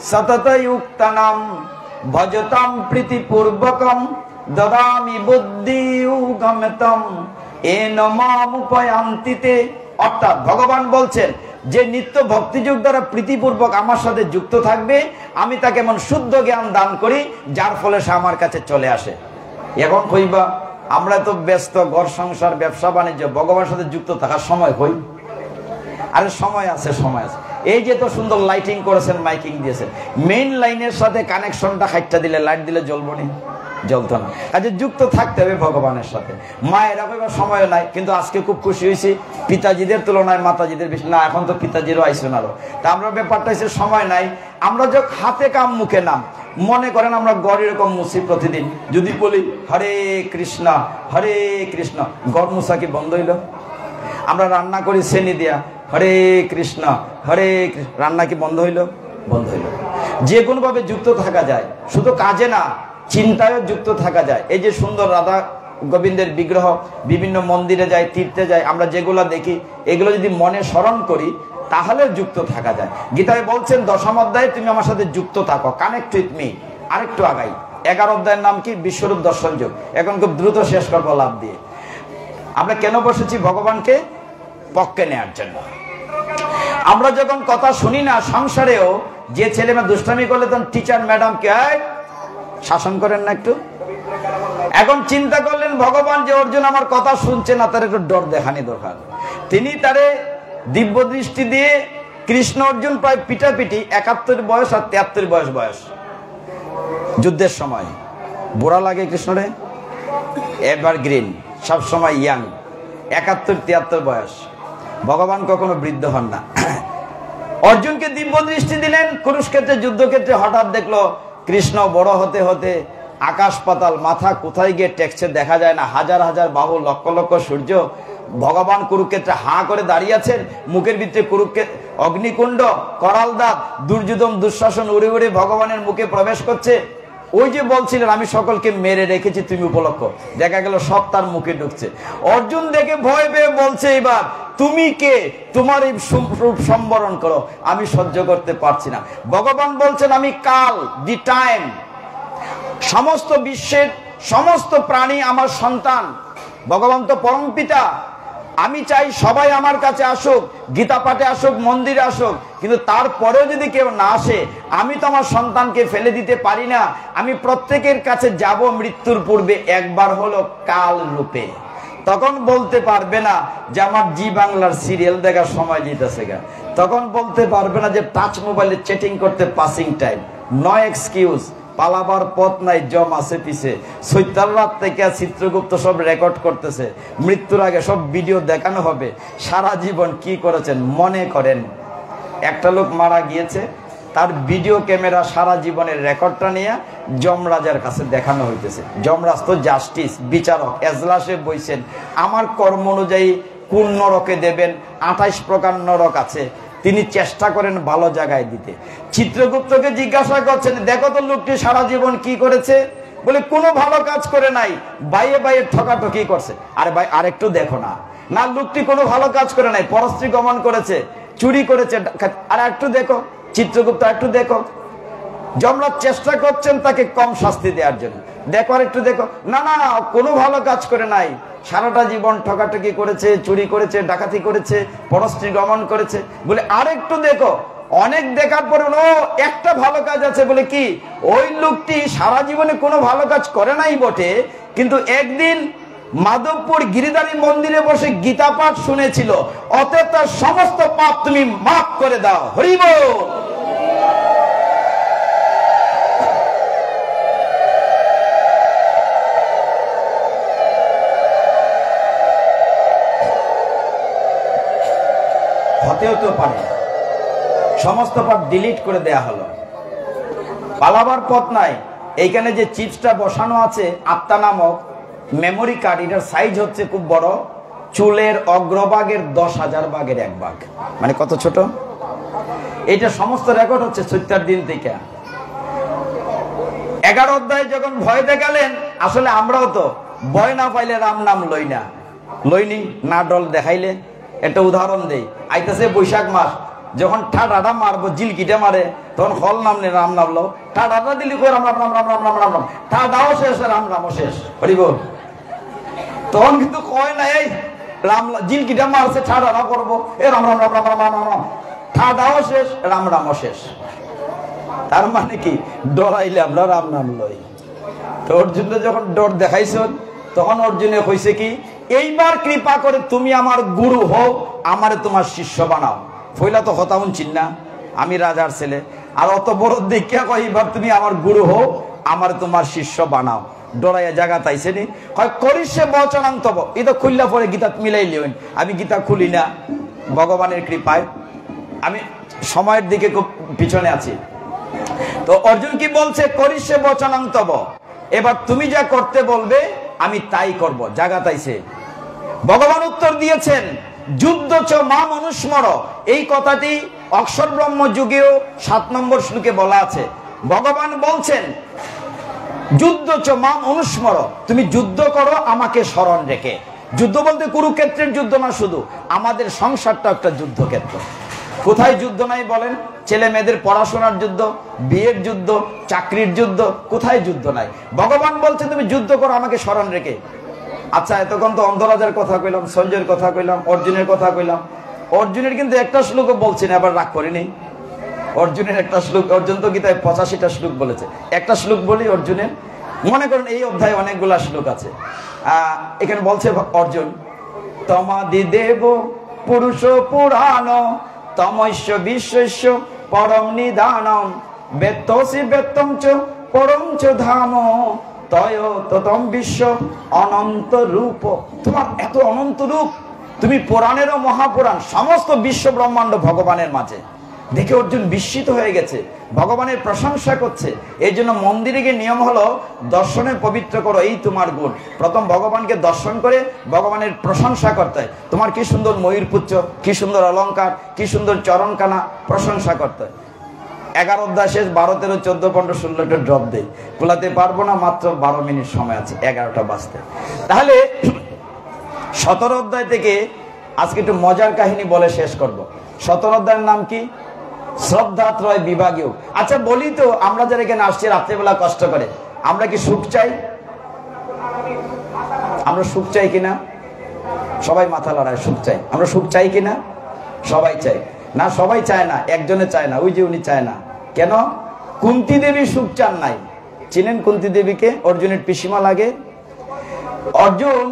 সততয়ুক্তানাম ভজতাম প্রীতিপূর্বকম দদামি বুদ্ধিউগমতম এন মাম উপয়ান্তিতে। অর্থাৎ ভগবান বলছেন যে নিত্য ভক্তিযোগ দ্বারা প্রীতিপূর্বক আমার সাথে যুক্ত থাকবে, আমি তাকে এমন শুদ্ধ জ্ঞান দান করি যার ফলে সে আমার কাছে চলে আসে। এখন কইবা আমরা তো ব্যস্ত, ঘর সংসার, ব্যবসা বাণিজ্য, ভগবানের সাথে যুক্ত থাকার সময় হই? আরে সময় আছে, সময় আছে। এই যে তো সুন্দর লাইটিং করেছেন, মাইকিং দিয়েছেন, মেইন লাইনের সাথে কানেকশনটা খাইটা দিলে, লাইট দিলে জ্বলবো নি? জ্বলতো না। কাজে যুক্ত থাকতে হবে ভগবানের সাথে। মায়েরা কইবার সময় নাই, কিন্তু আজকে খুব খুশি হয়েছি পিতাজিদের তুলনায় মাতাজিদের বেশি। না, এখন তো পিতাজিরও আইসেন আরো। তা আমরা ব্যাপারটা হচ্ছে সময় নাই। আমরা যখন হাতে কাম মুখে নাম, মনে করেন আমরা গড় এরকম মুছি প্রতিদিন। যদি বলি হরে কৃষ্ণ হরে কৃষ্ণ, গড় মুছা কি বন্ধ হইল? আমরা রান্না করি শ্রেণী দিয়া, হরে কৃষ্ণ হরে কৃষ্ণ, রান্না কি বন্ধ হইল? বন্ধ হইল। যে কোনো ভাবে যুক্ত থাকা যায়, শুধু কাজে না, চিন্তায়ও যুক্ত থাকা যায়। এই যে সুন্দর রাধা গোবিন্দের বিগ্রহ, বিভিন্ন মন্দিরে যায়, তীর্থে যায়, আমরা যেগুলো দেখি, এগুলো যদি মনে স্মরণ করি তাহলে যুক্ত থাকা যায়। গীতায় বলছেন 10ম অধ্যায়ে তুমি আমার সাথে যুক্ত থাকো, কানেক্ট উইথ মি। আরেকটু আগাই, 11 অধ্যায়ের নাম কি? বিশ্বরূপ দর্শন যোগ। এখন খুব দ্রুত শেষ করবো লাভ দিয়ে। আমরা কেন বসেছি? ভগবানকে পক্ষে নেওয়ার জন্য। আমরা যখন কথা শুনি না, সংসারেও যে ছেলে মেয়ে দুষ্টামি করলে তখন টিচার ম্যাডামকে শাসন করেন না একটু। এখন চিন্তা করলেন ভগবান যে অর্জুন আমার কথা শুনছে না, তার একটু ডর দেখানি দরকার। তিনি তারে দিব্য দৃষ্টি দিয়ে কৃষ্ণ অর্জুন প্রায় পিটাপিটি, 71 বয়স আর 73 বয়স যুদ্ধের সময়। বুড়া লাগে কৃষ্ণরে, এভারগ্রিন, সব সময় ইয়াং, 71-73 বয়স। ভগবান কখনো বৃদ্ধ হন না। অর্জুনকে দিব্য দৃষ্টি দিলেন কুরুক্ষেত্রে যুদ্ধক্ষেত্রে। হঠাৎ দেখলো কৃষ্ণ বড় হতে হতে আকাশ পাতাল, মাথা কোথায় গিয়ে টেকছে দেখা যায় না, হাজার হাজার বাহু, লক্ষ লক্ষ সূর্য। ভগবান কুরুক্ষেত্রে হাঁ করে দাঁড়িয়ে আছেন, মুখের ভিতরে কুরুক্ষেত্র অগ্নিকুণ্ড, করাল দাঁত, দুর্যোধন দুঃশাসন উড়ে উড়ে ভগবানের মুখে প্রবেশ করছে। ওই যে বলছিলেন আমি সকলকে মেরে রেখেছি তুমি উপলক্ষ, দেখা গেল সব তার মুখে ঢুকছে। অর্জুন দেখে ভয় পেয়ে বলছে, এবার তুমি কে, তোমার এই রূপ সম্বরণ করো, আমি সহ্য করতে পারছি না। ভগবান বলছেন আমি কাল, দি টাইম, সমস্ত বিশ্বের সমস্ত প্রাণী আমার সন্তান। ভগবান তো পরম পিতা, আমি চাই সবাই আমার কাছে আসুক, গীতা পাঠে আসুক, মন্দিরে আসুক, কিন্তু তারপরেও যদি কেউ না আসে, আমি তো আমার সন্তানকে ফেলে দিতে পারি না। আমি প্রত্যেকের কাছে যাব মৃত্যুর পূর্বে একবার হলো কাল রূপে। তখন বলতে পারবে না যে আমার জি বাংলার সিরিয়াল দেখার সময় দিতেছে গা, তখন বলতে পারবে না যে টাচ মোবাইলে চ্যাটিং করতে পাসিং টাইম। নো এক্সকিউজ, পালাবার পথ নাই, জম আছে পিছে। সৈতার রাত থেকে চিত্রগুপ্ত সব রেকর্ড করতেছে, মৃত্যুর আগে সব ভিডিও দেখানো হবে। সারা জীবন কি করেছেন মনে করেন। একটা লোক মারা গিয়েছে, তার ভিডিও ক্যামেরা সারা জীবনের রেকর্ডটা নিয়ে যমরাজের কাছে দেখানো হইতেছে। যমরাজ তো জাস্টিস, বিচারক, এজলাসে বইছেন, আমার কর্ম অনুযায়ী কোন নরকে দেবেন, 28 প্রকার নরক আছে, তিনি চেষ্টা করেন ভালো জায়গায় দিতে। চিত্রগুপ্তকে জিজ্ঞাসা করছেন, দেখো তো লোকটি সারা জীবন কি করেছে, বলে কোনো ভালো কাজ করে নাই, বাইয়ে বাইয়ে ঠকাঠকি করছে। আরে ভাই আরেকটু দেখো না, না লোকটি কোনো ভালো কাজ করে নাই, পরস্ত্রী গমন করেছে, চুরি করেছে, আর একটু দেখো। চিত্রগুপ্ত একটু দেখো। যমরাজ চেষ্টা করছেন তাকে কম শাস্তি দেওয়ার জন্য, দেখো আর একটু দেখো। না না না, কোনো ভালো কাজ করে নাই, সারাটা জীবন ঠকাঠকি করেছে, চুরি করেছে, ডাকাতি করেছে, পরস্ত্রী গমন করেছে। বলে আরেকটু দেখো। অনেক দেখার পরে ও একটা ভালো কাজ আছে। বলে কি? ওই লোকটি সারা জীবনে কোনো ভালো কাজ করে নাই বটে, কিন্তু একদিন মাধবপুর গিরিধারী মন্দিরে বসে গীতা পাঠ শুনেছিল, অতএব তার সমস্ত পাপ তুমি মাফ করে দাও। হরি বল। হতেও তো পারে, সমস্ত পাপ ডিলিট করে দেয়া হলো, পালাবার পথ নাই। এইখানে যে চিপসটা বসানো আছে আত্মা নামক মেমোরি কার্ড, এটার সাইজ হচ্ছে খুব বড়, চুলের অগ্রভাগের 10,000 ভাগের 1 ভাগ, মানে কত ছোট। এটা সমস্ত রেকর্ড হচ্ছে 70 দিন থেকে। 11 অধ্যায় যখন ভয় দেখালেন, আসলে আমরাও তো ভয় না পাইলে রাম নাম লইনি না, ডল দেখাইলে। একটা উদাহরণ দেই, আইতেছে বৈশাখ মাস, যখন ঠাডাটা মারবো, জিলকিটা মারে, তখন হল নাম নে, রাম নামলো। ঠাডাটা দিলি কই রাম রাম রাম রাম রাম রাম রাম রাম, ঠাডাও শেষ, রাম রামও শেষ। হরিব। তখন কিন্তু কয় না এই রাম, জিলকিটা মারছে ঠাডাটা করবো, এ রাম রাম রাম রাম রাম রাম রাম, ঠাডাও শেষ, রাম রামও শেষ। তার মানে কি? ডরাইলে আমরা রাম নাম লই। তো অর্জুন যখন ডর দেখাইছ, তখন অর্জুনে কইছে কি, এইবার কৃপা করে তুমি আমার গুরু হও, আমারে তোমার শিষ্য বানাও। ফইলা তো কথা শুনছিন না, আমি রাজার ছেলে, আর অত বড় দেখিয়া কই এবার তুমি আমার গুরু হও, আমারে তোমার শিষ্য বানাও। ডরাইয়া জায়গা তাইছে নি, কয় করিসে বচনান্তব। এটা খুললা পরে গীতা মিলাইলেন, আমি গীতা খুলি না, ভগবানের কৃপায় আমি সময়ের দিকে খুব পিছনে আছি। তো অর্জুন কি বলছে? করিসে বচনান্তব, এবার তুমি যা করতে বলবে আমি তাই করব। জায়গা তাইছে। ভগবান উত্তর দিয়েছেন, যুদ্ধ চ মা মনুস্মর। এই কথাটি অক্ষর ব্রহ্ম যুগেও 7 নম্বর শ্লোকে বলা আছে। ভগবান বলছেন যুদ্ধ চ মা মনুস্মর, তুমি যুদ্ধ করো আমাকে স্মরণ রেখে। যুদ্ধ বলতে কুরুক্ষেত্রের যুদ্ধ না, শুধু আমাদের সংসারটা একটা যুদ্ধক্ষেত্র। কোথায় যুদ্ধ নাই বলেন? ছেলে মেয়েদের পড়াশোনার যুদ্ধ, বিয়ের যুদ্ধ, চাকরির যুদ্ধ, কোথায় যুদ্ধ নাই? ভগবান বলছে তুমি যুদ্ধ করো আমাকে স্মরণ রেখে। আচ্ছা, এতক্ষণ তো অন্ধরাজার কথা কইলাম, সঞ্জয়ের কথা কইলাম, অর্জুনের কথা কইলাম। অর্জুনের কিন্তু একটা শ্লোকও বলছেন, আবার রাগ করিনি। অর্জুনের একটা শ্লোক, অর্জুন তো গীতায় 85টা শ্লোক বলেছে, একটা শ্লোক বলি অর্জুনের। মনে করেন এই অধ্যায়ে অনেকগুলা শ্লোক আছে। এখানে বলছে অর্জুন, তমাদি দেব পুরুষ পুরাণ তমস্য বিশ্বস্য পরম নিদানম বেত্তসি বেত্তম চ পরম চ ধাম তয় ততম বিশ্ব অনন্ত রূপ। তোমার এত অনন্ত রূপ, তুমি পুরাণেরও মহাপুরাণ, সমস্ত বিশ্ব ব্রহ্মাণ্ড ভগবানের মাঝে। দেখে অর্জুন বিস্মিত হয়ে গেছে, ভগবানের প্রশংসা করছে। এই জন্য মন্দিরে গিয়ে নিয়ম হলো দর্শনে পবিত্র করো, এই তোমার গুণ। প্রথম ভগবানকে দর্শন করে ভগবানের প্রশংসা করতে হয়। তোমার কি সুন্দর ময়ূরপুচ্ছ, কি সুন্দর অলঙ্কার, কি সুন্দর চরণকানা, প্রশংসা করতে হয়। 11 অধ্যায় শেষ, 12, 13, 14, 15, 16টা ড্রপ দেই, কুলাতে পারবো না, মাত্র 12 মিনিট সময় আছে 11টা বাজতে। তাহলে 17 অধ্যায় থেকে আজকে একটু মজার কাহিনী বলে শেষ করব। 17 অধ্যায়ের নাম কি? শ্রদ্ধাত্রয় বিভাগীয়। আচ্ছা বলি তো, আমরা যারা এখানে আসছি রাত্রেবেলা কষ্ট করে, আমরা কি সুখ চাই? আমরা সুখ চাই কিনা? সবাই মাথা লড়ায়, সুখ চাই। আমরা সুখ চাই কিনা? সবাই চাই না? সবাই চায় না, একজনে চায় না, ওই যে উনি চায় না। কেন? কুন্তী দেবী সুখ চান নাই। চিনেন কুন্তী দেবীকে? অর্জুনের পিসিমা লাগে। অর্জুন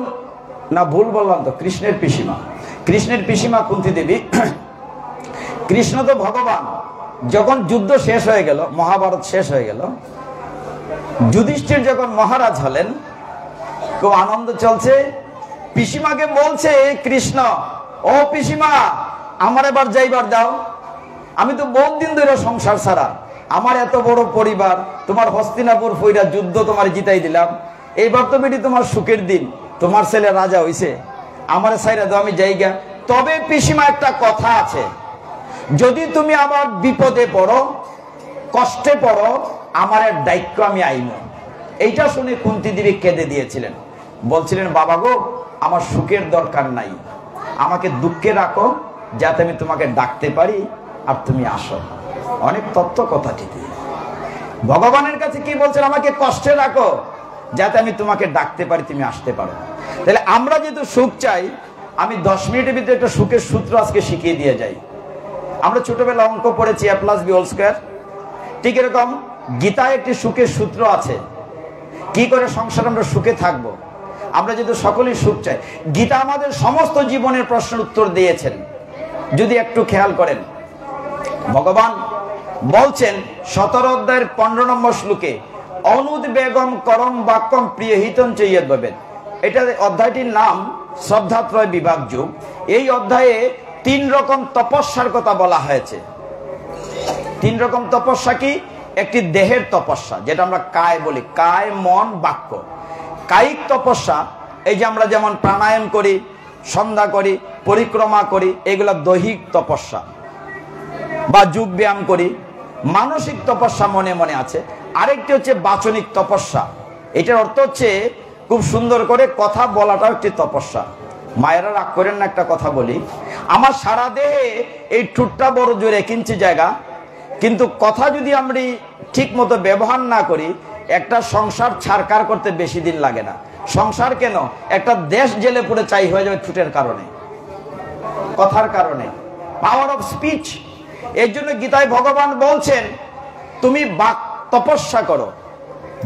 না, ভুল বললাম তো, কৃষ্ণের পিসিমা। কৃষ্ণের পিসিমা কুন্তী দেবী। কৃষ্ণ তো ভগবান। যখন যুদ্ধ শেষ হয়ে গেল, মহাভারত শেষ হয়ে গেল, যুধিষ্ঠির যখন মহারাজ হলেন, খুব আনন্দ চলছে। পিসিমাকে বলছে কৃষ্ণ, ও পিসিমা, আমার এবার যাইবার দাও। আমি তো বহুত দিন ধরে সংসার ছাড়া, আমার এত বড় পরিবার, তোমার হস্তিনাপুর ফইরা যুদ্ধ তোমার জিতাই দিলাম, এইবার তো বেটি তোমার সুখের দিন, তোমার ছেলে রাজা হইছে, আমার সাইরা দাও, আমি যাইগা। তবে পিসিমা একটা কথা আছে, যদি তুমি আমার বিপদে পড়ো, কষ্টে পড়ো, আমার দায়িত্ব আমি আইন। এইটা শুনে কুন্তী দেবী কেঁদে দিয়েছিলেন, বলছিলেন বাবা গো, আমার সুখের দরকার নাই, আমাকে দুঃখে রাখো, যাতে আমি তোমাকে ডাকতে পারি আর তুমি আসো। অনেক তত্ত্ব কথা ঠিকই। ভগবানের কাছে কি বলছেন? আমাকে কষ্টে রাখো, যাতে আমি তোমাকে ডাকতে পারি, তুমি আসতে পারো। তাহলে আমরা যেহেতু সুখ চাই, আমি 10 মিনিটের ভিতরে একটা সুখের সূত্র আজকে শিখিয়ে দিয়ে যাই। আমরা ছোটবেলা অঙ্ক পড়েছি a+b²। ঠিক এরকম গীতায় একটি সুখের সূত্র আছে, কি করে সংসার আমরা সুখে থাকবো। আমরা যেহেতু সকলেই সুখ চাই, গীতা আমাদের সমস্ত জীবনের প্রশ্নের উত্তর দিয়েছেন। যদি একটু খেয়াল করেন, ভগবান বলছেন 17 অধ্যায়ের 15 নম্বর শ্লোকে, অনুদ্বেগম করম বাক্যম প্রিয় হিতম চৈয়দ ভাবেন। এটা অধ্যায়টির নাম শ্রদ্ধাত্রয় বিভাগ যুগ। এই অধ্যায়ে 3 রকম তপস্যার কথা বলা হয়েছে। 3 রকম তপস্যা কি? একটি দেহের তপস্যা, যেটা আমরা কায় বলি, কায়, মন, বাক্য। কায়িক তপস্যা, এই যে আমরা যেমন প্রাণায়াম করি, সন্ধ্যা করি, পরিক্রমা করি, এগুলা দৈহিক তপস্যা বা যোগ ব্যায়াম করি। মানসিক তপস্যা মনে মনে আছে। আরেকটি হচ্ছে বাচনিক তপস্যা। এটার অর্থ হচ্ছে খুব সুন্দর করে কথা বলাটাও একটি তপস্যা। মায়েরা রাগ করেন না, একটা কথা বলি, আমার সারা দেহে এই ঠোঁটটা বড় জোরে 1 ইঞ্চি জায়গা, কিন্তু কথা যদি আমরা ঠিক মতো ব্যবহার না করি, একটা সংসার ছাড়কার করতে বেশি দিন লাগে না। সংসার কেন, একটা দেশ জেলে পুড়ে চাই হয়ে যাবে ঠোঁটের কারণে, কথার কারণে। Power of speech. এই জন্য গীতায় ভগবান বলছেন, তুমি বাক তপস্যা করো,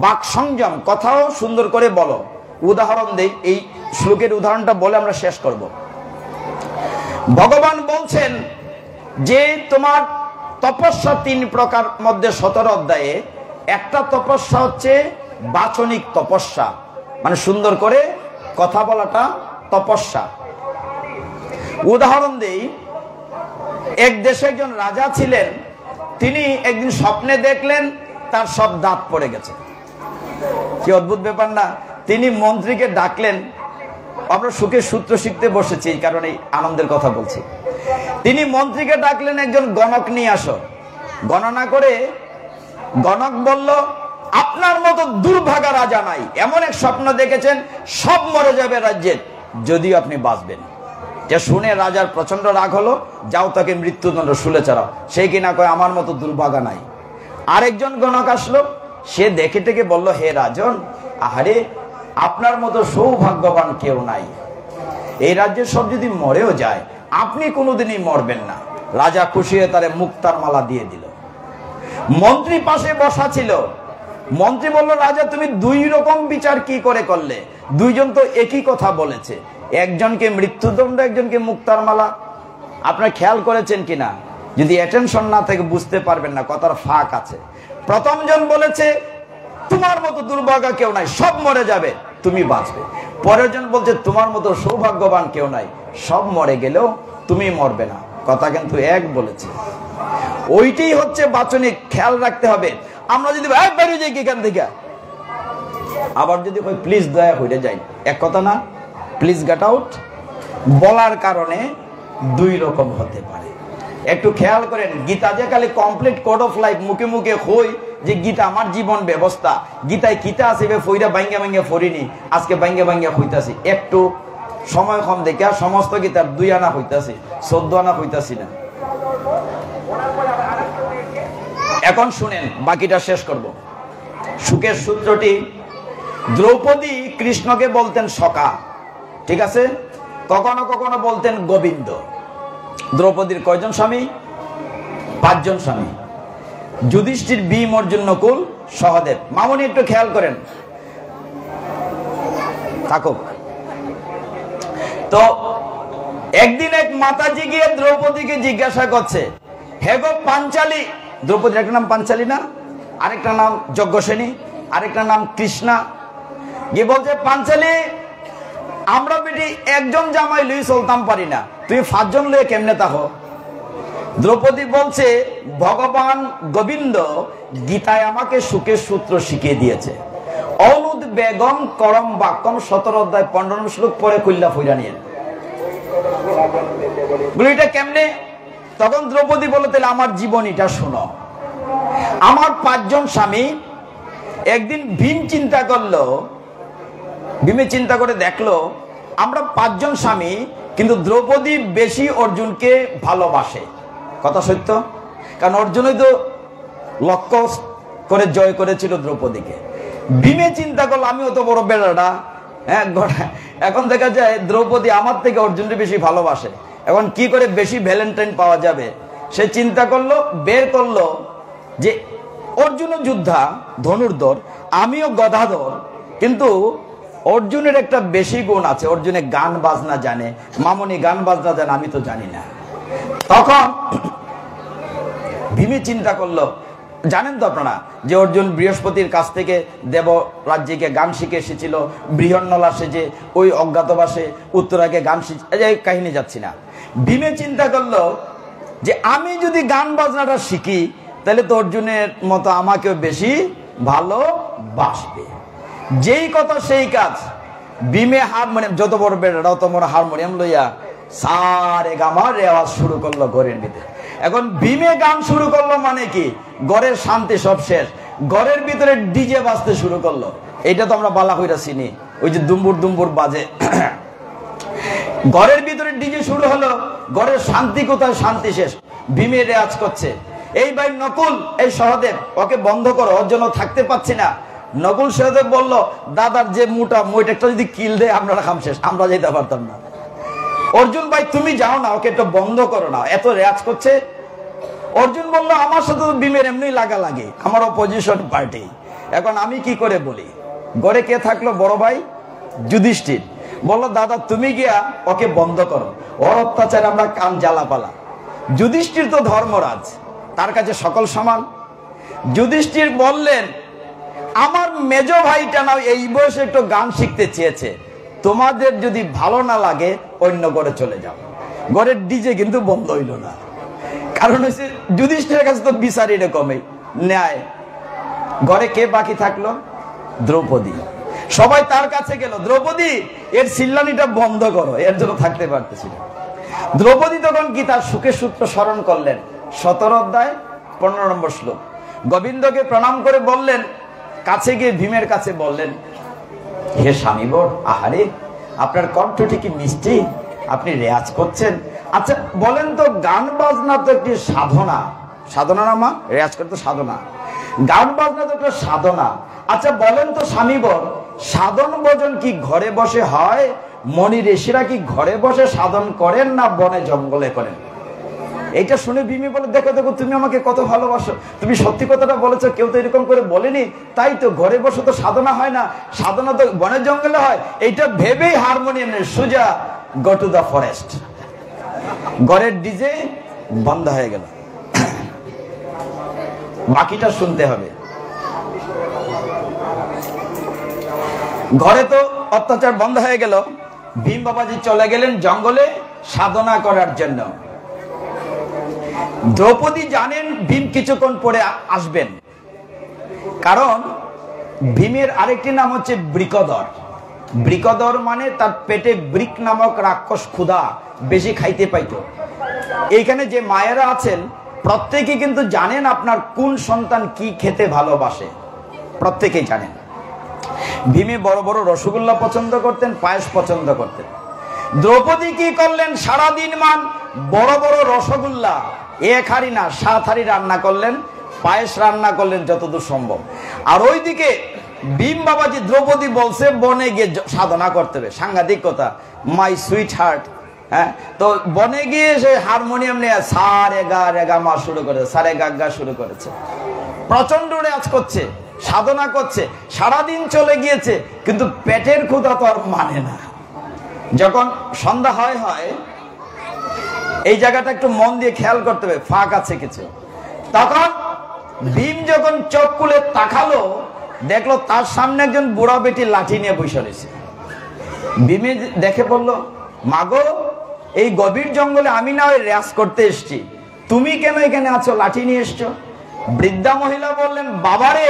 বাক সংযম, কথাও সুন্দর করে বলো। উদাহরণ দেই, এই শ্লোকের উদাহরণটা বলে আমরা শেষ করব। ভগবান বলছেন যে তোমার তপস্যা 3 প্রকার মধ্যে 17 অধ্যায়ে একটা তপস্যা হচ্ছে বাচনিক তপস্যা, মানে সুন্দর করে কথা বলাটা তপস্যা। উদাহরণ দেই, এক দেশে একজন রাজা ছিলেন, তিনি একদিন স্বপ্নে দেখলেন তার সব দাঁত পড়ে গেছে। কি অদ্ভুত ব্যাপার না? তিনি মন্ত্রীকে ডাকলেন। আমরা সুখের সূত্র শিখতে বসেছি, এই কারণে আনন্দের কথা বলছি। তিনি মন্ত্রীকে ডাকলেন, একজন গণক নিয়ে আসো। গণনা করে গণক বলল, আপনার মতো দুর্ভাগা রাজা নাই, এমন এক স্বপ্ন দেখেছেন সব মরে যাবে রাজ্যের, যদিও আপনি বাঁচবেন। যে শুনে রাজার প্রচন্ড রাগ হলো, যাও তাকে মৃত্যুদণ্ড শুলে চড়াও। সেই কিনা কয় আমার মতো দুর্ভাগা নাই। আরেকজন গণক আসলো, সে দেখে টেকে বলল, হে রাজন, আহারে আপনার মতো সৌভাগ্যবান কেউ নাই, এই রাজ্যের সব যদি মরেও যায় আপনি কোনোদিনই মরবেন না। রাজা খুশি হয়ে তারে মুক্তার মালা দিয়ে দিল। মন্ত্রী পাশে বসা ছিল। মন্ত্রী বলল, রাজা তুমি 2 রকম বিচার কি করে করলে? দুইজন তো একই কথা বলেছে, একজনকে মৃত্যুদণ্ড, একজনকে মুক্তার মালা। আপনারা খেয়াল করেছেন কিনা? যদি অ্যাটেনশন না থেকে বুঝতে পারবেন না কথার ফাঁক আছে। প্রথম জন বলেছে তোমার মতো দুর্ভাগা কেউ নাই, সব মরে যাবে, তুমি বাঁচবে। পরের জন বলছে তোমার মতো সৌভাগ্যবান কেউ নাই, সব মরে গেলেও তুমি মরবে না। কথা কিন্তু এক বলেছে। ওইটাই হচ্ছে বাচনিক, খেয়াল রাখতে হবে। আমরা যদি বাইরে যাই এখান থেকে, আবার যদি কই প্লিজ দয়া হইতে যাই, এক কথা না, প্লিজ গেট আউট বলার কারণে দুই রকম হতে পারে। একটু খেয়াল করেন, গীতা যে খালি কমপ্লিট কোড অফ লাইফ মুখে মুখে হই যে গীতা আমার জীবন ব্যবস্থা, গীতায় কিতা আছে ফইরা ভাঙ্গা ভাঙ্গা ফরিনি, আজকে ভাঙ্গা ভাঙ্গা হইতাছি। একটু সময় কম দেখে সমস্ত গীতার 2 আনা হইতাছি, 14 আনা হইতাছি না। এখন শুনেন, বাকিটা শেষ করব। সুখের সূত্রটি, দ্রৌপদী কৃষ্ণকে বলতেন সখা, ঠিক আছে, কখনো কখনো বলতেন গোবিন্দ। দ্রৌপদীর কয়জন স্বামী? 5 জন স্বামী। যুধিষ্ঠির, ভীম, অর্জুন, নকুল, সহদেব। মামনি একটু খেয়াল করেন, থাকুক। তো একদিন এক মাতাজি গিয়ে দ্রৌপদীকে জিজ্ঞাসা করছে, হে গো পাঞ্চালী, দ্রৌপদীর একটা নাম পাঞ্চালী না, আরেকটা নাম যজ্ঞসেনী, আরেকটা নাম কৃষ্ণা। গিয়ে বলছে পাঞ্চালী, আমরা বেটি একজন জামাই লই চলতাম পারি না, তুই 5 জন লয়ে কেমনে তাহো? দ্রৌপদী বলছে ভগবান গোবিন্দ গীতায় আমাকে সুখের সূত্র শিখিয়ে দিয়েছে। অনুদ বেগম করম বাক্যম 17 অধ্যায় 15 শ্লোক পরে কইলা ফইরা নিয়ে এটা কেমনে? তখন দ্রৌপদী বলে, তাহলে আমার জীবনীটা শোনো। আমার 5 জন স্বামী। একদিন ভীম চিন্তা করলো, ভীমে চিন্তা করে দেখলো আমরা 5 জন স্বামী, কিন্তু দ্রৌপদী বেশি অর্জুনকে ভালোবাসে। কথা সত্য, কারণ অর্জুনই তো লক্ষ্য করে জয় করেছিল দ্রৌপদীকে। ভীমে চিন্তা করলো আমি অত বড় বেড়াটা, হ্যাঁ, এখন দেখা যায় দ্রৌপদী আমার থেকে অর্জুনকে বেশি ভালোবাসে, এখন কি করে বেশি ভ্যালেন্টাইন পাওয়া যাবে? সে চিন্তা করলো, বের করলো যে অর্জুন যোদ্ধা ধনুর্ধর, আমিও গদাধর, কিন্তু অর্জুনের একটা বেশি গুণ আছে, অর্জুনে গান বাজনা জানে। মামনি গান বাজনা জানে, আমি তো জানি না। তখন ভীমে চিন্তা করলো, জানেন তো আপনারা যে অর্জুন বৃহস্পতির কাছ থেকে দেব রাজ্যকে গান শিখে এসেছিল, বৃহন্নলা সেজে ওই অজ্ঞাতবাসে উত্তরাকে গান শিখে, এই কাহিনী যাচ্ছি না। ভীমে চিন্তা করলো যে আমি যদি গান বাজনাটা শিখি তাহলে তো অর্জুনের মতো আমাকেও বেশি ভালোবাসবে। যেই কথা সেই কাজ। ভীমে হারমোনিয়াম, যত বড় বেড়া অত বড় হারমোনিয়াম লইয়া সারে গামার রেওয়াজ শুরু করলো ঘরের ভিতরে। এখন ভীমে গান শুরু করলো মানে কি, ঘরের শান্তি সব শেষ, ঘরের ভিতরে ডিজে বাজতে শুরু করলো। এটা তো আমরা বালা কইরা চিনি, ওই যে দুম্বুর দুম্বুর বাজে। ঘরের ভিতরে ডিজে শুরু হলো, ঘরের শান্তি কোথায়? শান্তি শেষ। ভীমে রেওয়াজ করছে, এই ভাই নকুল, এই সহদেব, ওকে বন্ধ করো, ওর জন্য থাকতে পাচ্ছি না। নকুল সহদেব বলল, দাদার যে মোটা একটা যদি কিল দেয় আমরা খাম শেষ, আমরা যেতে পারতাম না। অর্জুন ভাই তুমি যাও না, ওকে একটু বন্ধ করো না, এত রেয়াজ করছে। অর্জুন বলল, আমার সাথে তো ভীমের এমনি লাগা লাগে, আমার অপোজিশন পার্টি, এখন আমি কি করে বলি? ঘরে কে থাকলো? বড় ভাই যুধিষ্ঠির। বলল, দাদা তুমি গিয়া ওকে বন্ধ করো, ওর অত্যাচার আমরা কান জ্বালাপালা। যুধিষ্ঠির তো ধর্মরাজ, তার কাছে সকল সমান। যুধিষ্ঠির বললেন, আমার মেজ ভাইটা না এই বয়সে একটু গান শিখতে চেয়েছে, তোমাদের যদি ভালো না লাগে অন্য ঘরে চলে যাও। ঘরের ডিজে কিন্তু বন্ধ হইল না, কারণ হচ্ছে যুধিষ্ঠিরের কাছে তো বিচার এরকমই ন্যায়। ঘরে কে বাকি থাকলো? দ্রৌপদী। সবাই তার কাছে গেল, দ্রৌপদী এর চিল্লানিটা বন্ধ করো, এর জন্য থাকতে পারতেছিল। দ্রৌপদী তখন কি তার সুখের সূত্র স্মরণ করলেন, 17 অধ্যায় 15 নম্বর শ্লোক। গোবিন্দকে প্রণাম করে বললেন, কাছে গিয়ে ভীমের কাছে বললেন, হে স্বামীবর, আহারে আপনার কণ্ঠটি কি মিষ্টি, আপনি রেয়াজ করছেন। আচ্ছা বলেন তো, গান বাজনা তো একটি সাধনা, সাধনা না মা? রেয়াজ করতে সাধনা, গান বাজনা তো একটা সাধনা। আচ্ছা বলেন তো স্বামীবর, সাধন ভজন কি ঘরে বসে হয়? মনি ঋষিরা কি ঘরে বসে সাধন করেন না বনে জঙ্গলে করেন? এইটা শুনে ভীমি বলে, দেখো দেখো তুমি আমাকে কত ভালোবাসো, তুমি সত্যি কথাটা বলেছো, কেউ তো এরকম করে বলেনি। তাই তো, ঘরে বসে তো সাধনা হয় না, সাধনা তো বনে জঙ্গলে হয়। এইটা ভেবেই হারমোনিয়ামের সুজা গো টু দা ফরেস্ট, ঘরের ডিজে বন্ধ হয়ে গেল। বাকিটা শুনতে হবে। ঘরে তো অত্যাচার বন্ধ হয়ে গেল, ভীম বাবাজি চলে গেলেন জঙ্গলে সাধনা করার জন্য। দ্রৌপদী জানেন ভীম কিছুক্ষণ পরে আসবেন, কারণ ভীমের আরেকটি নাম হচ্ছে বৃকদর। বৃকদর মানে তার পেটে বৃক নামক রাক্ষস ক্ষুধা বেশি খাইতে পাইত। এইখানে যে মায়েরা আছেন প্রত্যেকে কিন্তু জানেন আপনার কোন সন্তান কি খেতে ভালোবাসে, প্রত্যেকেই জানেন। ভীমে বড় বড় রসগোল্লা পছন্দ করতেন, পায়েস পছন্দ করতেন। দ্রৌপদী কি করলেন, সারাদিন মান বড় বড় রসগোল্লা 1 হাঁড়ি না 7 হাঁড়ি রান্না করলেন, পায়েস রান্না করলেন যতদূর সম্ভব। আর ওইদিকে ভীম বাবাজি দ্রৌপদী বলছে বনে গিয়ে সাধনা করতে হবে। সাংঘাতিক কথা, মাই সুইট হার্ট। হ্যাঁ, তো বনে গিয়ে সে হারমোনিয়াম নিয়ে সারে গা রে গা মা শুরু করেছে, সারে গা গা শুরু করেছে, প্রচন্ড রেয়াজ করছে, সাধনা করছে। সারাদিন চলে গিয়েছে, কিন্তু পেটের ক্ষুধা তো আর মানে না। যখন সন্ধ্যা হয় এই জায়গাটা একটু মন দিয়ে খেয়াল করতে হবে, ফাঁক আছে কিছু। তখন ভীম যখন চোখ খুলে তাকালো, দেখলো তার সামনে একজন বুড়া বেটি লাঠি নিয়ে বসে রয়েছে। ভীমে দেখে বলল, মাগো, এই গভীর জঙ্গলে আমি না ওই রেয়াজ করতে এসছি, তুমি কেন এখানে আছো, লাঠি নিয়ে এসছো? বৃদ্ধা মহিলা বললেন, বাবারে,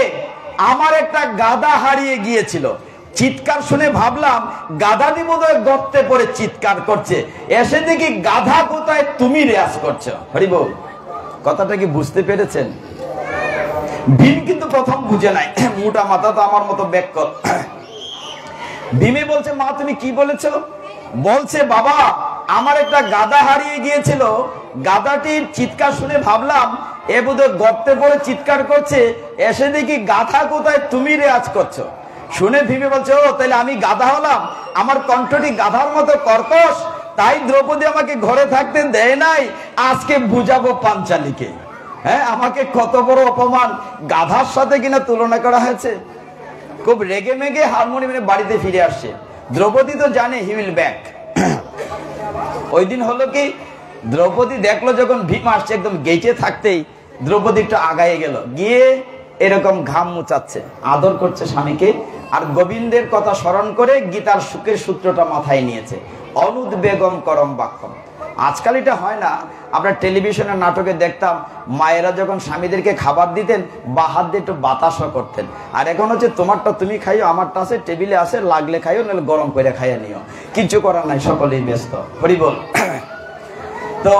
আমার একটা গাধা হারিয়ে গিয়েছিল। চিৎকার শুনে ভাবলাম গাধাটি বোধহয় গর্তে পড়ে চিৎকার করছে, এসে দেখি গাধা কোথায়, তুমি রেয়াজ করছো। হরি বল। কথাটা কি বুঝতে পেরেছেন? ভীম কিন্তু প্রথম বুঝে নাই, মোটা মাথা তো আমার মতো ব্যাক কর। ভীমে বলছে, মা তুমি কি বলেছো? বলছে, বাবা, আমার একটা গাধা হারিয়ে গিয়েছিল, গাধাটির চিৎকার শুনে ভাবলাম এ বোধহয় গর্তে পড়ে চিৎকার করছে, এসে দেখি গাধা কোথায়, তুমি রেয়াজ করছো। শুনে ভীমে বলছে, ও তাহলে আমি গাধা হলাম, আমার কণ্ঠটি গাধার মতো কর্কশ, তাই দ্রৌপদী আমাকে ঘরে থাকতে দেয় নাই, আজকে বুঝাবো পাঞ্চালীকে। হ্যাঁ, আমাকে কত বড় অপমান, গাধার সাথে কিনা তুলনা করা হয়েছে। খুব রেগে মেগে হারমোনিয়ামে বাড়িতে ফিরে আসছে। দ্রৌপদী তো জানে হি উইল ব্যাক। ওই দিন হলো কি, দ্রৌপদী দেখলো যখন ভীম আসছে, একদম গেটে থাকতেই দ্রৌপদী একটু আগায়ে গেল, গিয়ে এরকম ঘাম মুছাচ্ছে, আদর করছে স্বামীকে, আর গোবিন্দের কথা স্মরণ করে গীতার সুখের সূত্রটা মাথায় নিয়েছে, অনুদ্বেগম করম বাক্যম। আজকাল এটা হয় না, আমরা টেলিভিশনের নাটকে দেখতাম মায়েরা যখন স্বামীদেরকে খাবার দিতেন বা হাত দিয়ে একটু বাতাসও করতেন। আর এখন হচ্ছে তোমারটা তুমি খাইও, আমারটা আছে টেবিলে আছে, লাগলে খাইও, নাহলে গরম করে খাইয়া নিও, কিছু করার নাই, সকলেই ব্যস্ত। হরি বল। তো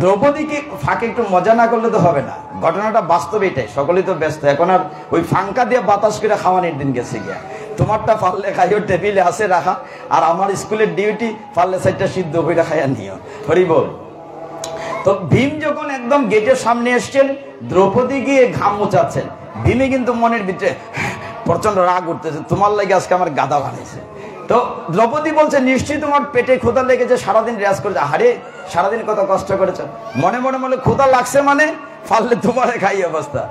দ্রৌপদী কি ফাঁকে একটু মজা না করলে তো হবে না, ঘটনাটা বাস্তব এটাই, সকলেই তো ব্যস্ত। এখন আর ওই ফাঙ্কা দিয়ে বাতাস করে খাওয়ানোর দিন গেছে গিয়া, তোমারটা পারলে খাইও, টেবিলে আছে রাখা, আর আমার স্কুলের ডিউটি পারলে 4টা সিদ্ধ করে খাইয়া নিও। হরি বল। তো ভীম যখন একদম গেটের সামনে এসছেন, দ্রৌপদী গিয়ে ঘাম মুছাচ্ছেন, ভীমে কিন্তু মনের ভিতরে প্রচন্ড রাগ উঠতেছে, তোমার লাগে আজকে আমার গাধা বানাইছে। তো দ্রৌপদী বলছে, নিশ্চয়ই তোমার পেটে ক্ষুধা লেগেছে, সারাদিন রেয়াজ করেছে। আরে সারাদিন কত কষ্ট করেছ, মনে মনে মনে ক্ষুধা লাগছে মানে পারলে তোমার খাই অবস্থা।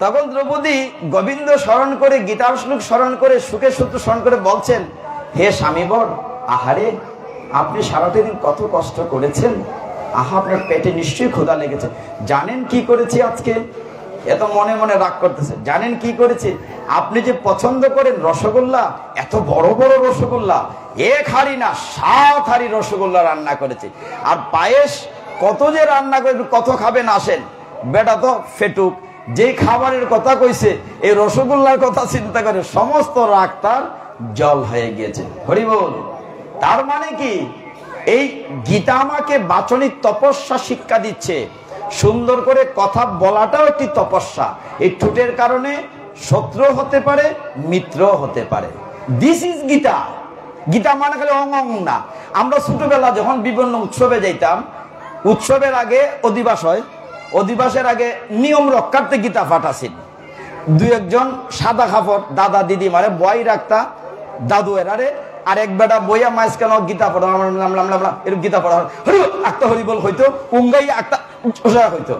তখন দ্রৌপদী গোবিন্দ স্মরণ করে, গীতার শ্লোক স্মরণ করে, সুখের সূত্র স্মরণ করে বলছেন, হে স্বামীবর, আহারে, আপনি সারাটা দিন কত কষ্ট করেছেন, আহা, আপনার পেটে নিশ্চয়ই ক্ষুধা লেগেছে। জানেন কি করেছি আজকে? এত মনে মনে রাগ করতেছে। জানেন কি করেছি? আপনি যে পছন্দ করেন রসগোল্লা, এত বড় বড় রসগোল্লা, 1 হাঁড়ি না 7 হাঁড়ি রসগোল্লা রান্না করেছি। আর পায়েস কত যে রান্না করে, কত খাবেন আসেন। বেটা তো ফেটুক, যে খাবারের কথা কইছে, এই রসগোল্লার কথা চিন্তা করে সমস্ত রাগ তার জল হয়ে গিয়েছে। হরি বল। তার মানে কি, এই গীতা আমাকে বাচনিক তপস্যা শিক্ষা দিচ্ছে। সুন্দর করে কথা বলাটাও একটি তপস্যা। এই ঠোঁটের কারণে শত্রু হতে পারে, মিত্র হতে পারে। This is Gita. গীতা মানে খালি অং অং না। আমরা ছোটবেলা যখন বিভিন্ন উৎসবে যাইতাম, উৎসবের আগে অধিবাস হয়, অধিবাসের আগে নিয়ম রক্ষার্থে গীতা পাঠ আছিল। 2-1 সাদা কাপড় দাদা দিদি মারে বই রাখতা, দাদু এরারে, আর এক বেটা বইয়া মাইস কেন গীতা পড়া, এরকম গীতা পড়া হরি আক্তা হরি বল হইতো, উঙ্গাই আক্তা হইতো।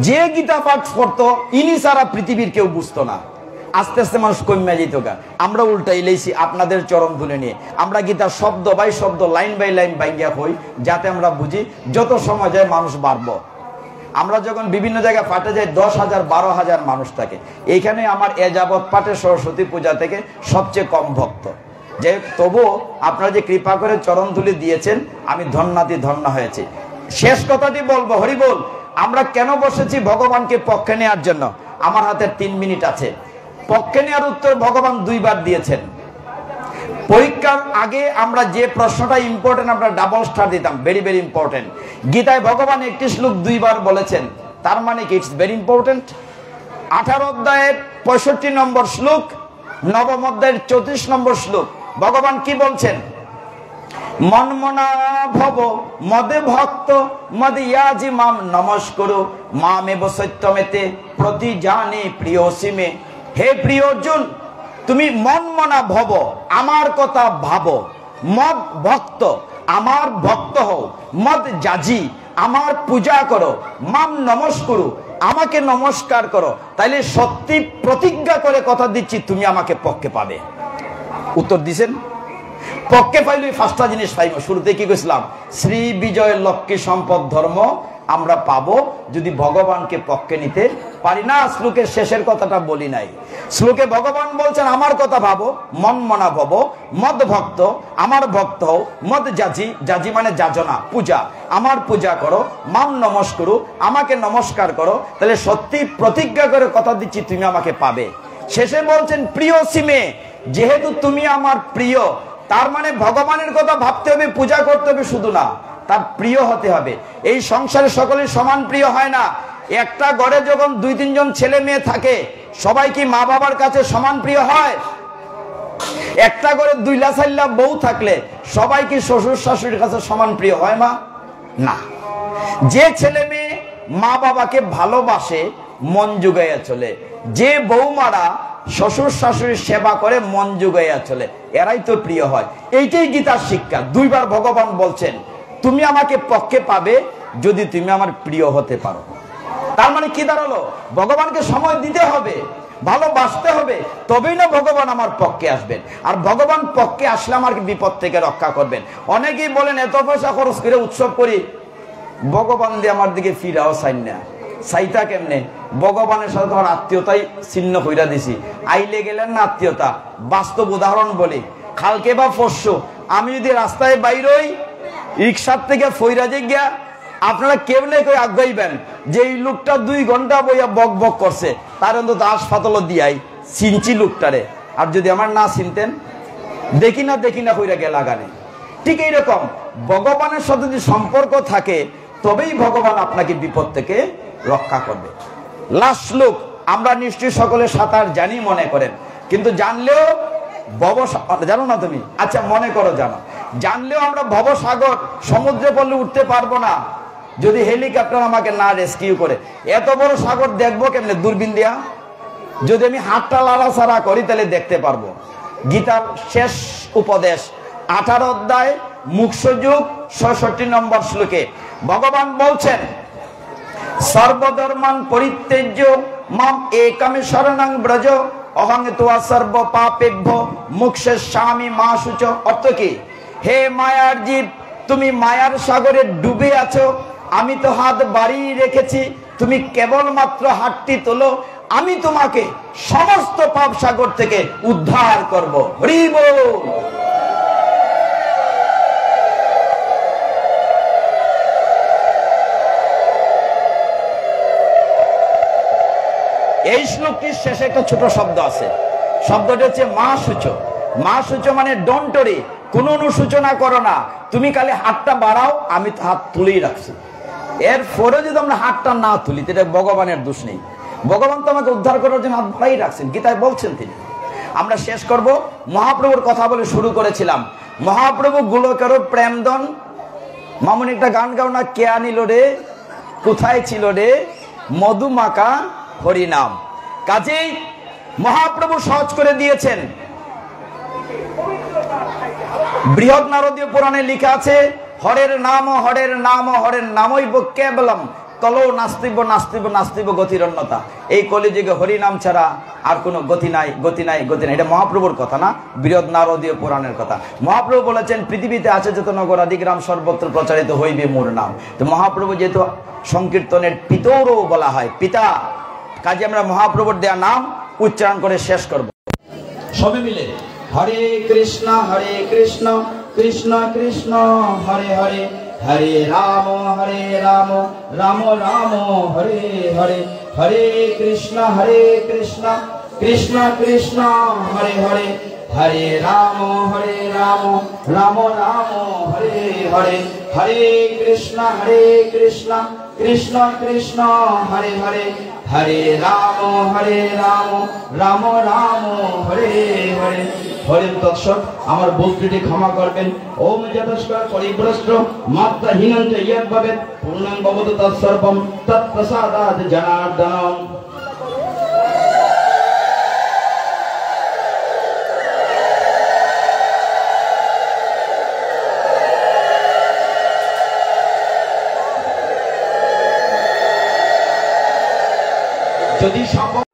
যে গীতা পাঠ করতো ইনি সারা পৃথিবীর কেউ বুঝতো না। আস্তে আস্তে মানুষ কমে যেত গা। আমরা উল্টাই লেছি আপনাদের চরম তুলে নিয়ে। আমরা গীতার শব্দ বাই শব্দ, লাইন বাই লাইন বাইঙ্গা হই, যাতে আমরা বুঝি। যত সময় যায় মানুষ বাড়ব। আমরা যখন বিভিন্ন জায়গায় পাঠে যাই 10,000 12,000 মানুষ থাকে। এইখানে আমার এ যাবৎ পাঠে সরস্বতী পূজা থেকে সবচেয়ে কম ভক্ত। যে তবুও আপনারা যে কৃপা করে চরণধুলি দিয়েছেন, আমি ধন্যাতি ধন্য হয়েছি। শেষ কথাটি বলবো, হরি বল। আমরা কেন বসেছি? ভগবানকে পক্ষে নেওয়ার জন্য। আমার হাতে 3 মিনিট আছে। পক্ষে নেওয়ার উত্তর ভগবান 2 বার দিয়েছেন। পরীক্ষার আগে আমরা যে প্রশ্নটা ইম্পর্টেন্ট আমরা ডাবল স্টার দিতাম, ভেরি ভেরি ইম্পর্টেন্ট। গীতায় ভগবান একটি শ্লোক 2 বার বলেছেন, তার মানে কি ইটস ভেরি ইম্পর্টেন্ট। 18 অধ্যায়ের 65 নম্বর শ্লোক, নবম অধ্যায়ের 34 নম্বর শ্লোক। ভগবান কি বলছেন? মনমনা ভব মদে ভক্ত মদ ইয়াজি মাম নমস্করু মামেব সত্যমেতে প্রতি জানে প্রিয়সীমে। হে প্রিয় অর্জুন, তুমি মনমনা ভব, আমার কথা ভাবো। মদ ভক্ত, আমার ভক্ত হও। মদ যাজি, আমার পূজা করো। মাম নমস্করু, আমাকে নমস্কার করো। তাইলে সত্যি প্রতিজ্ঞা করে কথা দিচ্ছি, তুমি আমাকে পক্ষে পাবে। উত্তর দিছেন? পক্ষে পাইলে 5টা জিনিস পাইব। শুরুতে কি কইছিলাম? শ্রী বিজয় লক্ষ্মী সম্পদ ধর্ম আমরা পাবো যদি ভগবানকে পক্ষে নিতে পারি না। শ্লোকের শেষের কথাটা বলি নাই। শ্লোকে ভগবান বলছেন, আমার কথা ভাবো, মন মনা ভব, মদ ভক্ত, আমার ভক্ত হও। মদ যাজি, যাজি মানে যাজনা, পূজা, আমার পূজা করো। মাম নমস্করু, আমাকে নমস্কার করো। তাহলে সত্যি প্রতিজ্ঞা করে কথা দিচ্ছি, তুমি আমাকে পাবে। শেষে বলছেন প্রিয় সীমে, যেহেতু তুমি আমার প্রিয়, তার মানে ভগবানের কথা ভাবতে হবে, পূজা করতে হবে শুধু না, তার প্রিয় হতে হবে। এই সংসারে সকলের সমান প্রিয় হয় না। একটা ঘরে যখন 2-3 জন ছেলে মেয়ে থাকে, সবাই কি মা বাবার কাছে সমান প্রিয় হয়? একটা ঘরে 2-4 বউ থাকলে সবাই কি শ্বশুর শাশুড়ির কাছে সমান প্রিয় হয় মা? না। যে ছেলে মেয়ে মা বাবাকে ভালোবাসে, মন জুগাইয়া চলে, যে বৌমারা শ্বশুর শাশুড়ির সেবা করে মন জুগাইয়া চলে, এরাই তো প্রিয় হয়। এইটাই গীতার শিক্ষা। 2 বার ভগবান বলছেন, তুমি আমাকে পক্ষে পাবে যদি তুমি আমার প্রিয় হতে পারো। তার মানে কি দাঁড়ালো? ভগবানকে সময় দিতে হবে, ভালোবাসতে হবে, তবেই না ভগবান আমার পক্ষে আসবেন। আর ভগবান পক্ষে আসলে আমার বিপদ থেকে রক্ষা করবেন। অনেকেই বলেন, এত পয়সা খরচ করে উৎসব করি, ভগবান দিয়ে আমার দিকে ফিরাও চাই না। চাইতা কেমনে? ভগবানের সাথে তোমার আত্মীয়তাই ছিন্ন কইরা দিছি। আইলে গেলেন না আত্মীয়তা। বাস্তব উদাহরণ বলি, কালকে বা পরশু আমি যদি রাস্তায় বাইরই, রিক্সার থেকে ফইরাজে গিয়া, আপনারা কেমনে করে আগাইবেন যে এই লোকটা 2 ঘন্টা বইয়া বক বক করছে, তার অন্তত হাসপাতাল দিয়াই চিনছি লোকটারে। আর যদি আমার না চিনতেন, দেখি না কইরা গেলা গানে। ঠিক এইরকম ভগবানের সাথে যদি সম্পর্ক থাকে, তবেই ভগবান আপনাকে বিপদ থেকে রক্ষা করবে। লাস্ট লোক, আমরা নিশ্চয়ই সকলে সাঁতার জানি মনে করেন, কিন্তু জানলেও জানো না তুমি? আচ্ছা মনে করো জানো, জানলেও আমরা ভবসাগর সমুদ্রে পড়লে উঠতে পারবো না যদি হেলিকপ্টার আমাকে না রেস্কিউ করে। এত বড় সাগর দেখবো কেমনে? দূরবীন দিয়া। যদি আমি হাতটা লাড়াছাড়া করি তাহলে দেখতে পারবো। গীতার শেষ উপদেশ 18 অধ্যায় মুখ্যযুগ 66 নম্বর শ্লোকে ভগবান বলছেন, সর্বধর্মান পরিত্যাজ্য মাম একমে শরণং ব্রজ অহং ত্বা সর্ব পাপেভ্য মুক্ষেস্যামি মা শুচ। অর্থ কি? হে মায়ার জীব, তুমি মায়ার সাগরে ডুবে আছো, আমি তো হাত বাড়িয়ে রেখেছি, তুমি কেবলমাত্র হাতটি তোলো, আমি তোমাকে সমস্ত পাপ সাগর থেকে উদ্ধার করব। হরি বল। এই শ্লোকটির শেষে একটা ছোট শব্দ আছে, শব্দটা হচ্ছে মা সূচ। মা সূচ মানে ডোন্ট ওয়ারি, কোন অনুসূচনা করো না, তুমি খালি হাতটা বাড়াও, আমি হাত তুলেই রাখছি। এরপরে যদি আমরা হাতটা না তুলি, এটা ভগবানের দোষ নেই। ভগবান তো আমাকে উদ্ধার করার জন্য হাত বাড়াই রাখছেন, গীতায় বলছেন তিনি। আমরা শেষ করব, মহাপ্রভুর কথা বলে শুরু করেছিলাম। মহাপ্রভু গোলকেরও প্রেমদন। মামুনি একটা গান গাও না, কে আনিল রে, কোথায় ছিল রে মধুমাকা হরিনাম। কাজেই মহাপ্রভু সহজ করে দিয়েছেন। বৃহৎ নারদীয় পুরাণে লেখা আছে, হরের নাম হরের নাম হরের নামই কেবলম তলও নাস্তিব নাস্তিব নাস্তিব গতিরন্যতা। এই কলিযুগে হরিনাম ছাড়া আর কোনো গতি নাই, গতি নাই, গতি নাই। এটা মহাপ্রভুর কথা না, বৃহৎ নারদীয় পুরাণের কথা। মহাপ্রভু বলেছেন পৃথিবীতে আছে যত নগর আদিগ্রাম সর্বত্র প্রচারিত হইবে মোর নাম। তো মহাপ্রভু যেহেতু সংকীর্তনের পিতরও বলা হয়, পিতা, কাজে আমরা মহাপ্রভুর দেয়া নাম উচ্চারণ করে শেষ করব সবে মিলে। হরে কৃষ্ণ কৃষ্ণ কৃষ্ণ হরে হরে, হরে রাম রাম রাম হরে হরে, হরে কৃষ্ণ কৃষ্ণ কৃষ্ণ হরে হরে, হরে রাম রাম রাম হরে হরে, হরে কৃষ্ণ কৃষ্ণ কৃষ্ণ হরে হরে, হরে রাম রাম রাম হরে হরে। হরে তৎসৎ। আমার ভুল ত্রুটি ক্ষমা করবেন। ওম যতস্কর পরিভ্রষ্ট মাত্রাহীনং চ ইয়ৎ ভবেৎ পূর্ণং ভবতু তৎসর্বং তৎপ্রসাদাৎ জনার্দনং। যদি সম্ভব